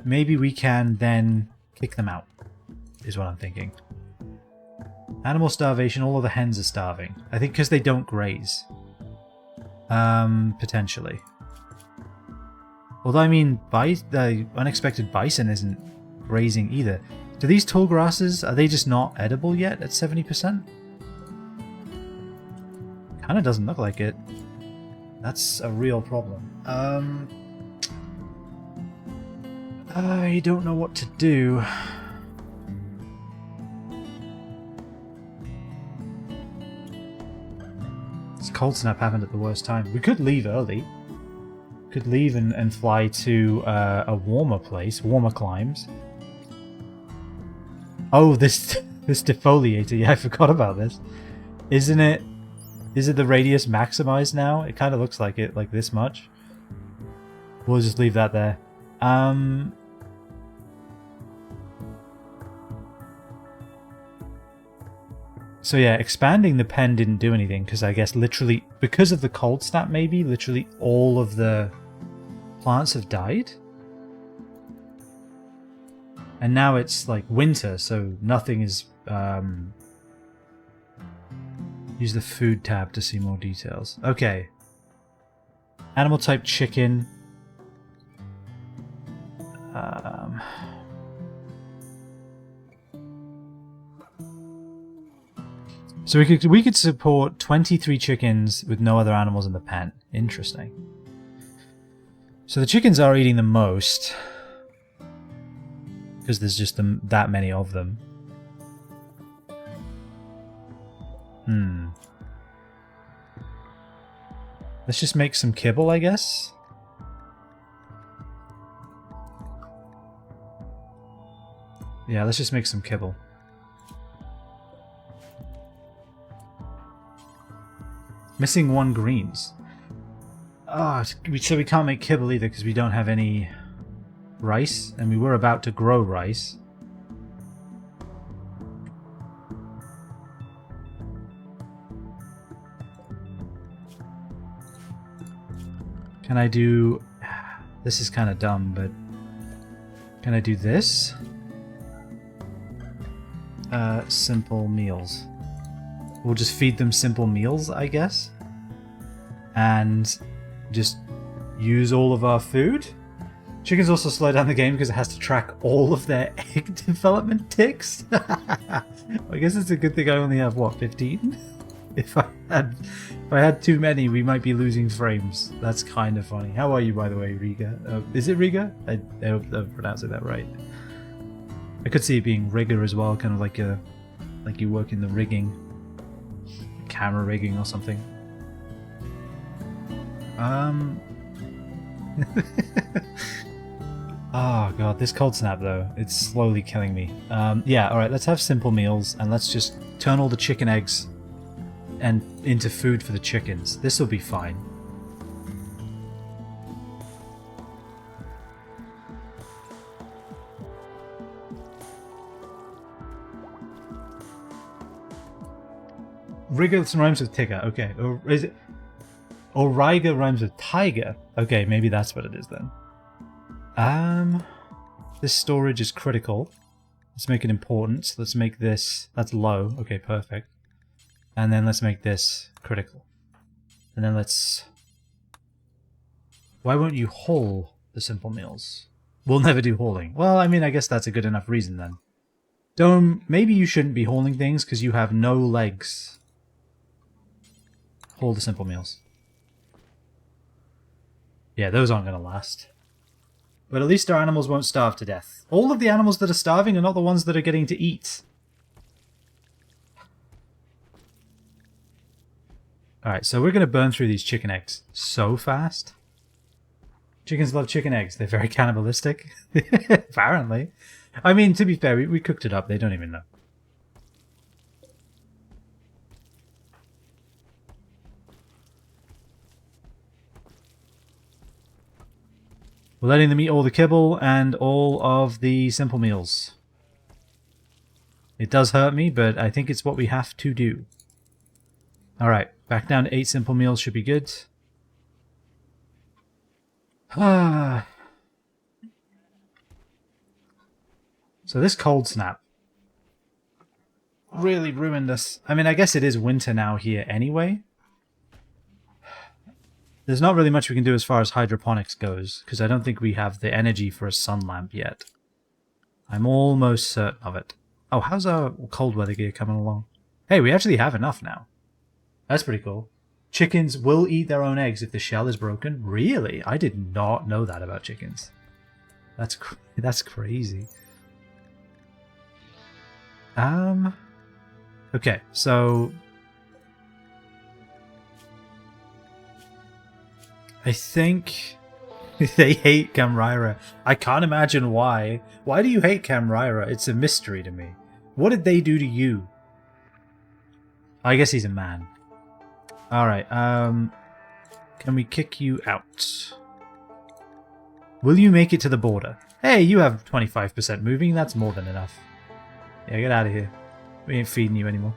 maybe we can then kick them out, is what I'm thinking. Animal starvation, all of the hens are starving. I think because they don't graze. Potentially. Although, I mean, the unexpected bison isn't grazing either. Do these tall grasses, are they just not edible yet at 70%? Kinda doesn't look like it. That's a real problem. I don't know what to do. This cold snap happened at the worst time. We could leave early. Could leave and fly to a warmer place, warmer climes. Oh, this defoliator. Yeah, I forgot about this. Isn't it? Is it the radius maximized now? It kind of looks like it, like this much. We'll just leave that there. So yeah, expanding the pen didn't do anything because I guess literally, because of the cold snap maybe, literally all of the plants have died. And now it's like winter, so nothing is... Use the food tab to see more details. Okay. Animal type chicken. So we could support 23 chickens with no other animals in the pen. Interesting. So the chickens are eating the most. because there's just that many of them. Let's just make some kibble, I guess. Yeah, let's just make some kibble. Missing 1 greens. Ah, so we can't make kibble either because we don't have any rice, and we were about to grow rice. Can I do... This is kind of dumb, but... Can I do this? Simple meals. We'll just feed them simple meals, I guess. And just use all of our food. Chickens also slow down the game because it has to track all of their egg development ticks. I guess it's a good thing I only have, what, 15? If I had too many, we might be losing frames. That's kind of funny. How are you, by the way, Riga? Is it Riga? I hope I'm pronouncing that right. I could see it being rigger as well, kind of like you work in the rigging, camera rigging or something. Oh god, this cold snap though, it's slowly killing me. Yeah, alright, let's have simple meals and let's just turn all the chicken eggs and into food for the chickens. This will be fine. Rigger rhymes with Tigger, okay. Or is it... Origa rhymes with tiger. Okay, maybe that's what it is then. This storage is critical. Let's make it important. So let's make this... That's low. Okay, perfect. And then let's make this critical. And then let's... Why won't you haul the simple meals? We'll never do hauling. Well, I mean, I guess that's a good enough reason then. Dome, maybe you shouldn't be hauling things because you have no legs. Haul the simple meals. Yeah, those aren't going to last. But at least our animals won't starve to death. All of the animals that are starving are not the ones that are getting to eat. Alright, so we're going to burn through these chicken eggs so fast. Chickens love chicken eggs. They're very cannibalistic. Apparently. I mean, to be fair, we cooked it up. They don't even know. We're letting them eat all the kibble and all of the simple meals. It does hurt me, but I think it's what we have to do. Alright, back down to 8 simple meals should be good. So this cold snap really ruined us. I mean, I guess it is winter now here anyway. There's not really much we can do as far as hydroponics goes, because I don't think we have the energy for a sun lamp yet. I'm almost certain of it. Oh, how's our cold weather gear coming along? Hey, we actually have enough now. That's pretty cool. Chickens will eat their own eggs if the shell is broken. Really? I did not know that about chickens. That's crazy. Okay, so... I think they hate Camryra. I can't imagine why. Why do you hate Camryra? It's a mystery to me. What did they do to you? I guess he's a man. Alright, can we kick you out? Will you make it to the border? Hey, you have 25% moving. That's more than enough. Yeah, get out of here. We ain't feeding you anymore.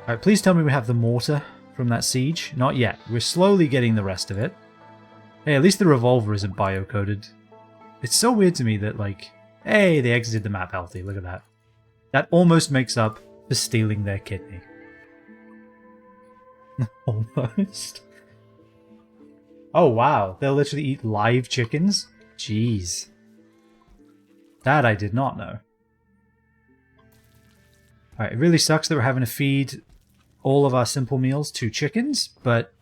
Alright, please tell me we have the mortar from that siege. Not yet. We're slowly getting the rest of it. Hey, at least the revolver isn't bio-coded. It's so weird to me that, like... Hey, they exited the map healthy. Look at that. That almost makes up for stealing their kidney. Almost. Oh, wow. They'll literally eat live chickens? Jeez. That I did not know. Alright, it really sucks that we're having to feed all of our simple meals to chickens, but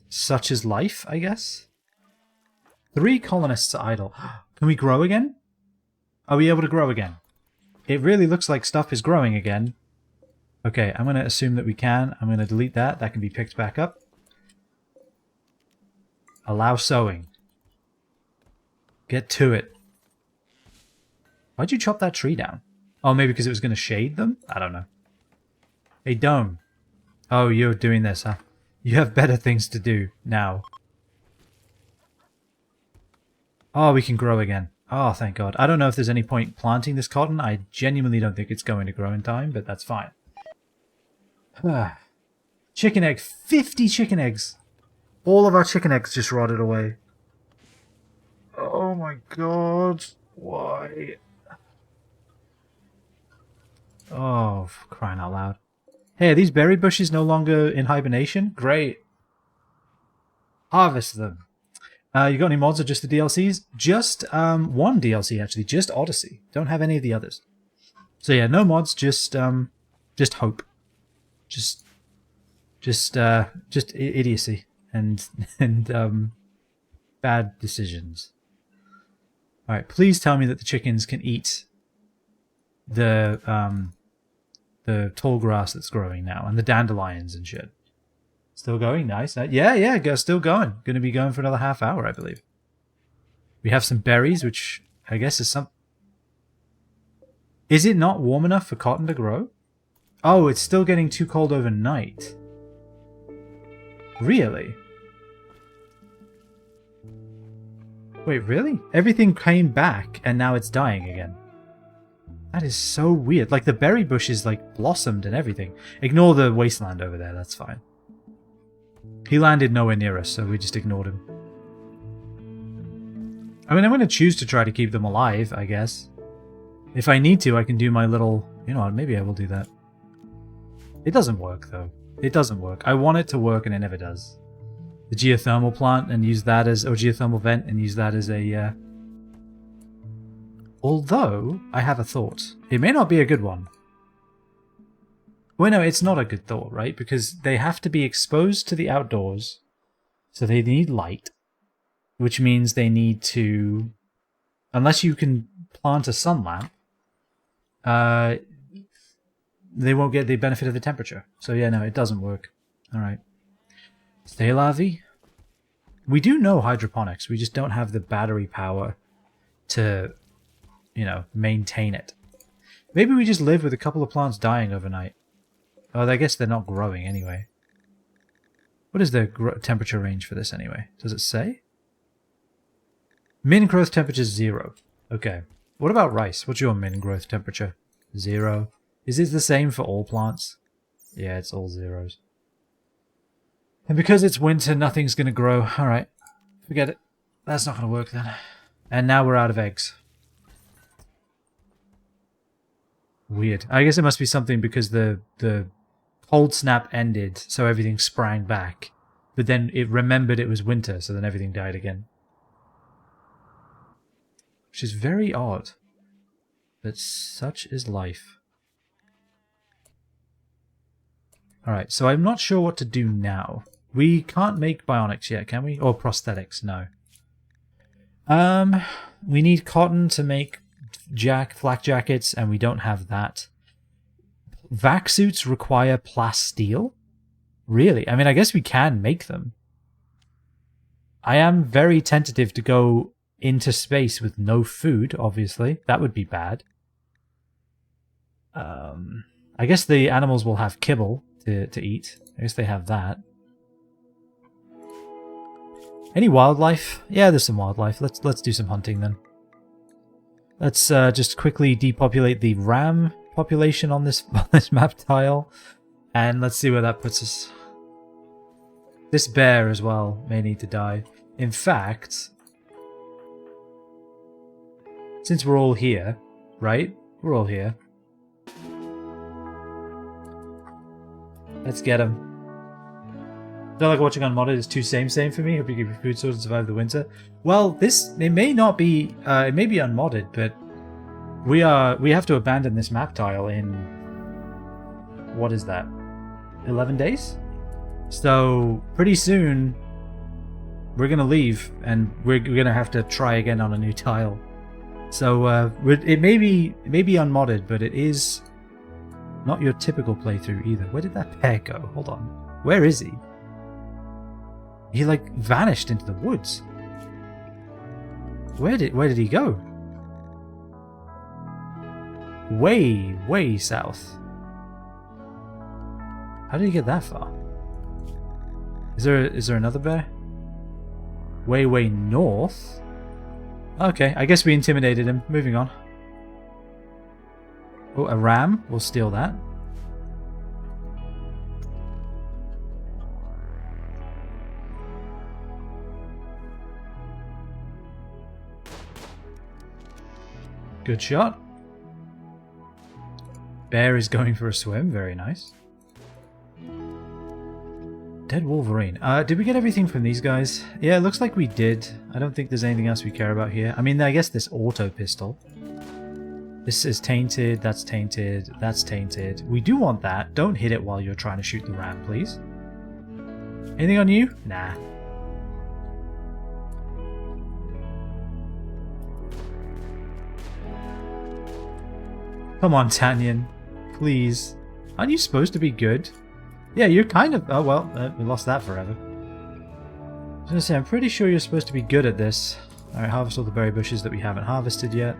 such is life, I guess. 3 colonists are idle. Can we grow again? Are we able to grow again? It really looks like stuff is growing again. Okay, I'm going to assume that we can. I'm going to delete that. That can be picked back up. Allow sowing. Get to it. Why'd you chop that tree down? Oh, maybe because it was going to shade them? I don't know. Hey, Dome. Oh, you're doing this, huh? You have better things to do now. Oh, we can grow again. Oh, thank God. I don't know if there's any point planting this cotton. I genuinely don't think it's going to grow in time, but that's fine. Chicken egg. 50 chicken eggs. All of our chicken eggs just rotted away. Oh my God. Why? Oh, crying out loud. Hey, are these berry bushes no longer in hibernation? Great. Harvest them. You got any mods or just the DLCs? Just one DLC actually, just Odyssey. Don't have any of the others. So yeah, no mods, just hope. Just idiocy and bad decisions. All right, please tell me that the chickens can eat the tall grass that's growing now and the dandelions and shit. Still going, nice. Yeah, still going. Going to be going for another half hour, I believe. We have some berries, which I guess is some... Is it not warm enough for cotton to grow? Oh, it's still getting too cold overnight. Really? Wait, really? Everything came back and now it's dying again. That is so weird. Like the berry bushes like blossomed and everything. Ignore the wasteland over there, that's fine. He landed nowhere near us, so we just ignored him. I mean, I'm going to choose to try to keep them alive, I guess. If I need to, I can do my little... You know what, maybe I will do that. It doesn't work, though. It doesn't work. I want it to work, and it never does. The geothermal plant, and use that as... Or geothermal vent, and use that as a... Although, I have a thought. It may not be a good one. Well, no, it's not a good thought, right? Because they have to be exposed to the outdoors, so they need light, which means they need to... Unless you can plant a sun lamp, they won't get the benefit of the temperature. So yeah, no, it doesn't work. Alright. Stay larvae. We do know hydroponics, we just don't have the battery power to, you know, maintain it. Maybe we just live with a couple of plants dying overnight. Oh, I guess they're not growing anyway. What is the temperature range for this anyway? Does it say? Min growth temperature 0. Okay. What about rice? What's your min growth temperature? 0. Is it the same for all plants? Yeah, it's all zeros. And because it's winter, nothing's going to grow. Alright. Forget it. That's not going to work then. And now we're out of eggs. Weird. I guess it must be something because the cold snap ended, so everything sprang back. But then it remembered it was winter, so then everything died again. Which is very odd. But such is life. Alright, so I'm not sure what to do now. We can't make bionics yet, can we? Or prosthetics, no. We need cotton to make flak jackets, and we don't have that. Vac suits require plasteel? Really? I mean, I guess we can make them. I am very tentative to go into space with no food, obviously. That would be bad. I guess the animals will have kibble to eat. I guess they have that. Any wildlife? Yeah, there's some wildlife. Let's do some hunting then. Let's just quickly depopulate the ram population on this map tile, and let's see where that puts us. This bear as well may need to die. In fact, since we're all here, right? We're all here. Let's get him. Don't like watching unmodded. It's too same for me. Hope you give your food source and survive the winter. Well, it may not be. It may be unmodded, but we have to abandon this map tile in, what is that? 11 days? So pretty soon we're going to leave, and we're going to have to try again on a new tile. So it may be unmodded, but it is not your typical playthrough either. Where did that bear go? Hold on. Where is he? He like vanished into the woods. Where did he go? Way south. How did he get that far? Is there another bear? Way north? Okay, I guess we intimidated him. Moving on. Oh, a ram. We'll steal that. Good shot. Bear is going for a swim. Very nice. Dead Wolverine. Did we get everything from these guys? Yeah, it looks like we did. I don't think there's anything else we care about here. I mean, I guess this auto pistol. This is tainted, that's tainted, that's tainted. We do want that. Don't hit it while you're trying to shoot the ram, please. Anything on you? Nah. Come on, Tanyan. Please. Aren't you supposed to be good? Yeah, you're kind of... Oh, well, we lost that forever. I was going to say, I'm pretty sure you're supposed to be good at this. Alright, harvest all the berry bushes that we haven't harvested yet.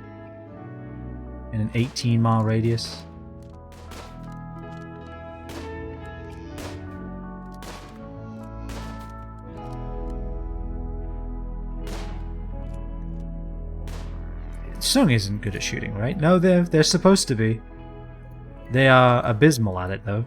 In an 18-mile radius. Sung isn't good at shooting, right? No, they're supposed to be. They are abysmal at it, though.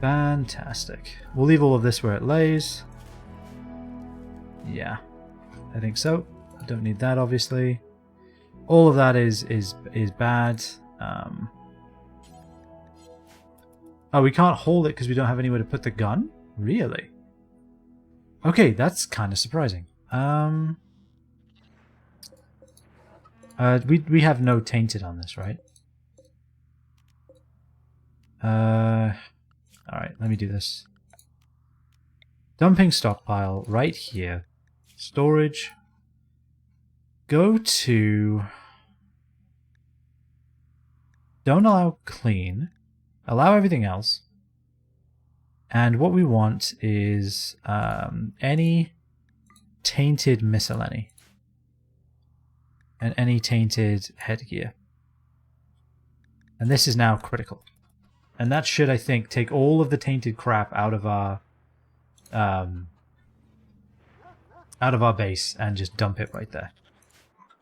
Fantastic. We'll leave all of this where it lays. Yeah, I think so. Don't need that, obviously. All of that is bad. Oh, we can't hold it because we don't have anywhere to put the gun? Really? Okay, that's kind of surprising. We have no tainted on this, right? Alright, let me do this. Dumping stockpile right here. Storage. Go to... Don't allow clean. Allow everything else. And what we want is any tainted miscellany. And any tainted headgear. And this is now critical. And that should, I think, take all of the tainted crap out of our base and just dump it right there.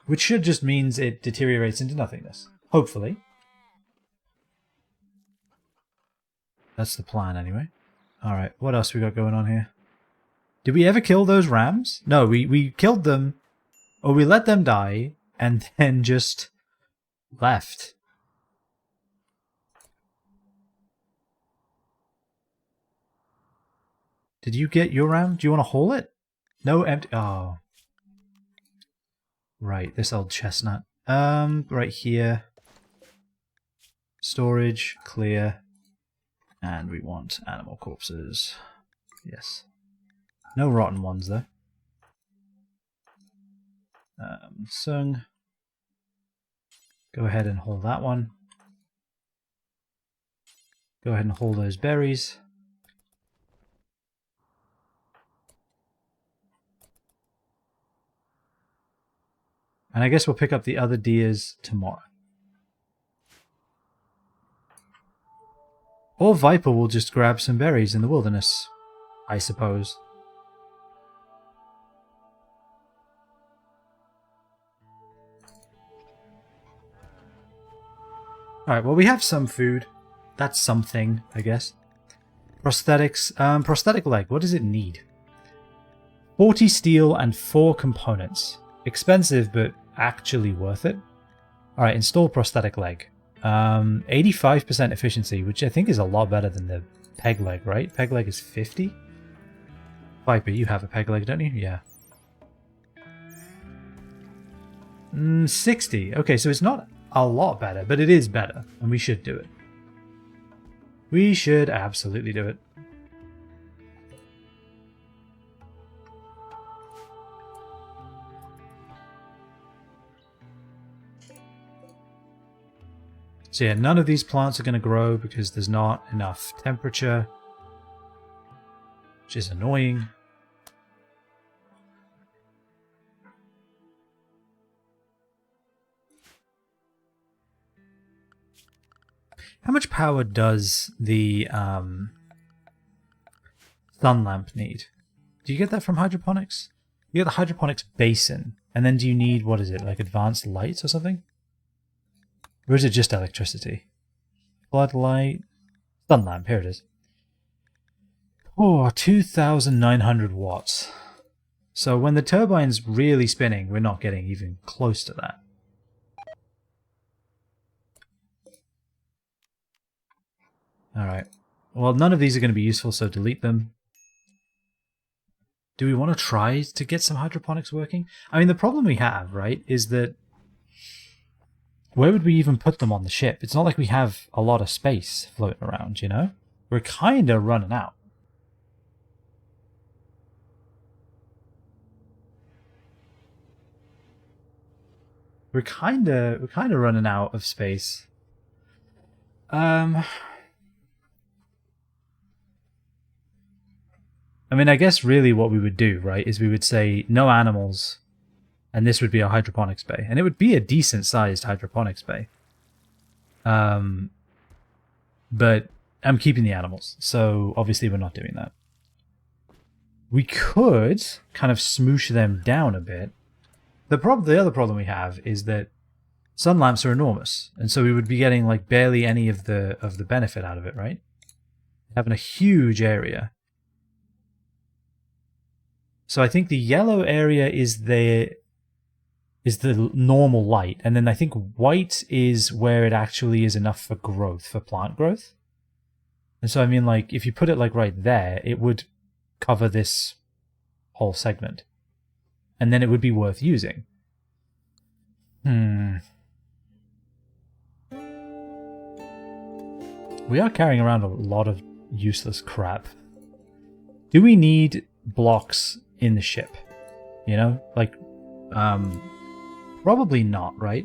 Which should just means it deteriorates into nothingness. Hopefully. That's the plan, anyway. Alright, what else we got going on here? Did we ever kill those rams? No, we killed them, or we let them die, and then just left. Did you get your ram? Do you want to haul it? No empty... Oh. Right, this old chestnut. Right here. Storage, clear. And we want animal corpses. Yes. No rotten ones, though. Sung. Go ahead and haul that one. Go ahead and haul those berries. And I guess we'll pick up the other deers tomorrow. Or Viper will just grab some berries in the wilderness, I suppose. Alright, well we have some food. That's something, I guess. Prosthetics. Prosthetic leg, what does it need? 40 steel and 4 components. Expensive, but actually worth it. Alright, install prosthetic leg. 85% efficiency, which I think is a lot better than the peg leg, right? Peg leg is 50? Viper, you have a peg leg, don't you? Yeah. 60. Okay, so it's not a lot better, but it is better, and we should do it. We should absolutely do it. So yeah, none of these plants are going to grow because there's not enough temperature, which is annoying. How much power does the sun lamp need? Do you get that from hydroponics? You get the hydroponics basin, and then do you need, what is it, like advanced lights or something? Or is it just electricity? Floodlight. Sun lamp, here it is. Oh, 2,900 watts. So when the turbine's really spinning, we're not getting even close to that. Alright. Well, none of these are going to be useful, so delete them. Do we want to try to get some hydroponics working? I mean, the problem we have, right, is that where would we even put them on the ship? It's not like we have a lot of space floating around, you know? We're kind of running out. We're kind of running out of space. I mean, I guess really what we would do, right, is we would say no animals. And this would be a hydroponics bay. And it would be a decent-sized hydroponics bay. But I'm keeping the animals, so obviously we're not doing that. We could kind of smoosh them down a bit. The other problem we have is that sun lamps are enormous, and so we would be getting like barely any of the benefit out of it, right? Having a huge area. So I think the yellow area is the normal light, and then I think white is where it actually is enough for growth, for plant growth. And so I mean, like, if you put it like right there, it would cover this whole segment, and then it would be worth using. We are carrying around a lot of useless crap. Do we need blocks in the ship? You know, like, probably not, right?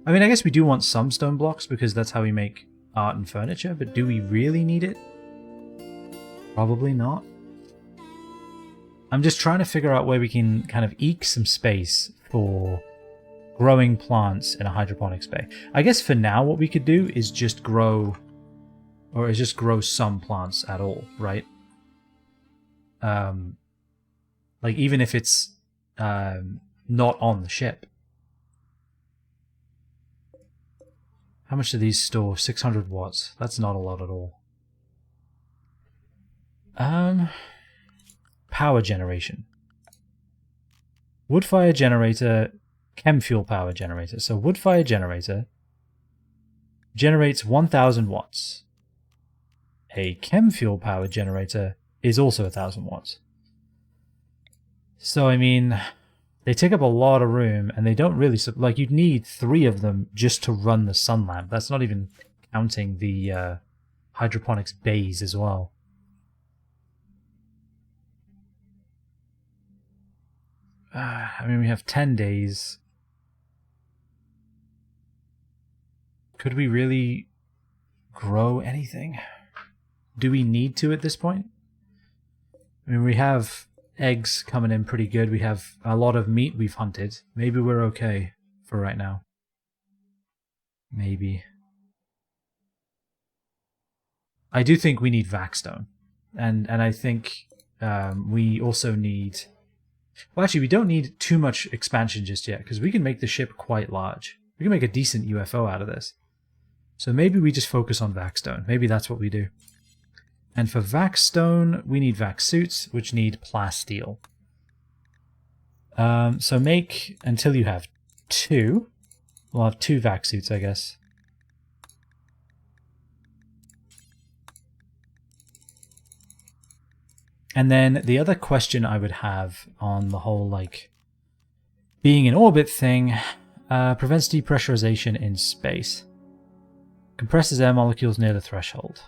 I mean, I guess we do want some stone blocks because that's how we make art and furniture, but do we really need it? Probably not. I'm just trying to figure out where we can kind of eke some space for growing plants in a hydroponics bay. I guess for now what we could do is just grow some plants at all, right? Like even if it's not on the ship. How much do these store? 600 watts. That's not a lot at all. Power generation. Wood fire generator, chem fuel power generator. So wood fire generator generates 1000 watts. A chem fuel power generator is also 1000 watts. So I mean, they take up a lot of room, and they don't really... Like, you'd need 3 of them just to run the sun lamp. That's not even counting the hydroponics bays as well. I mean, we have 10 days. Could we really grow anything? Do we need to at this point? I mean, we have eggs coming in pretty good. We have a lot of meat we've hunted. Maybe we're okay for right now. Maybe. I do think we need Vaxstone. And I think we also need... Well, actually, we don't need too much expansion just yet, because we can make the ship quite large. We can make a decent UFO out of this. So maybe we just focus on Vaxstone. Maybe that's what we do. And for Vaxstone, we need Vax suits, which need plasteel. So make, until you have 2, we'll have 2 Vax suits, I guess. And then the other question I would have on the whole, like, being in orbit thing, Prevents depressurization in space. Compresses air molecules near the threshold.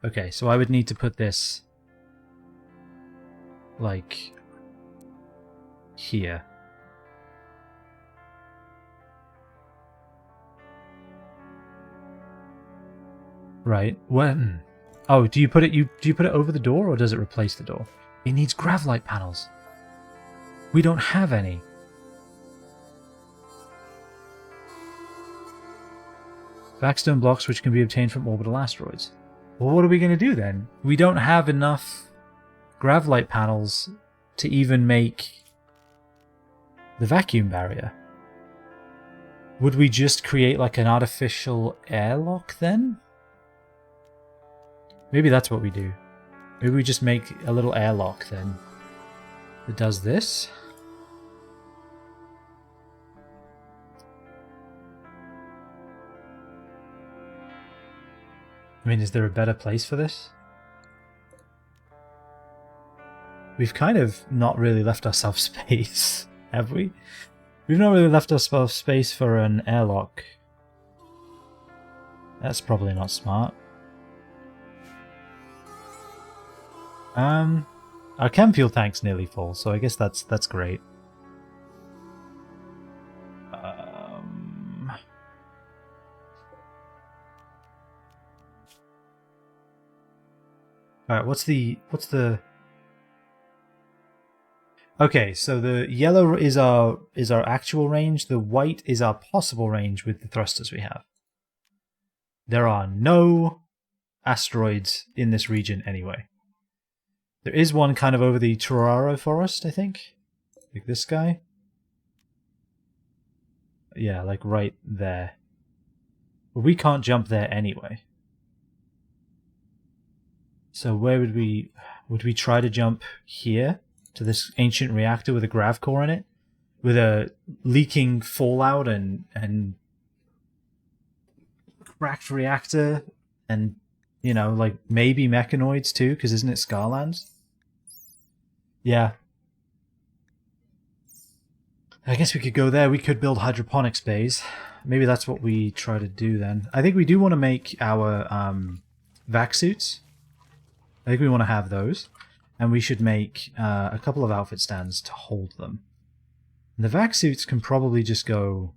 Okay, so I would need to put this like here. Right. When? Oh, do you put it over the door or does it replace the door? It needs gravlight panels. We don't have any. Backstone blocks which can be obtained from orbital asteroids. Well, what are we going to do then? We don't have enough gravlight panels to even make the vacuum barrier. Would we just create like an artificial airlock then? Maybe that's what we do. Maybe we just make a little airlock then that does this. I mean, is there a better place for this? We've kind of not really left ourselves space, have we? We've not really left ourselves space for an airlock. That's probably not smart. Our chem fuel tank's nearly full, so I guess that's great. Alright, what's the... Okay, so the yellow is our actual range, the white is our possible range with the thrusters we have. There are no asteroids in this region anyway. There is one kind of over the Toraro forest, I think. Like this guy. Yeah, like right there. But we can't jump there anyway. So where would we try to jump here to this ancient reactor with a grav core in it, with a leaking fallout and cracked reactor, and you know, like maybe mechanoids too, because isn't it Scarlands? Yeah. I guess we could go there. We could build hydroponics bays. Maybe that's what we try to do then. I think we do want to make our vac suits. I think we want to have those. And we should make a couple of outfit stands to hold them. And the vac suits can probably just go...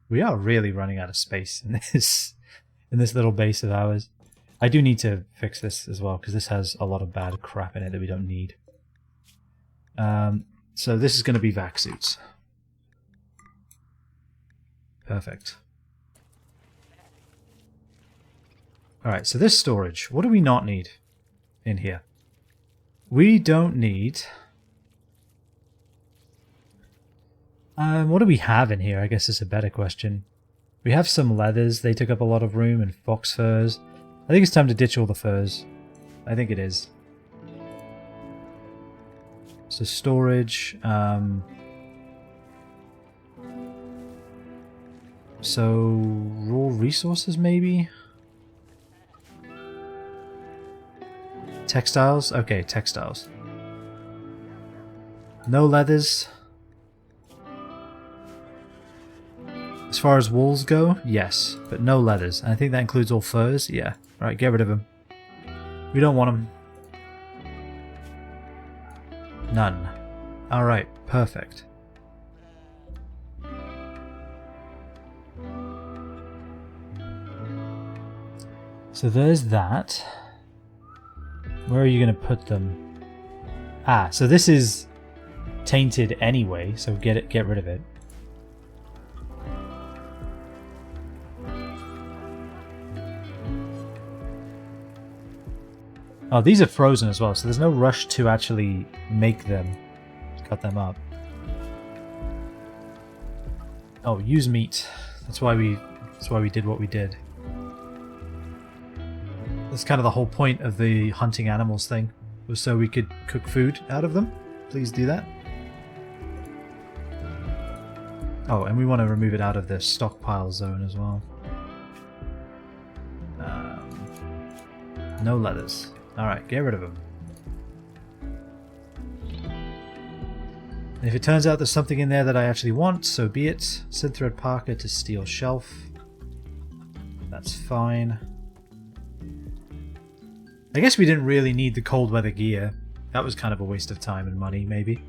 we are really running out of space in this little base of ours. I do need to fix this as well, because this has a lot of bad crap in it that we don't need. So this is going to be vac suits. Perfect. Alright, so this storage. What do we not need in here? We don't need... what do we have in here, I guess is a better question. We have some leathers. They took up a lot of room, and fox furs. I think it's time to ditch all the furs. I think it is. So storage. So raw resources maybe? Textiles? Okay, textiles. No leathers. As far as wools go, yes, but no leathers. And I think that includes all furs. Yeah. Alright, get rid of them. We don't want them. None. Alright, perfect. So there's that. Where are you going to put them? Ah, so this is tainted anyway, so get rid of it. Oh, these are frozen as well, so there's no rush to actually make them, cut them up. Oh, use meat. That's why we did what we did. That's kind of the whole point of the hunting animals thing, was so we could cook food out of them. Please do that. Oh, and we want to remove it out of the stockpile zone as well. No leathers. Alright, get rid of them. And if it turns out there's something in there that I actually want, so be it. Synthread Parker to steel shelf. That's fine. I guess we didn't really need the cold weather gear. That was kind of a waste of time and money, maybe.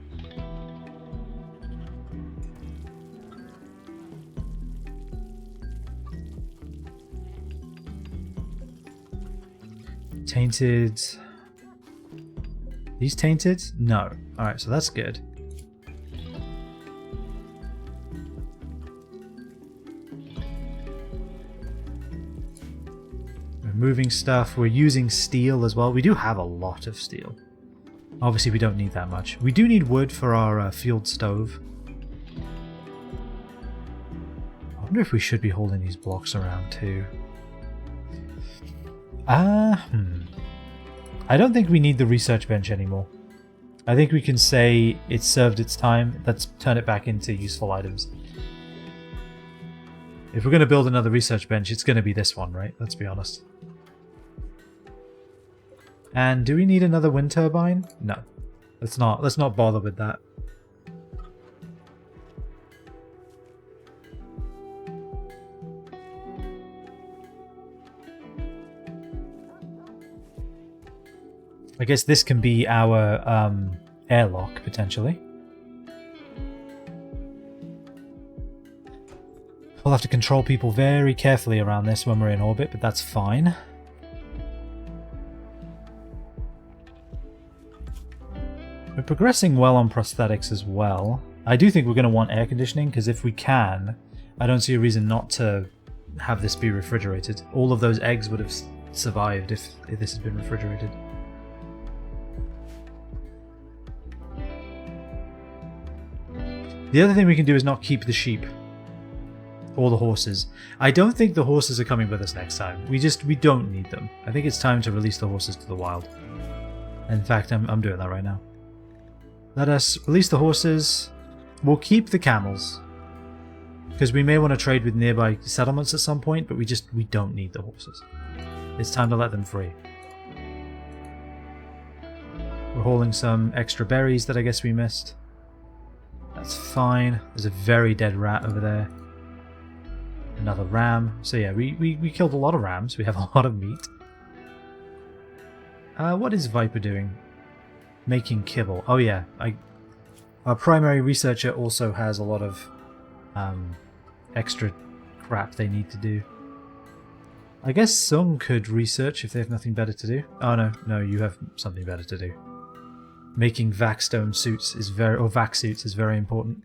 Tainted. These tainted? No. Alright, so that's good. We're moving stuff. We're using steel as well. We do have a lot of steel. Obviously, we don't need that much. We do need wood for our field stove. I wonder if we should be holding these blocks around too. I don't think we need the research bench anymore. I think we can say it served its time. Let's turn it back into useful items. If we're going to build another research bench, it's going to be this one, right? Let's be honest. And do we need another wind turbine? No. Let's not bother with that. I guess this can be our airlock, potentially. We'll have to control people very carefully around this when we're in orbit, but that's fine. We're progressing well on prosthetics as well. I do think we're going to want air conditioning, because if we can, I don't see a reason not to have this be refrigerated. All of those eggs would have survived if this had been refrigerated. The other thing we can do is not keep the sheep. Or the horses. I don't think the horses are coming with us next time. We don't need them. I think it's time to release the horses to the wild. In fact, I'm doing that right now. Let us release the horses. We'll keep the camels. Because we may want to trade with nearby settlements at some point, but we don't need the horses. It's time to let them free. We're hauling some extra berries that I guess we missed. That's fine. There's a very dead rat over there. Another ram. So yeah, we killed a lot of rams. We have a lot of meat. What is Viper doing? Making kibble. Oh yeah, our primary researcher also has a lot of extra crap they need to do. I guess some could research if they have nothing better to do. Oh no, you have something better to do. Making vac suits is very important.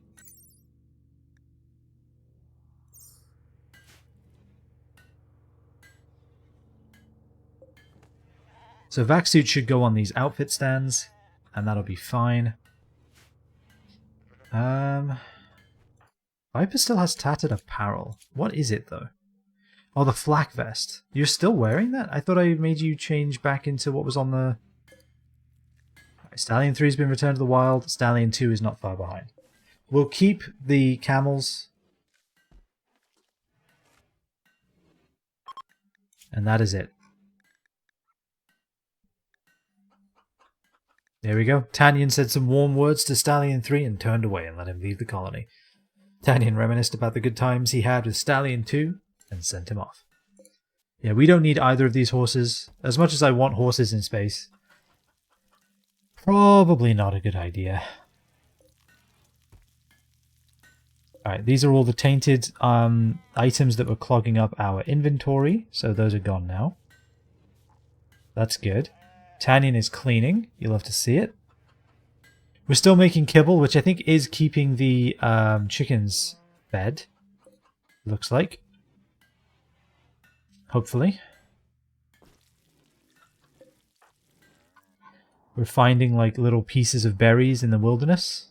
So vac suits should go on these outfit stands, and that'll be fine. Viper still has tattered apparel. What is it though? Oh, the flak vest. You're still wearing that? I thought I made you change back into what was on the... Stallion 3 has been returned to the wild. Stallion 2 is not far behind. We'll keep the camels. And that is it. There we go. Tanyan said some warm words to Stallion 3 and turned away and let him leave the colony. Tanyan reminisced about the good times he had with Stallion 2 and sent him off. Yeah, we don't need either of these horses. As much as I want horses in space, probably not a good idea. Alright, these are all the tainted items that were clogging up our inventory, so those are gone now. That's good. Tanyan is cleaning. You'll have to see it. We're still making kibble, which I think is keeping the chickens fed. Looks like. Hopefully. We're finding like little pieces of berries in the wilderness.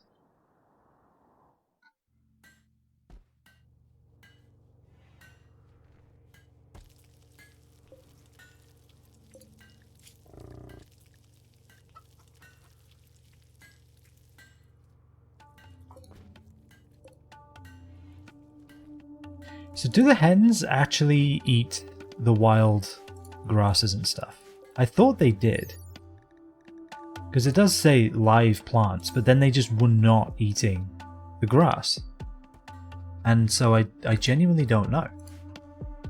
So do the hens actually eat the wild grasses and stuff? I thought they did. Because it does say live plants, but then they just were not eating the grass. And so I genuinely don't know.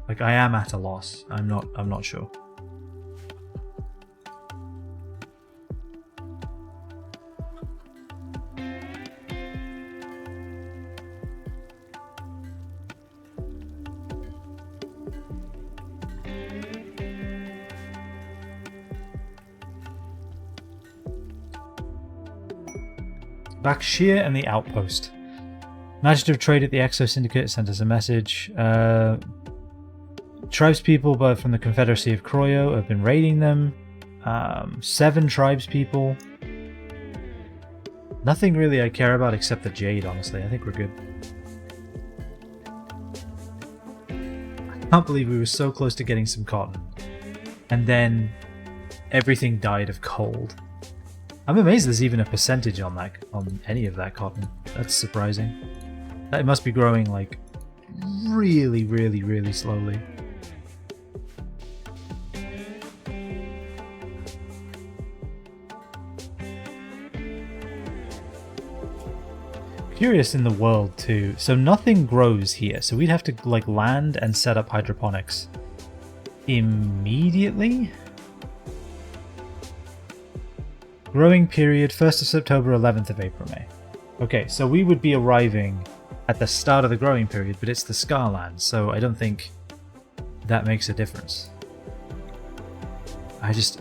Like, I am at a loss. I'm not sure. Bakshir and the Outpost. Magic of Trade at the Exo Syndicate sent us a message. Tribespeople but from the Confederacy of Kroyo have been raiding them. 7 tribespeople. Nothing really I care about except the jade, honestly. I think we're good. I can't believe we were so close to getting some cotton. And then everything died of cold. I'm amazed there's even a percentage on that, on any of that cotton. That's surprising. It must be growing like really, really, really slowly. Curious in the world too. So nothing grows here. So we'd have to like land and set up hydroponics immediately. Growing period 1st of September, 11th of April, May. Okay, so we would be arriving at the start of the growing period, but it's the Scarland, so I don't think that makes a difference. I just...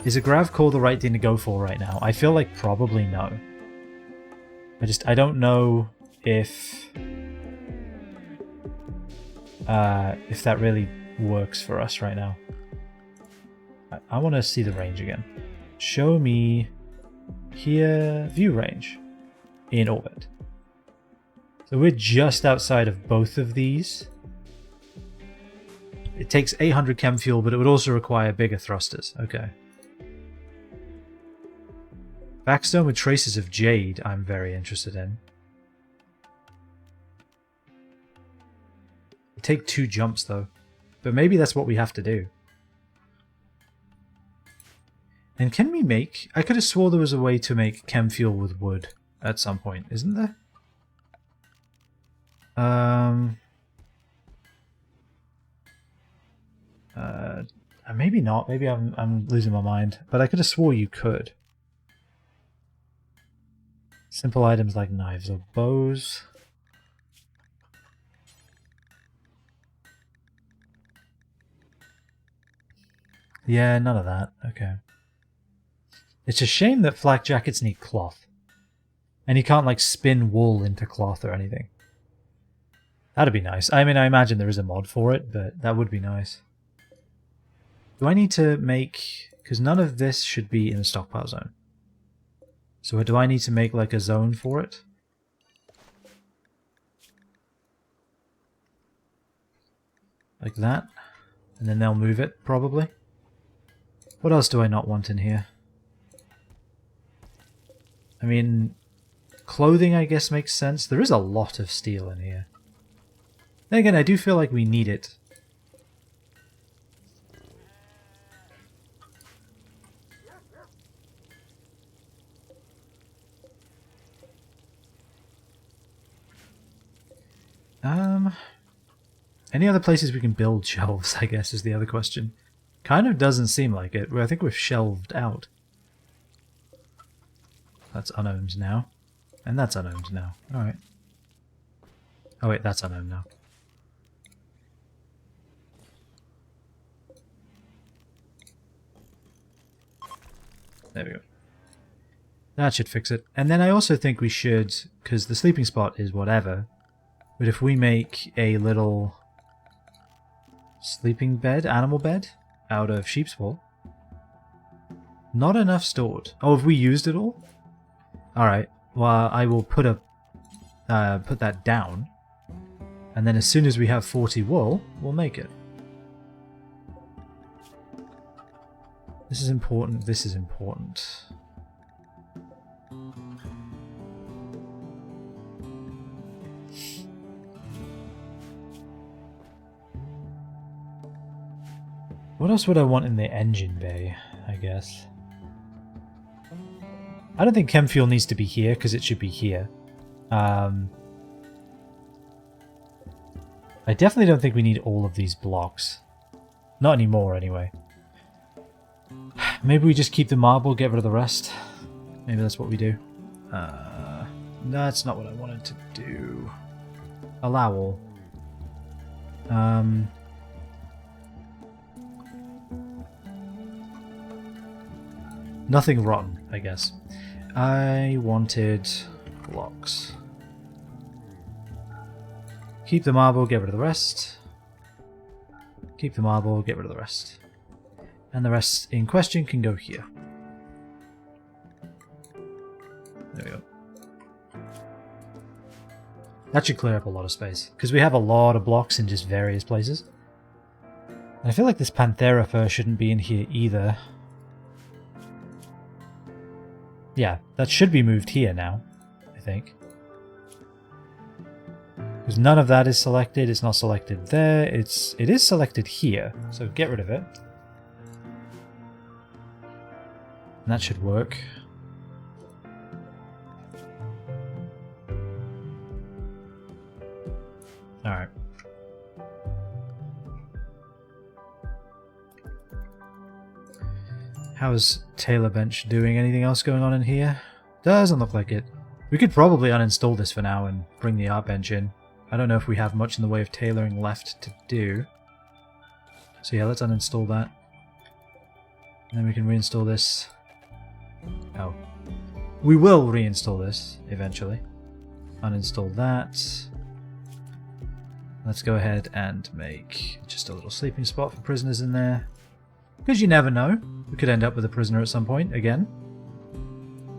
Is a grav core the right thing to go for right now? I feel like probably no. I don't know if that really works for us right now. I want to see the range again. Show me here view range in orbit. So we're just outside of both of these. It takes 800 chem fuel, but it would also require bigger thrusters. Okay. Backstone with traces of jade I'm very interested in. It'd take 2 jumps though. But maybe that's what we have to do. And can we make... I could have swore there was a way to make chem fuel with wood at some point, isn't there? Maybe not. Maybe I'm losing my mind. But I could have swore you could. Simple items like knives or bows. Yeah, none of that. Okay. It's a shame that flak jackets need cloth. And you can't like spin wool into cloth or anything. That'd be nice. I mean, I imagine there is a mod for it, but that would be nice. Do I need to make... Because none of this should be in the stockpile zone. So do I need to make like a zone for it? Like that? And then they'll move it, probably. What else do I not want in here? I mean, clothing I guess makes sense. There is a lot of steel in here. Then again, I do feel like we need it. Any other places we can build shelves, I guess, is the other question. Kind of doesn't seem like it. I think we've shelved out. That's unowned now. And that's unowned now. Alright. Oh wait, that's unowned now. There we go. That should fix it. And then I also think we should, because the sleeping spot is whatever, but if we make a little sleeping bed, animal bed, out of sheep's wool. Not enough stored. Oh, have we used it all? Alright, well I will put that down, and then as soon as we have 40 wool, we'll make it. This is important, this is important. What else would I want in the engine bay, I guess? I don't think chem fuel needs to be here because it should be here. I definitely don't think we need all of these blocks. Not anymore, anyway. Maybe we just keep the marble, get rid of the rest. Maybe that's what we do. That's not what I wanted to do. Allow all. Nothing rotten, I guess. I wanted blocks. Keep the marble, get rid of the rest. Keep the marble, get rid of the rest. And the rest in question can go here. There we go. That should clear up a lot of space, because we have a lot of blocks in just various places. And I feel like this Panthera fur shouldn't be in here either. Yeah, that should be moved here now, I think. Because none of that is selected, it's not selected there, it is selected here, so get rid of it. And that should work. Alright. How's Taylor Bench doing? Anything else going on in here? Doesn't look like it. We could probably uninstall this for now and bring the art bench in. I don't know if we have much in the way of tailoring left to do. So yeah, let's uninstall that. And then we can reinstall this. Oh. We will reinstall this eventually. Uninstall that. Let's go ahead and make just a little sleeping spot for prisoners in there. Because you never know. We could end up with a prisoner at some point, again.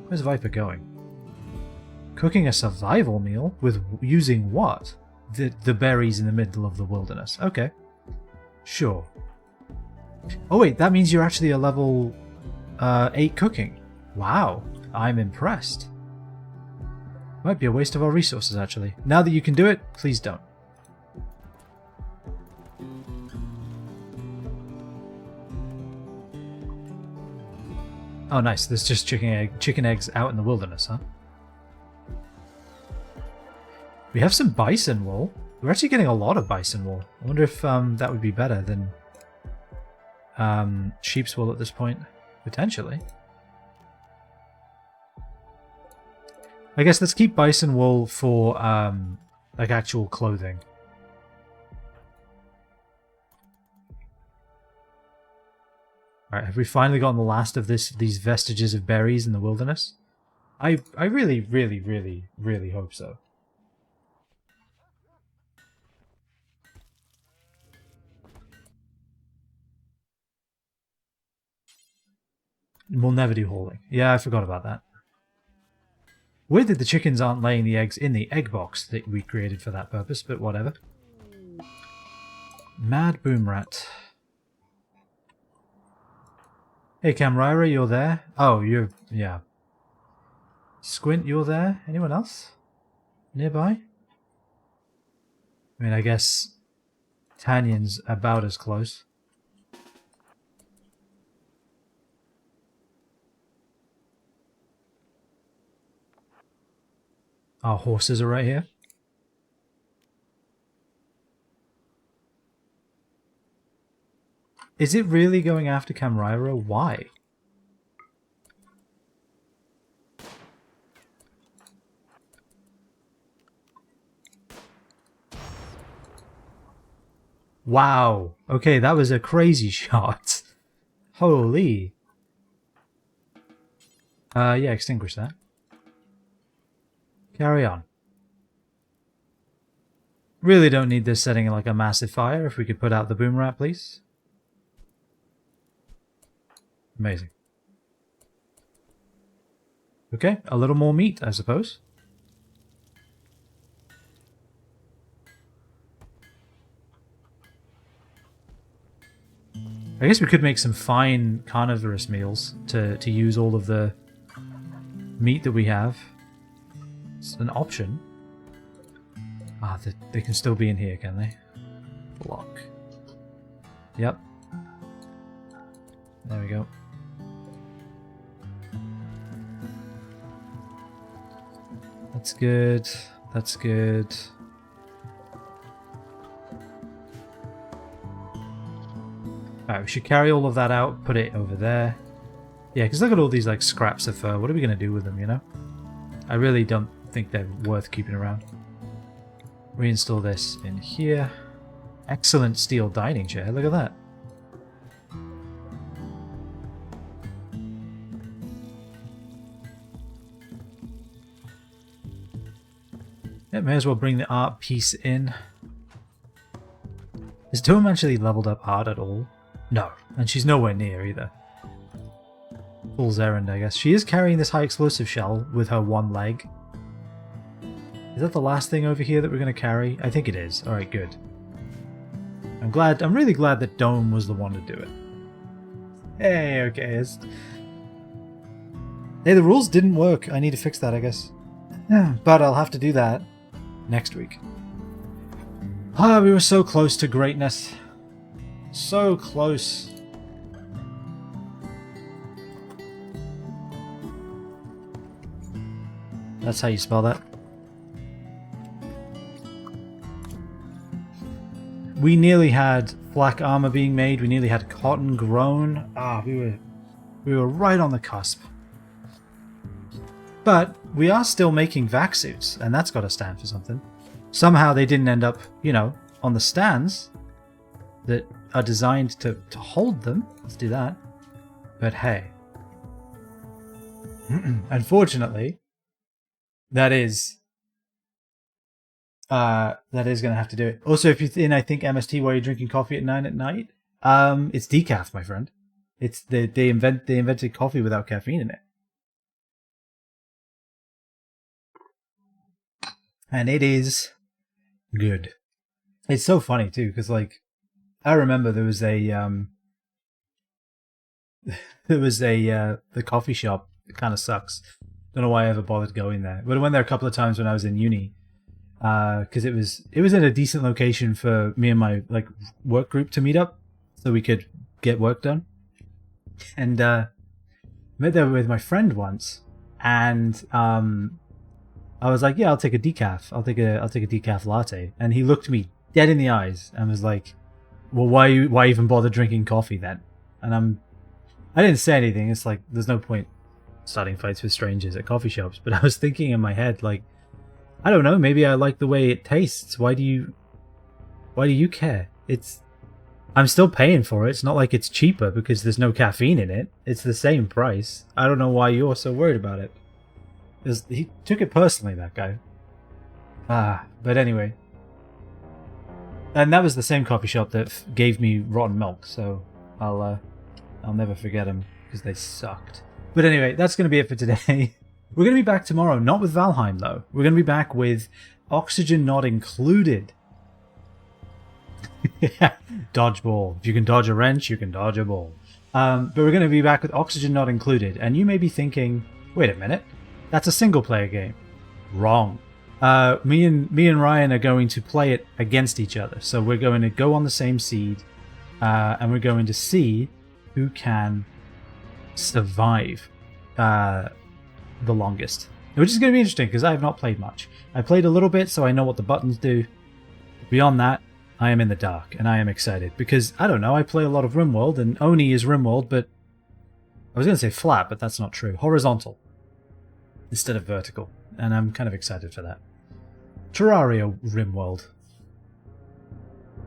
Where's Viper going? Cooking a survival meal? With using what? The berries in the middle of the wilderness. Okay. Sure. Oh wait, that means you're actually a level 8 cooking. Wow. I'm impressed. Might be a waste of our resources, actually. Now that you can do it, please don't. Oh nice, there's just chicken eggs out in the wilderness, huh? We have some bison wool. We're actually getting a lot of bison wool. I wonder if that would be better than sheep's wool at this point. Potentially. I guess let's keep bison wool for like actual clothing. Alright, have we finally gotten the last of these vestiges of berries in the wilderness? I really, really, really, really hope so. We'll never do hauling. Yeah, I forgot about that. Weird that the chickens aren't laying the eggs in the egg box that we created for that purpose, but whatever. Mad Boom Rat. Hey Camryra, you're there? Oh, you're... yeah. Squint, you're there? Anyone else? Nearby? I mean, I guess Tanyan's about as close. Our horses are right here. Is it really going after Camryra? Why? Wow. Okay, that was a crazy shot. Holy. Yeah, extinguish that. Carry on. Really don't need this setting like a massive fire. If we could put out the boom rat, please. Amazing. Okay, a little more meat, I suppose. I guess we could make some fine carnivorous meals to use all of the meat that we have. It's an option. Ah, they can still be in here, can they? Block. Yep. There we go. That's good. That's good. Alright, we should carry all of that out, put it over there. Yeah, because look at all these like scraps of fur. What are we going to do with them, you know? I really don't think they're worth keeping around. Reinstall this in here. Excellent steel dining chair. Look at that. Yeah, may as well bring the art piece in. Is Tom actually leveled up art at all? No, and she's nowhere near either. Fool's errand, I guess. She is carrying this high explosive shell with her one leg. Is that the last thing over here that we're going to carry? I think it is. Alright, good. I'm really glad that Dome was the one to do it. Hey, okay. Hey, the rules didn't work. I need to fix that, I guess. But I'll have to do that next week. Ah, we were so close to greatness. So close. That's how you spell that. We nearly had black armor being made. We nearly had cotton grown. Ah, we were right on the cusp. But we are still making vac suits, and that's got to stand for something. Somehow they didn't end up, you know, on the stands that are designed to hold them. Let's do that. But hey. Unfortunately, that is going to have to do it. Also, if you're in, I think, MST while you're drinking coffee at 9 at night, it's decaf, my friend. It's they invented coffee without caffeine in it. And it is good. It's so funny too, because like I remember there was a the coffee shop. It kind of sucks. Don't know why I ever bothered going there. But I went there a couple of times when I was in uni, because it was at a decent location for me and my like work group to meet up, so we could get work done. And met there with my friend once, and I was like, yeah, I'll take a decaf. I'll take a decaf latte. And he looked me dead in the eyes and was like, well, why even bother drinking coffee then? And I didn't say anything. It's like, there's no point starting fights with strangers at coffee shops. But I was thinking in my head, like, I don't know, maybe I like the way it tastes. Why do you care? I'm still paying for it. It's not like it's cheaper because there's no caffeine in it. It's the same price. I don't know why you're so worried about it. He took it personally, that guy. But anyway. And that was the same coffee shop that gave me rotten milk, so I'll never forget them because they sucked. But anyway, that's going to be it for today. We're going to be back tomorrow, not with Valheim though. We're going to be back with oxygen not included. Dodgeball. If you can dodge a wrench, you can dodge a ball. But we're going to be back with oxygen not included, and you may be thinking, wait a minute. That's a single-player game. Wrong. Me and Ryan are going to play it against each other. So we're going to go on the same seed, and we're going to see who can survive the longest. Which is going to be interesting, because I have not played much. I played a little bit, so I know what the buttons do. Beyond that, I am in the dark, and I am excited. Because, I don't know, I play a lot of Rimworld, and Oni is Rimworld, but... I was going to say flat, but that's not true. Horizontal. Instead of vertical, and I'm kind of excited for that. Terraria Rimworld.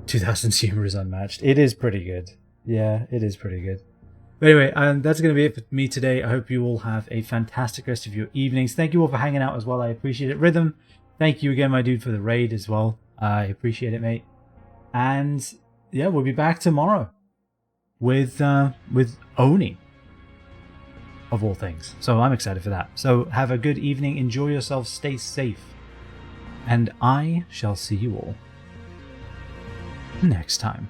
2000's humor is unmatched. It is pretty good. Yeah, it is pretty good. But anyway, that's going to be it for me today. I hope you all have a fantastic rest of your evenings. Thank you all for hanging out as well. I appreciate it. Rhythm, thank you again, my dude, for the raid as well. I appreciate it, mate. And yeah, we'll be back tomorrow with Oni. Of all things. So I'm excited for that. So have a good evening. Enjoy yourselves. Stay safe. And I shall see you all next time.